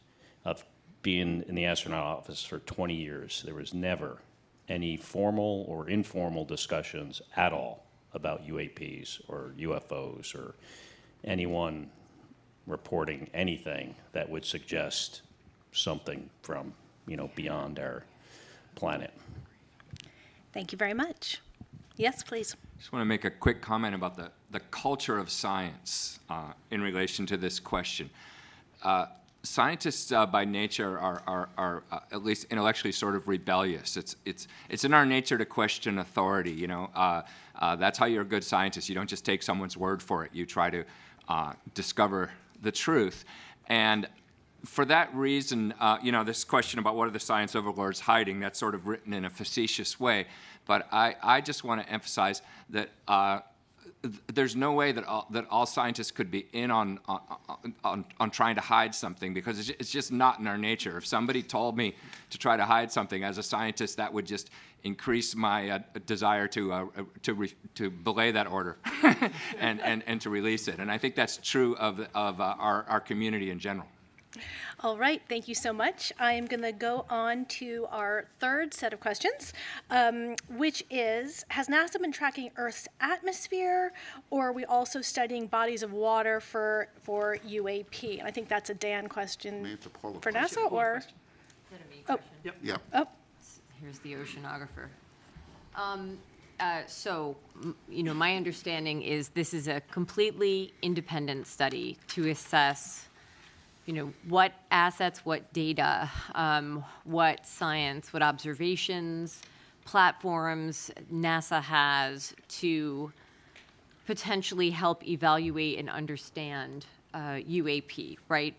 of being in the astronaut office for 20 years, there was never any formal or informal discussions at all about UAPs or UFOs or anyone reporting anything that would suggest something from, beyond our planet.
Thank you very much. Yes, please.
Just want to make a quick comment about the culture of science in relation to this question. Scientists by nature are at least intellectually sort of rebellious. It's in our nature to question authority. That's how you're a good scientist. You don't just take someone's word for it. You try to discover the truth. And for that reason, this question about what are the science overlords hiding, that's sort of written in a facetious way. But I just want to emphasize that there's no way that all scientists could be in on trying to hide something, because it's just not in our nature. If somebody told me to try to hide something as a scientist, that would just increase my desire to belay that order and to release it. And I think that's true of our community in general.
All right, thank you so much. I am going to go on to our third set of questions, which is, has NASA been tracking Earth's atmosphere, or are we also studying bodies of water for UAP? And I think that's a Dan question for NASA, or?
Is that a me question?
Yep.
Oh.
Here's the oceanographer. My understanding is this is a completely independent study to assess what assets, what data, what science, what observations, platforms NASA has to potentially help evaluate and understand UAP, right?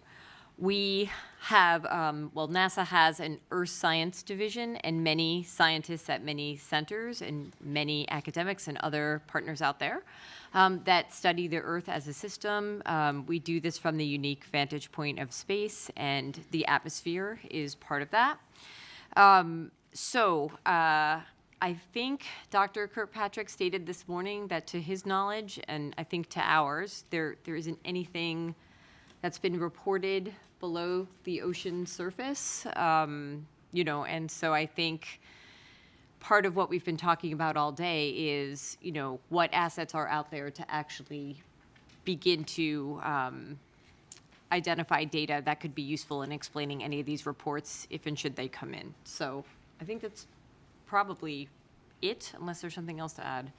We have, NASA has an Earth Science division, and many scientists at many centers and many academics and other partners out there that study the Earth as a system. We do this from the unique vantage point of space, and the atmosphere is part of that. I think Dr. Kirkpatrick stated this morning that to his knowledge, and I think to ours, there isn't anything that's been reported below the ocean surface, and so I think part of what we've been talking about all day is, what assets are out there to actually begin to identify data that could be useful in explaining any of these reports if and should they come in. So I think that's probably it, unless there's something else to add.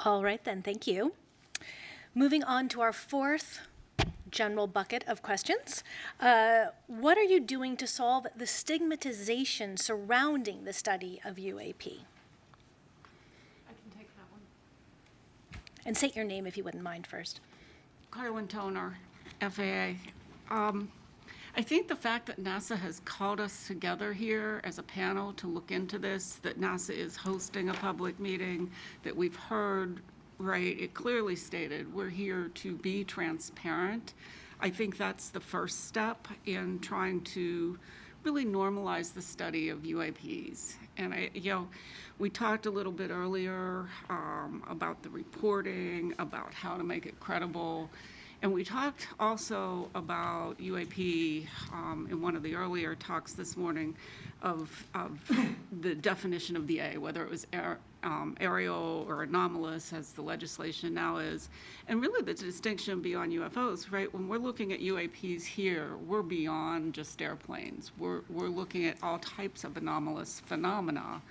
All right then, thank you. Moving on to our fourth general bucket of questions. What are you doing to solve the stigmatization surrounding the study of UAP?
I can take that one.
And state your name if you wouldn't mind first.
Carlin Toner, FAA. I think the fact that NASA has called us together here as a panel to look into this, that NASA is hosting a public meeting, that we've heard, right, it clearly stated we're here to be transparent. I think that's the first step in trying to really normalize the study of UAPs. And we talked a little bit earlier about the reporting, about how to make it credible. And we talked also about UAP in one of the earlier talks this morning of the definition of the A, whether it was aerial or anomalous, as the legislation now is. And really the distinction beyond UFOs, right? When we're looking at UAPs here, we're beyond just airplanes. We're looking at all types of anomalous phenomena.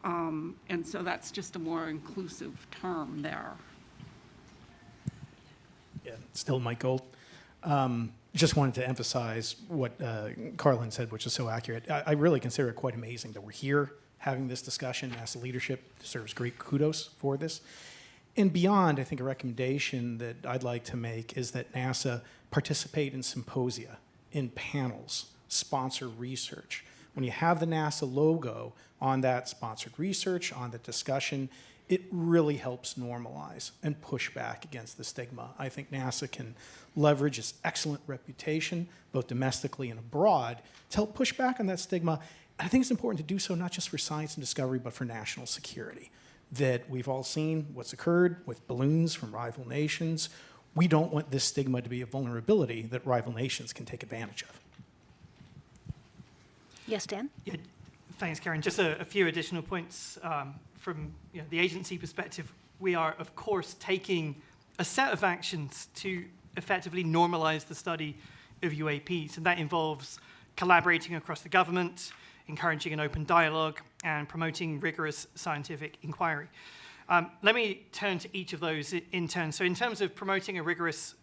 And so that's just a more inclusive term there.
Yeah, still Mike Gold. Just wanted to emphasize what Carlin said, which is so accurate. I really consider it quite amazing that we're here having this discussion. NASA leadership deserves great kudos for this. And beyond, I think a recommendation that I'd like to make is that NASA participate in symposia, in panels sponsor research. When you have the NASA logo on that sponsored research, on the discussion, it really helps normalize and push back against the stigma. I think NASA can leverage its excellent reputation, both domestically and abroad, to help push back on that stigma. And I think it's important to do so not just for science and discovery, but for national security. That we've all seen what's occurred with balloons from rival nations. We don't want this stigma to be a vulnerability that rival nations can take advantage of.
Yes, Dan?
Yeah, thanks, Karen. Just a few additional points from the agency perspective. We are, of course, taking a set of actions to effectively normalize the study of UAPs, and that involves collaborating across the government, encouraging an open dialogue, and promoting rigorous scientific inquiry. Let me turn to each of those in turn. So in terms of promoting a rigorous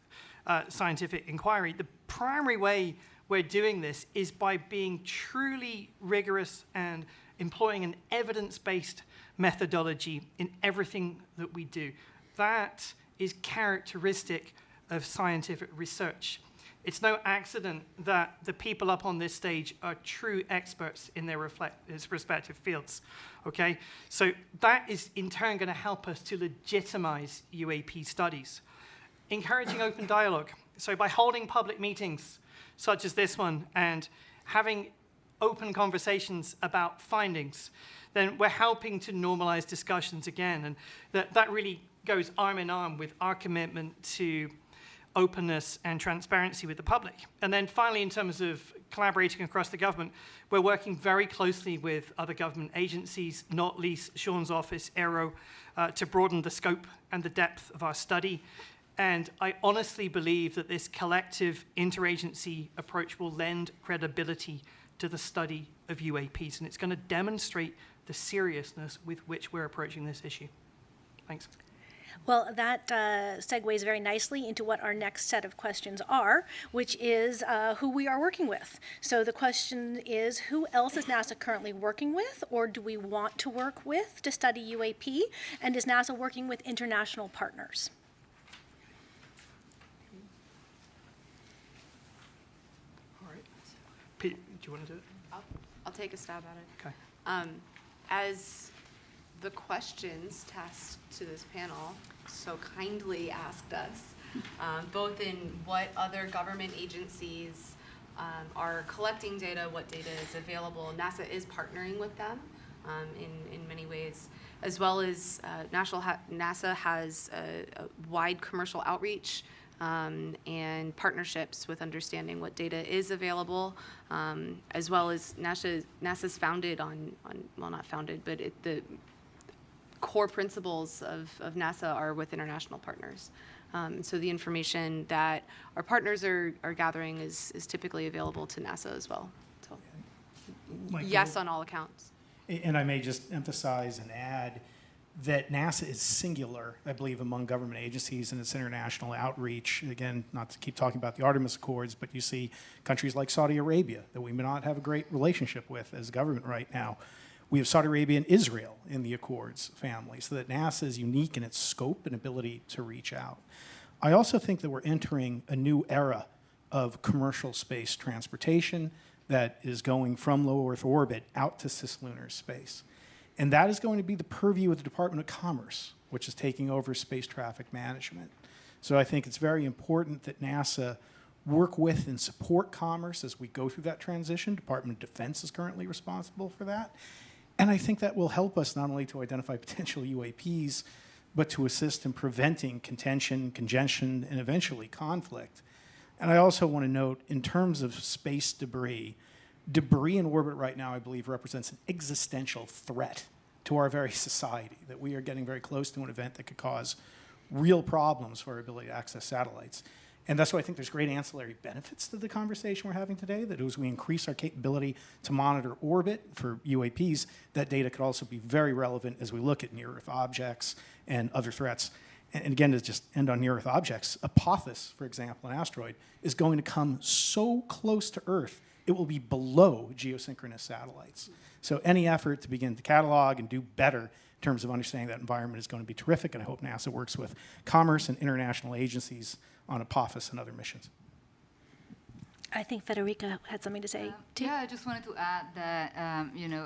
scientific inquiry, the primary way we're doing this is by being truly rigorous and employing an evidence-based methodology in everything that we do. That is characteristic of scientific research. It's no accident that the people up on this stage are true experts in their respective fields, okay? So that is in turn going to help us to legitimize UAP studies. Encouraging open dialogue. So by holding public meetings such as this one and having open conversations about findings, then we're helping to normalize discussions again. And that really goes arm in arm with our commitment to openness and transparency with the public. And then finally, in terms of collaborating across the government, we're working very closely with other government agencies, not least Sean's office, Aero, to broaden the scope and the depth of our study. And I honestly believe that this collective interagency approach will lend credibility to the study of UAPs, and it's going to demonstrate the seriousness with which we're approaching this issue. Thanks.
Well, that segues very nicely into what our next set of questions are, which is who we are working with. So the question is, who else is NASA currently working with, or do we want to work with to study UAP? And is NASA working with international partners?
All right. Pete, do you want to do it?
I'll take a stab at it.
Okay.
As the questions tasked to this panel so kindly asked us, both in what other government agencies are collecting data, what data is available. NASA is partnering with them in many ways, as well as NASA has a wide commercial outreach and partnerships with understanding what data is available, as well as NASA's founded on well, not founded, but the core principles of NASA are with international partners. So the information that our partners are gathering is typically available to NASA as well. So yes, on all accounts.
And I may just emphasize and add that NASA is singular, I believe, among government agencies in its international outreach. Again, not to keep talking about the Artemis Accords, but you see countries like Saudi Arabia that we may not have a great relationship with as government right now. We have Saudi Arabia and Israel in the Accords family, so that NASA is unique in its scope and ability to reach out. I also think that we're entering a new era of commercial space transportation that is going from low Earth orbit out to cislunar space. And that is going to be the purview of the Department of Commerce, which is taking over space traffic management. So I think it's very important that NASA work with and support commerce as we go through that transition. Department of Defense is currently responsible for that. And I think that will help us not only to identify potential UAPs, but to assist in preventing contention, congestion, and eventually conflict. And I also want to note, in terms of space debris in orbit right now, I believe, represents an existential threat to our very society, that we are getting very close to an event that could cause real problems for our ability to access satellites. And that's why I think there's great ancillary benefits to the conversation we're having today, that as we increase our capability to monitor orbit for UAPs, that data could also be very relevant as we look at near-Earth objects and other threats. And again, to just end on near-Earth objects, Apophis, for example, an asteroid, is going to come so close to Earth, it will be below geosynchronous satellites. So any effort to begin to catalog and do better in terms of understanding that environment is going to be terrific, and I hope NASA works with commerce and international agencies on Apophis and other missions.
I think Federica had something to say, too.
Yeah, I just wanted to add that,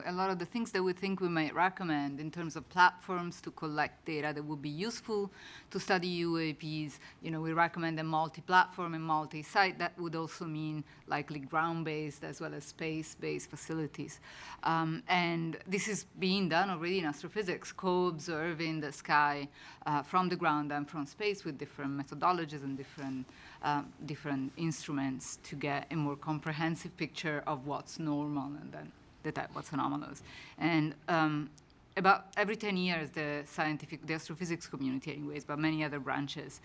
a lot of the things that we think we might recommend in terms of platforms to collect data that would be useful to study UAPs, we recommend a multi-platform and multi-site. That would also mean likely ground-based as well as space-based facilities. And this is being done already in astrophysics, co-observing the sky from the ground and from space with different methodologies and different instruments to get a more comprehensive picture of what's normal and then detect what's anomalous. And about every 10 years, the astrophysics community anyways, but many other branches,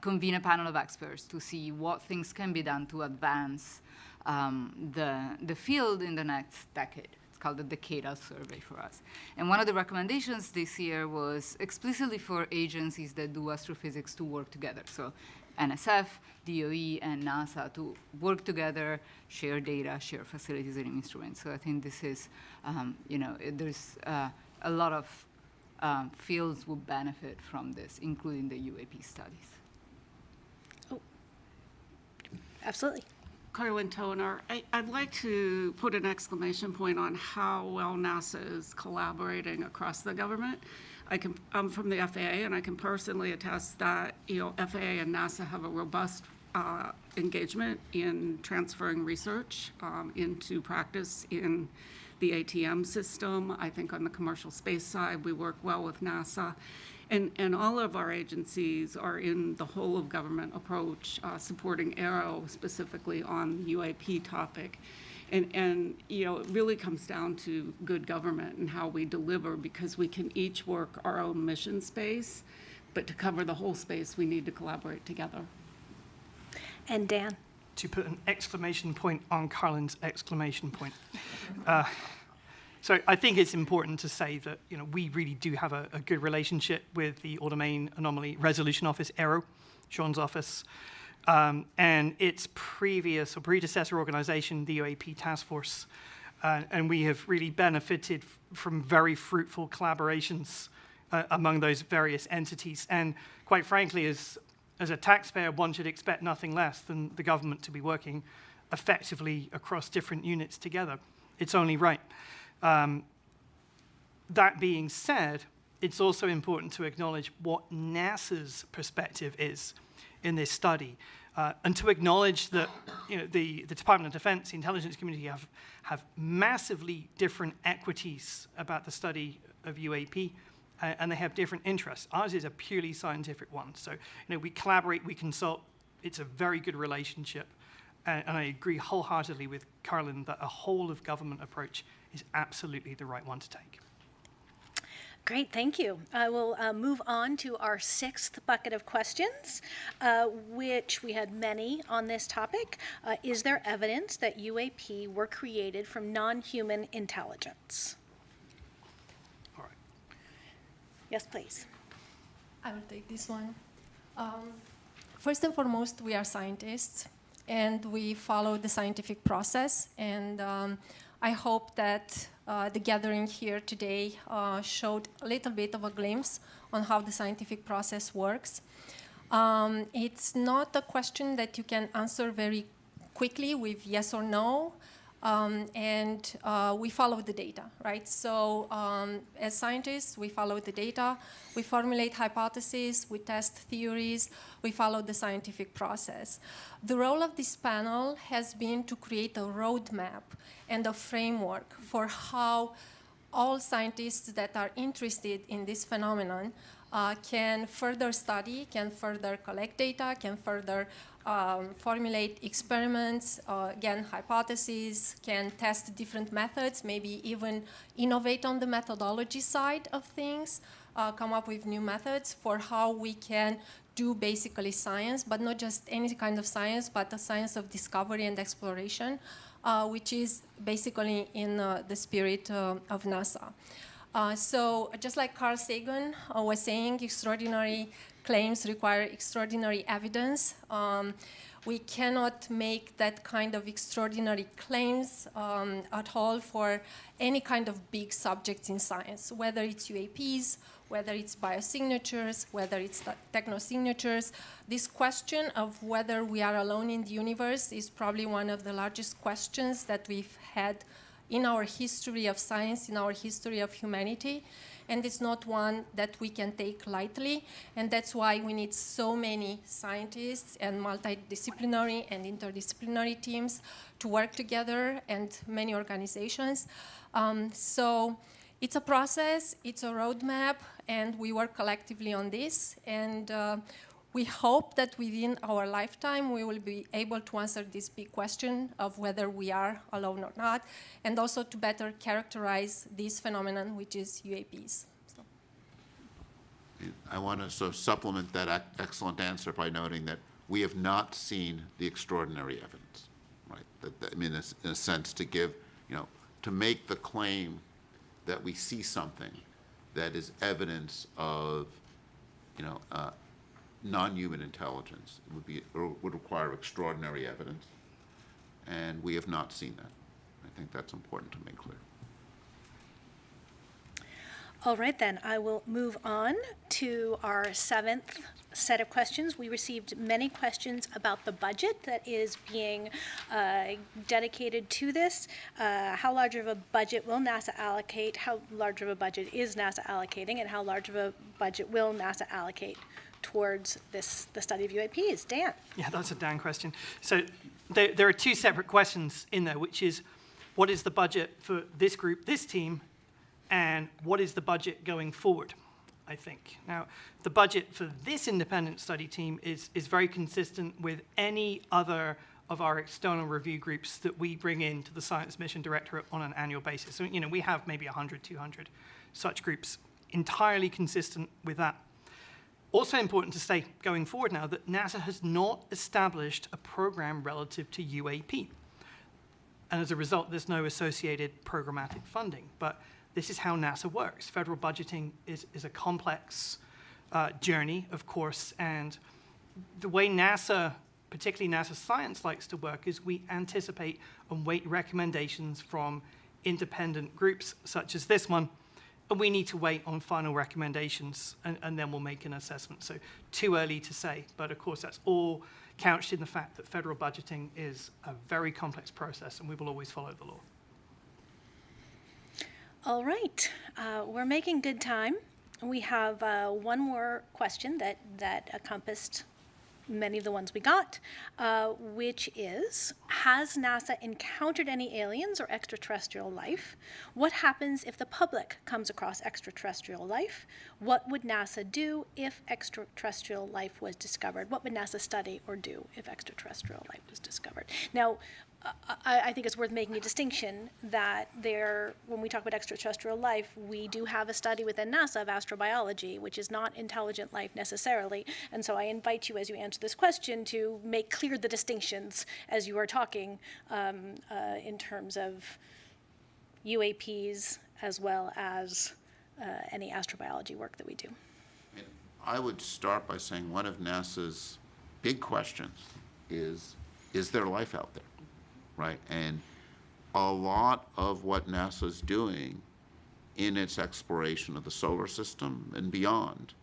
convene a panel of experts to see what things can be done to advance the field in the next decade. It's called the decadal survey for us. And one of the recommendations this year was explicitly for agencies that do astrophysics to work together. So NSF, DOE, and NASA to work together, share data, share facilities and instruments. So I think this is, there's a lot of fields will benefit from this, including the UAP studies.
Oh, absolutely.
Carlin Toner, I'd like to put an exclamation point on how well NASA is collaborating across the government. I'm from the FAA, and I can personally attest that FAA and NASA have a robust engagement in transferring research into practice in the ATM system. I think on the commercial space side, we work well with NASA. And all of our agencies are in the whole of government approach, supporting Aero specifically on the UAP topic. And it really comes down to good government and how we deliver, because we can each work our own mission space, but to cover the whole space, we need to collaborate together.
And Dan?
To put an exclamation point on Carlin's exclamation point. So I think it's important to say that we really do have a good relationship with the Domain Anomaly Resolution Office, Aero, Sean's office, and its previous or predecessor organization, the UAP Task Force. And we have really benefited from very fruitful collaborations among those various entities. And quite frankly, as a taxpayer, one should expect nothing less than the government to be working effectively across different units together. It's only right. That being said, it's also important to acknowledge what NASA's perspective is in this study, and to acknowledge that the Department of Defense, the intelligence community have massively different equities about the study of UAP, and they have different interests. Ours is a purely scientific one. So we collaborate, we consult. It's a very good relationship. And I agree wholeheartedly with Carlin that a whole of government approach is absolutely the right one to take.
Great, thank you. I will move on to our sixth bucket of questions, which we had many on this topic. Is there evidence that UAP were created from non-human intelligence?
All right.
Yes, please.
I will take this one. First and foremost, we are scientists, and we follow the scientific process. And I hope that the gathering here today showed a little bit of a glimpse on how the scientific process works. It's not a question that you can answer very quickly with yes or no. And we follow the data, right? So as scientists, we follow the data, we formulate hypotheses, we test theories, we follow the scientific process. The role of this panel has been to create a roadmap and a framework for how all scientists that are interested in this phenomenon can further study, can further collect data, can further formulate experiments, again, hypotheses, can test different methods, maybe even innovate on the methodology side of things, come up with new methods for how we can do basically science, but not just any kind of science, but the science of discovery and exploration, which is basically in the spirit of NASA. So just like Carl Sagan was saying, extraordinary claims require extraordinary evidence. We cannot make that kind of extraordinary claims at all for any kind of big subjects in science, whether it's UAPs, whether it's biosignatures, whether it's technosignatures. This question of whether we are alone in the universe is probably one of the largest questions that we've had in our history of science, in our history of humanity. And it's not one that we can take lightly. And that's why we need so many scientists and multidisciplinary and interdisciplinary teams to work together, and many organizations. So it's a process, it's a roadmap, and we work collectively on this. And we hope that within our lifetime, we will be able to answer this big question of whether we are alone or not, and also to better characterize this phenomenon, which is UAPs. So.
I want to sort of supplement that excellent answer by noting that we have not seen the extraordinary evidence, right? I mean, in a sense, to give, to make the claim that we see something that is evidence of, non-human intelligence. It would require extraordinary evidence, and we have not seen that. I think that's important to make clear.
All right, then, I will move on to our seventh set of questions. We received many questions about the budget that is being dedicated to this. How large of a budget will NASA allocate? How large of a budget is NASA allocating? And how large of a budget will NASA allocate towards the study of UAPs? Dan?
Yeah, that's a Dan question. So there are two separate questions in there, which is, what is the budget for this group, this team, and what is the budget going forward, I think. Now, the budget for this independent study team is very consistent with any other of our external review groups that we bring into the Science Mission Directorate on an annual basis. So, we have maybe 100, 200 such groups, entirely consistent with that. Also important to say, going forward now, that NASA has not established a program relative to UAP. And as a result, there's no associated programmatic funding. But this is how NASA works. Federal budgeting is a complex journey, of course, and the way NASA, particularly NASA Science, likes to work is we anticipate and wait recommendations from independent groups such as this one, and we need to wait on final recommendations, and then we'll make an assessment. So too early to say, but of course that's all couched in the fact that federal budgeting is a very complex process, and we will always follow the law.
All right, we're making good time. We have one more question that encompassed many of the ones we got, which is, has NASA encountered any aliens or extraterrestrial life? What happens if the public comes across extraterrestrial life? What would NASA do if extraterrestrial life was discovered? What would NASA study or do if extraterrestrial life was discovered? Now, I think it's worth making a distinction that when we talk about extraterrestrial life, we do have a study within NASA of astrobiology, which is not intelligent life necessarily. And so I invite you, as you answer this question, to make clear the distinctions as you are talking in terms of UAPs as well as any astrobiology work that we do.
I would start by saying one of NASA's big questions is there life out there? Right, and a lot of what NASA's doing in its exploration of the solar system and beyond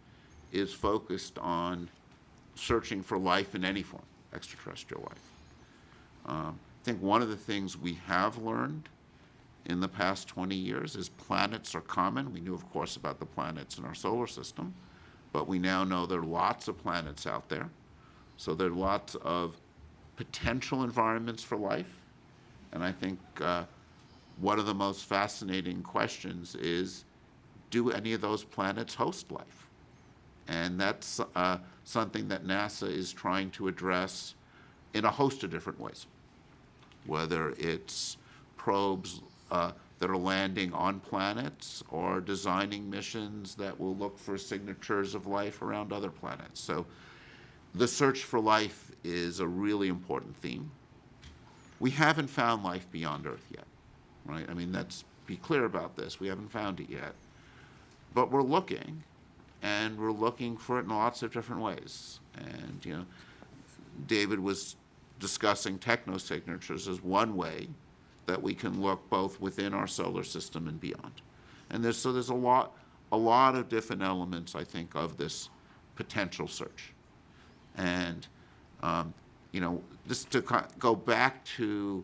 is focused on searching for life in any form, extraterrestrial life. I think one of the things we have learned in the past 20 years is planets are common. We knew, of course, about the planets in our solar system, but we now know there are lots of planets out there. So there are lots of potential environments for life. And I think one of the most fascinating questions is, do any of those planets host life? And that's something that NASA is trying to address in a host of different ways, whether it's probes that are landing on planets or designing missions that will look for signatures of life around other planets. So the search for life is a really important theme. We haven't found life beyond Earth yet, right? I mean, let's be clear about this. We haven't found it yet. but we're looking, and we're looking for it in lots of different ways. And, you know, David was discussing technosignatures as one way that we can look both within our solar system and beyond. And there's a lot of different elements, I think, of this potential search. And, you know, just to go back to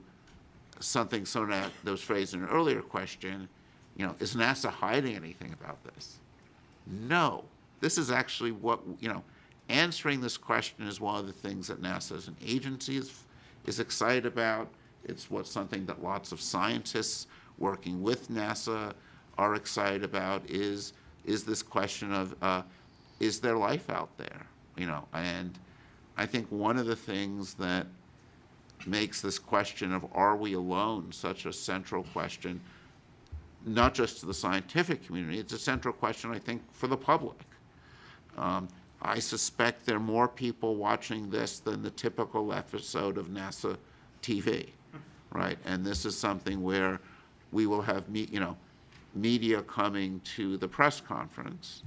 something that was phrased in an earlier question, you know, is NASA hiding anything about this? No. This is actually what, you know, answering this question is one of the things that NASA as an agency is excited about. It's something that lots of scientists working with NASA are excited about, is this question of, is there life out there? You know, and I think one of the things that makes this question of are we alone such a central question, not just to the scientific community, it's a central question, I think, for the public. I suspect there are more people watching this than the typical episode of NASA TV, right? And this is something where we will have, you know, media coming to the press conference,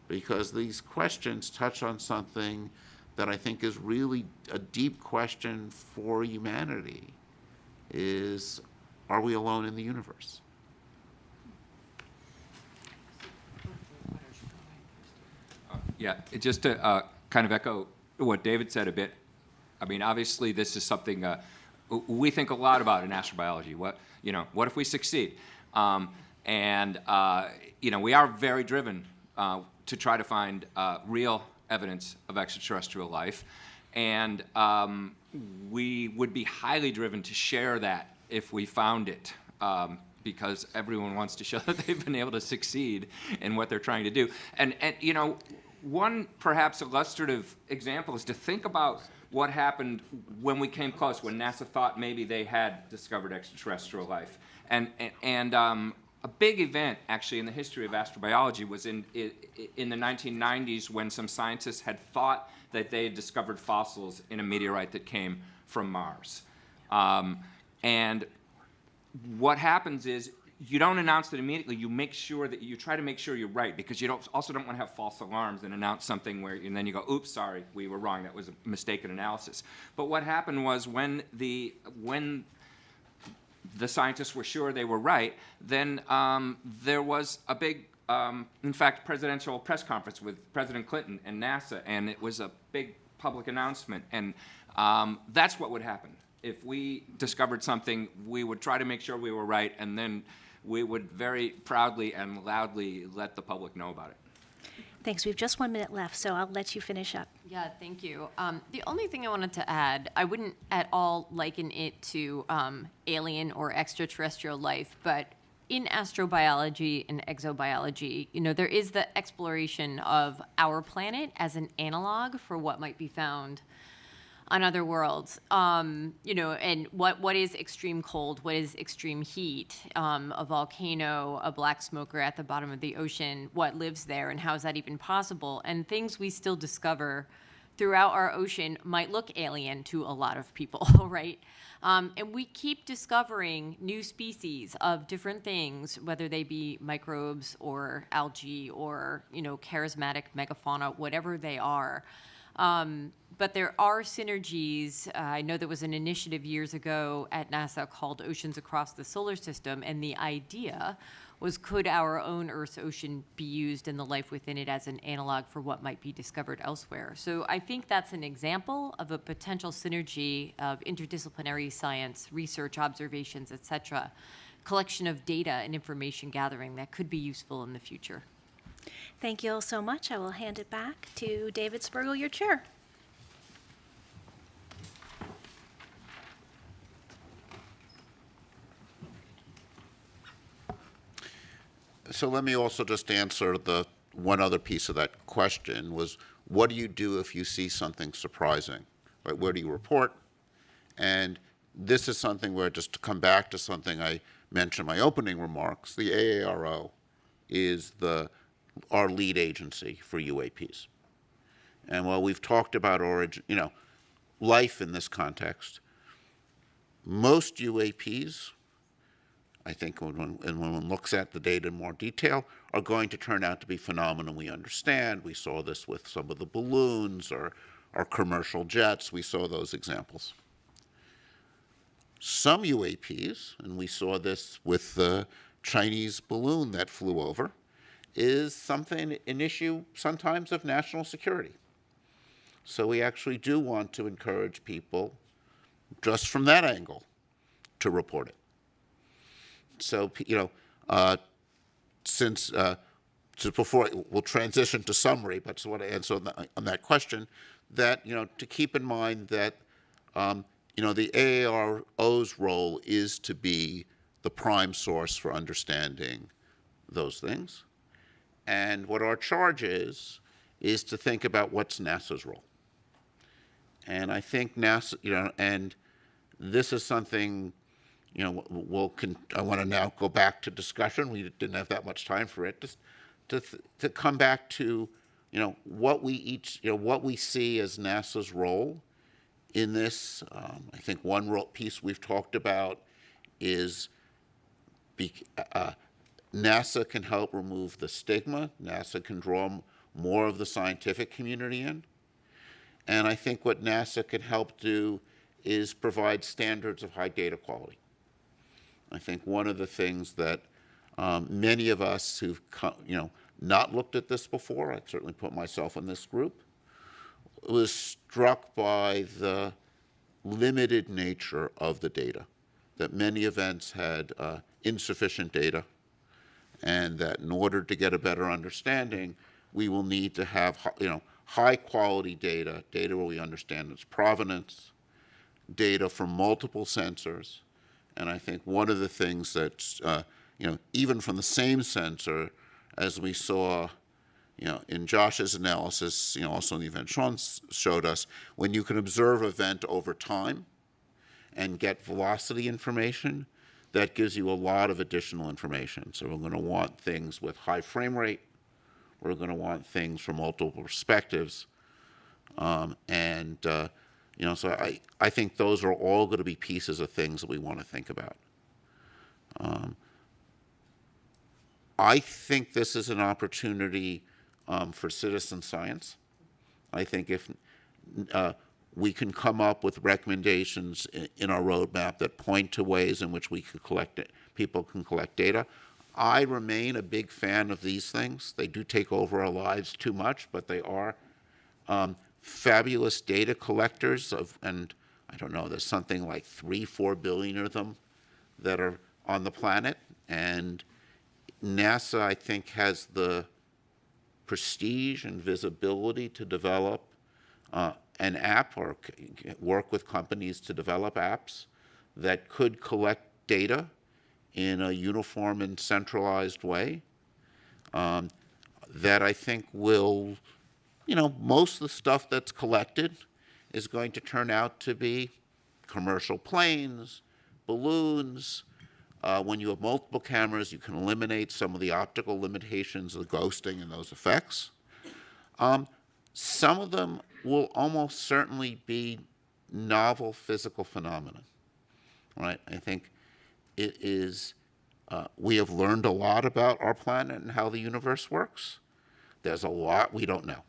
because these questions touch on something that I think is really a deep question for humanity, is, are we alone in the universe?
Yeah, just to kind of echo what David said a bit, I mean, obviously this is something we think a lot about in astrobiology. What if we succeed? You know, we are very driven to try to find real evidence of extraterrestrial life, and we would be highly driven to share that if we found it, because everyone wants to show that they've been able to succeed in what they're trying to do. And you know, one perhaps illustrative example is to think about what happened when we came close, when NASA thought maybe they had discovered extraterrestrial life. And a big event, actually, in the history of astrobiology was in the 1990s, when some scientists had thought that they had discovered fossils in a meteorite that came from Mars. And what happens is, you don't announce it immediately. You try to make sure you're right, because you also don't want to have false alarms and announce something and then you go, oops, sorry, we were wrong. That was a mistaken analysis. But what happened was, when the scientists were sure they were right, then there was a big, in fact, presidential press conference with President Clinton and NASA, and it was a big public announcement. And that's what would happen. If we discovered something, we would try to make sure we were right, and then we would very proudly and loudly let the public know about it.
Thanks. We have just 1 minute left, so I'll let you finish up.
Yeah, thank you. The only thing I wanted to add, I wouldn't at all liken it to alien or extraterrestrial life, but in astrobiology and exobiology, you know, there is the exploration of our planet as an analog for what might be found on other worlds, you know, and what is extreme cold, what is extreme heat, a volcano, a black smoker at the bottom of the ocean, what lives there, and how is that even possible? And things we still discover throughout our ocean might look alien to a lot of people, right? And we keep discovering new species of different things, whether they be microbes or algae or, you know, charismatic megafauna, whatever they are. But there are synergies. I know there was an initiative years ago at NASA called Oceans Across the Solar System, and the idea was, could our own Earth's ocean be used and the life within it as an analog for what might be discovered elsewhere? So I think that's an example of a potential synergy of interdisciplinary science, research, observations, et cetera, collection of data and information gathering that could be useful in the future.
Thank you all so much. I will hand it back to David Spergel, your chair.
So let me also just answer the one other piece of that question, was what do you do if you see something surprising? Right? Where do you report? And this is something where, just to come back to something I mentioned in my opening remarks, the AARO is our lead agency for UAPs. And while we've talked about life in this context, most UAPs I think when one looks at the data in more detail, are going to turn out to be phenomena we understand. We saw this with some of the balloons or commercial jets. We saw those examples. Some UAPs, and we saw this with the Chinese balloon that flew over, is an issue sometimes of national security. So we actually do want to encourage people, just from that angle, to report it. So, just before we'll transition to summary, but just want to answer on that question, that to keep in mind that the AARO's role is to be the prime source for understanding those things, and what our charge is to think about what's NASA's role. And I think NASA, and this is something. I want to now go back to discussion. We didn't have that much time for it. Just to come back to, what we see as NASA's role in this. I think one piece we've talked about is NASA can help remove the stigma. NASA can draw more of the scientific community in. And I think what NASA can help do is provide standards of high data quality. I think one of the things that many of us who've not looked at this before, I'd certainly put myself in this group, was struck by the limited nature of the data, that many events had insufficient data, and that in order to get a better understanding, we will need to have high quality data where we understand its provenance, data from multiple sensors. And I think one of the things that, even from the same sensor, as we saw, in Josh's analysis, also in the event Sean showed us, when you can observe an event over time and get velocity information, that gives you a lot of additional information. So we're going to want things with high frame rate. We're going to want things from multiple perspectives. So I think those are all going to be pieces of things that we want to think about. I think this is an opportunity for citizen science. I think if we can come up with recommendations in our roadmap that point to ways in which we can people can collect data. I remain a big fan of these things. They do take over our lives too much, but they are fabulous data collectors and I don't know, there's something like 3-4 billion of them that are on the planet, and NASA, I think, has the prestige and visibility to develop an app or work with companies to develop apps that could collect data in a uniform and centralized way that I think will, most of the stuff that's collected is going to turn out to be commercial planes, balloons. When you have multiple cameras, you can eliminate some of the optical limitations of ghosting and those effects. Some of them will almost certainly be novel physical phenomena, right? I think it is, we have learned a lot about our planet and how the universe works. There's a lot we don't know,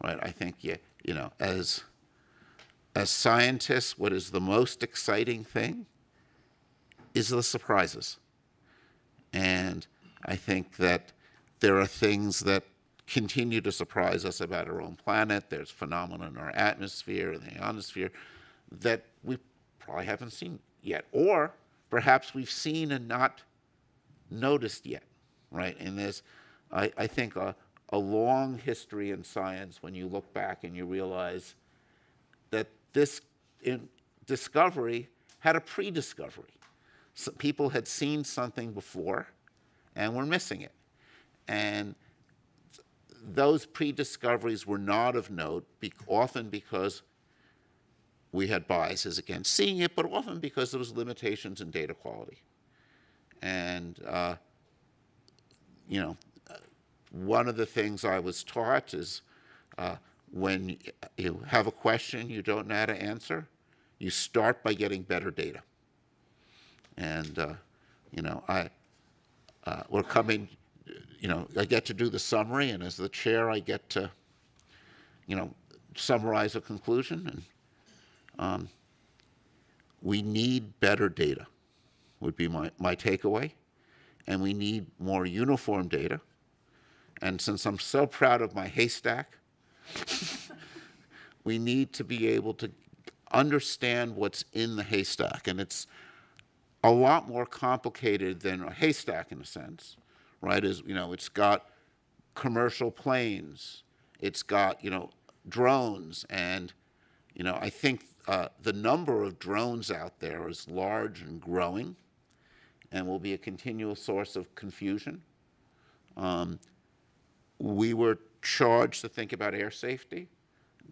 right? I think, as scientists, what is the most exciting thing is the surprises. And I think that there are things that continue to surprise us about our own planet. There's phenomena in our atmosphere and the ionosphere that we probably haven't seen yet. Or perhaps we've seen and not noticed yet, right? And there's, I think, a long history in science when you look back and you realize that this discovery had a pre-discovery. So people had seen something before and were missing it. And those pre-discoveries were not of note, often because we had biases against seeing it, but often because there was limitations in data quality. And, one of the things I was taught is when you have a question you don't know how to answer, you start by getting better data. And You know, we're coming, you know, I get to do the summary, and as the chair, I get to, you know, summarize a conclusion. And we need better data, would be my takeaway. And we need more uniform data. And since I'm so proud of my haystack, we need to be able to understand what's in the haystack. And it's a lot more complicated than a haystack in a sense, right? Is, you know, it's got commercial planes, it's got, you know, drones, and, you know, I think the number of drones out there is large and growing and will be a continual source of confusion. We were charged to think about air safety.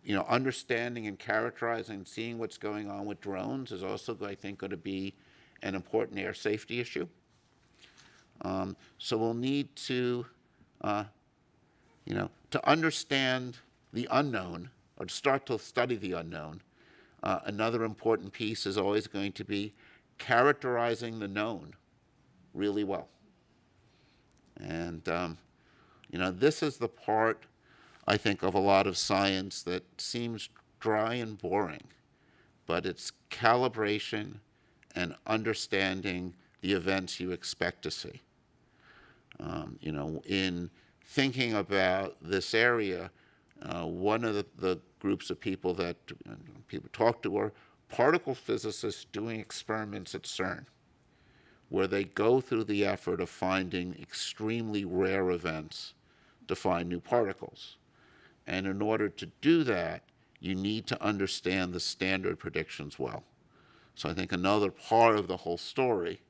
You know, understanding and characterizing and seeing what's going on with drones is also, I think, going to be an important air safety issue. So we'll need to, you know, to understand the unknown, or to start to study the unknown. Another important piece is always going to be characterizing the known really well. And, you know, this is the part, I think, of a lot of science that seems dry and boring, but it's calibration and understanding the events you expect to see. You know, in thinking about this area, one of the groups of people that people talk to are particle physicists doing experiments at CERN, where they go through the effort of finding extremely rare events to find new particles. And in order to do that, you need to understand the standard predictions well. So I think another part of the whole story,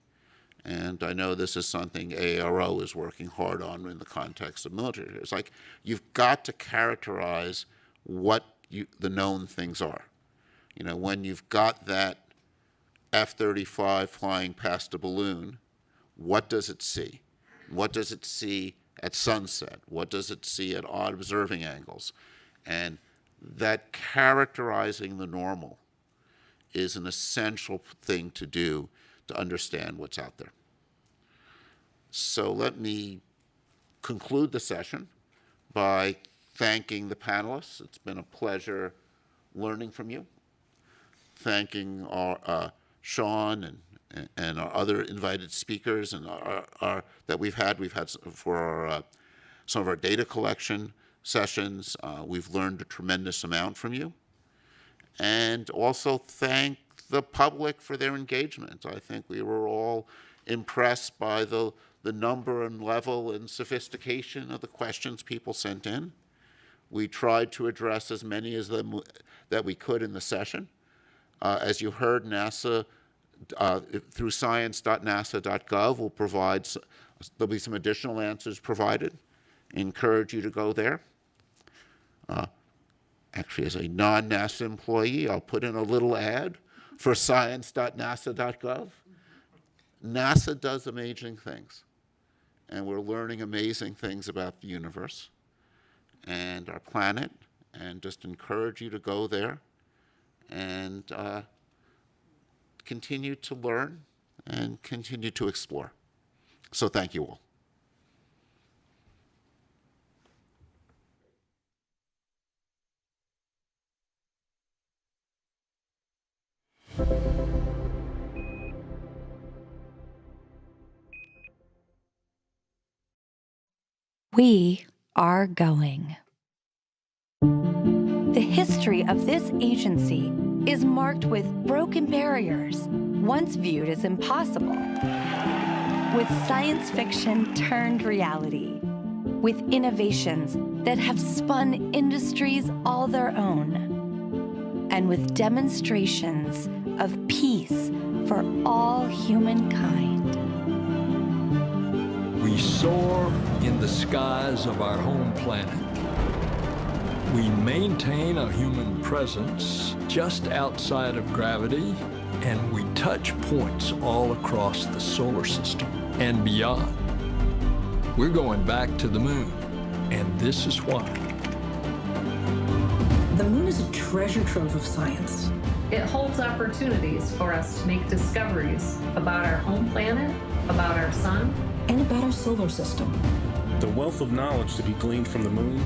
and I know this is something AARO is working hard on in the context of military, it's like you've got to characterize what the known things are. You know, when you've got that F-35 flying past a balloon, what does it see? What does it see at sunset? What does it see at odd observing angles? And that characterizing the normal is an essential thing to do to understand what's out there. So let me conclude the session by thanking the panelists. It's been a pleasure learning from you. Thanking our Sean and our other invited speakers and that we've had for our, some of our data collection sessions. We've learned a tremendous amount from you. And also thank the public for their engagement. I think we were all impressed by the number and level and sophistication of the questions people sent in. We tried to address as many as them that we could in the session. As you heard, NASA, through science.nasa.gov, will provide, there'll be some additional answers provided. Encourage you to go there. Actually, as a non-NASA employee, I'll put in a little ad for science.nasa.gov. NASA does amazing things, and we're learning amazing things about the universe and our planet, and just encourage you to go there and continue to learn and continue to explore. So thank you all.
We are going. The history of this agency is marked with broken barriers, once viewed as impossible, with science fiction turned reality, with innovations that have spun industries all their own, and with demonstrations of peace for all humankind.
We soar in the skies of our home planet. We maintain a human presence just outside of gravity, and we touch points all across the solar system and beyond. We're going back to the moon, and this is why.
The moon is a treasure trove of science.
It holds opportunities for us to make discoveries about our home planet
about our sun, and about our solar system.
The wealth of knowledge to be gleaned from the moon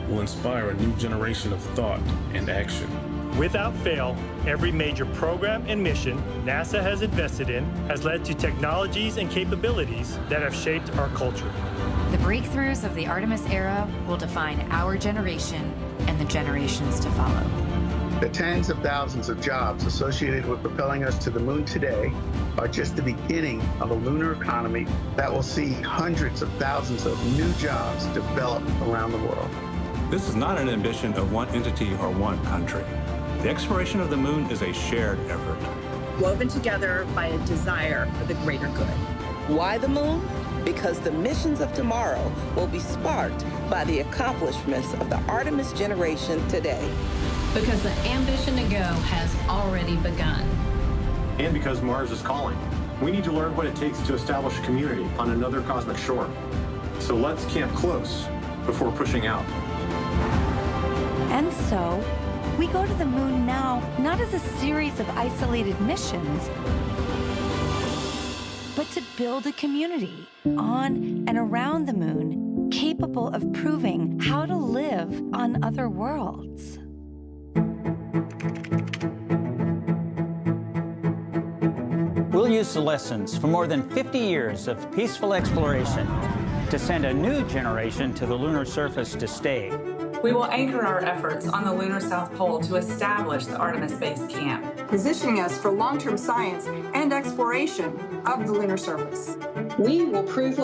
will inspire a new generation of thought and action.
Without fail, every major program and mission NASA has invested in has led to technologies and capabilities that have shaped our culture.
The breakthroughs of the Artemis era will define our generation and the generations to follow.
The tens of thousands of jobs associated with propelling us to the moon today are just the beginning of a lunar economy that will see hundreds of thousands of new jobs develop around the world.
This is not an ambition of one entity or one country. The exploration of the moon is a shared effort,
woven together by a desire for the greater good.
Why the moon? Because the missions of tomorrow will be sparked by the accomplishments of the Artemis generation today.
Because the ambition to go has already begun.
and because Mars is calling. We need to learn what it takes to establish a community on another cosmic shore. So let's camp close before pushing out.
And so, we go to the moon now, not as a series of isolated missions, but to build a community on and around the moon capable of proving how to live on other worlds.
We'll use the lessons from more than 50 years of peaceful exploration to send a new generation to the lunar surface to stay.
We will anchor our efforts on the lunar South Pole to establish the Artemis Base Camp,
positioning us for long-term science and exploration of the lunar surface.
We will prove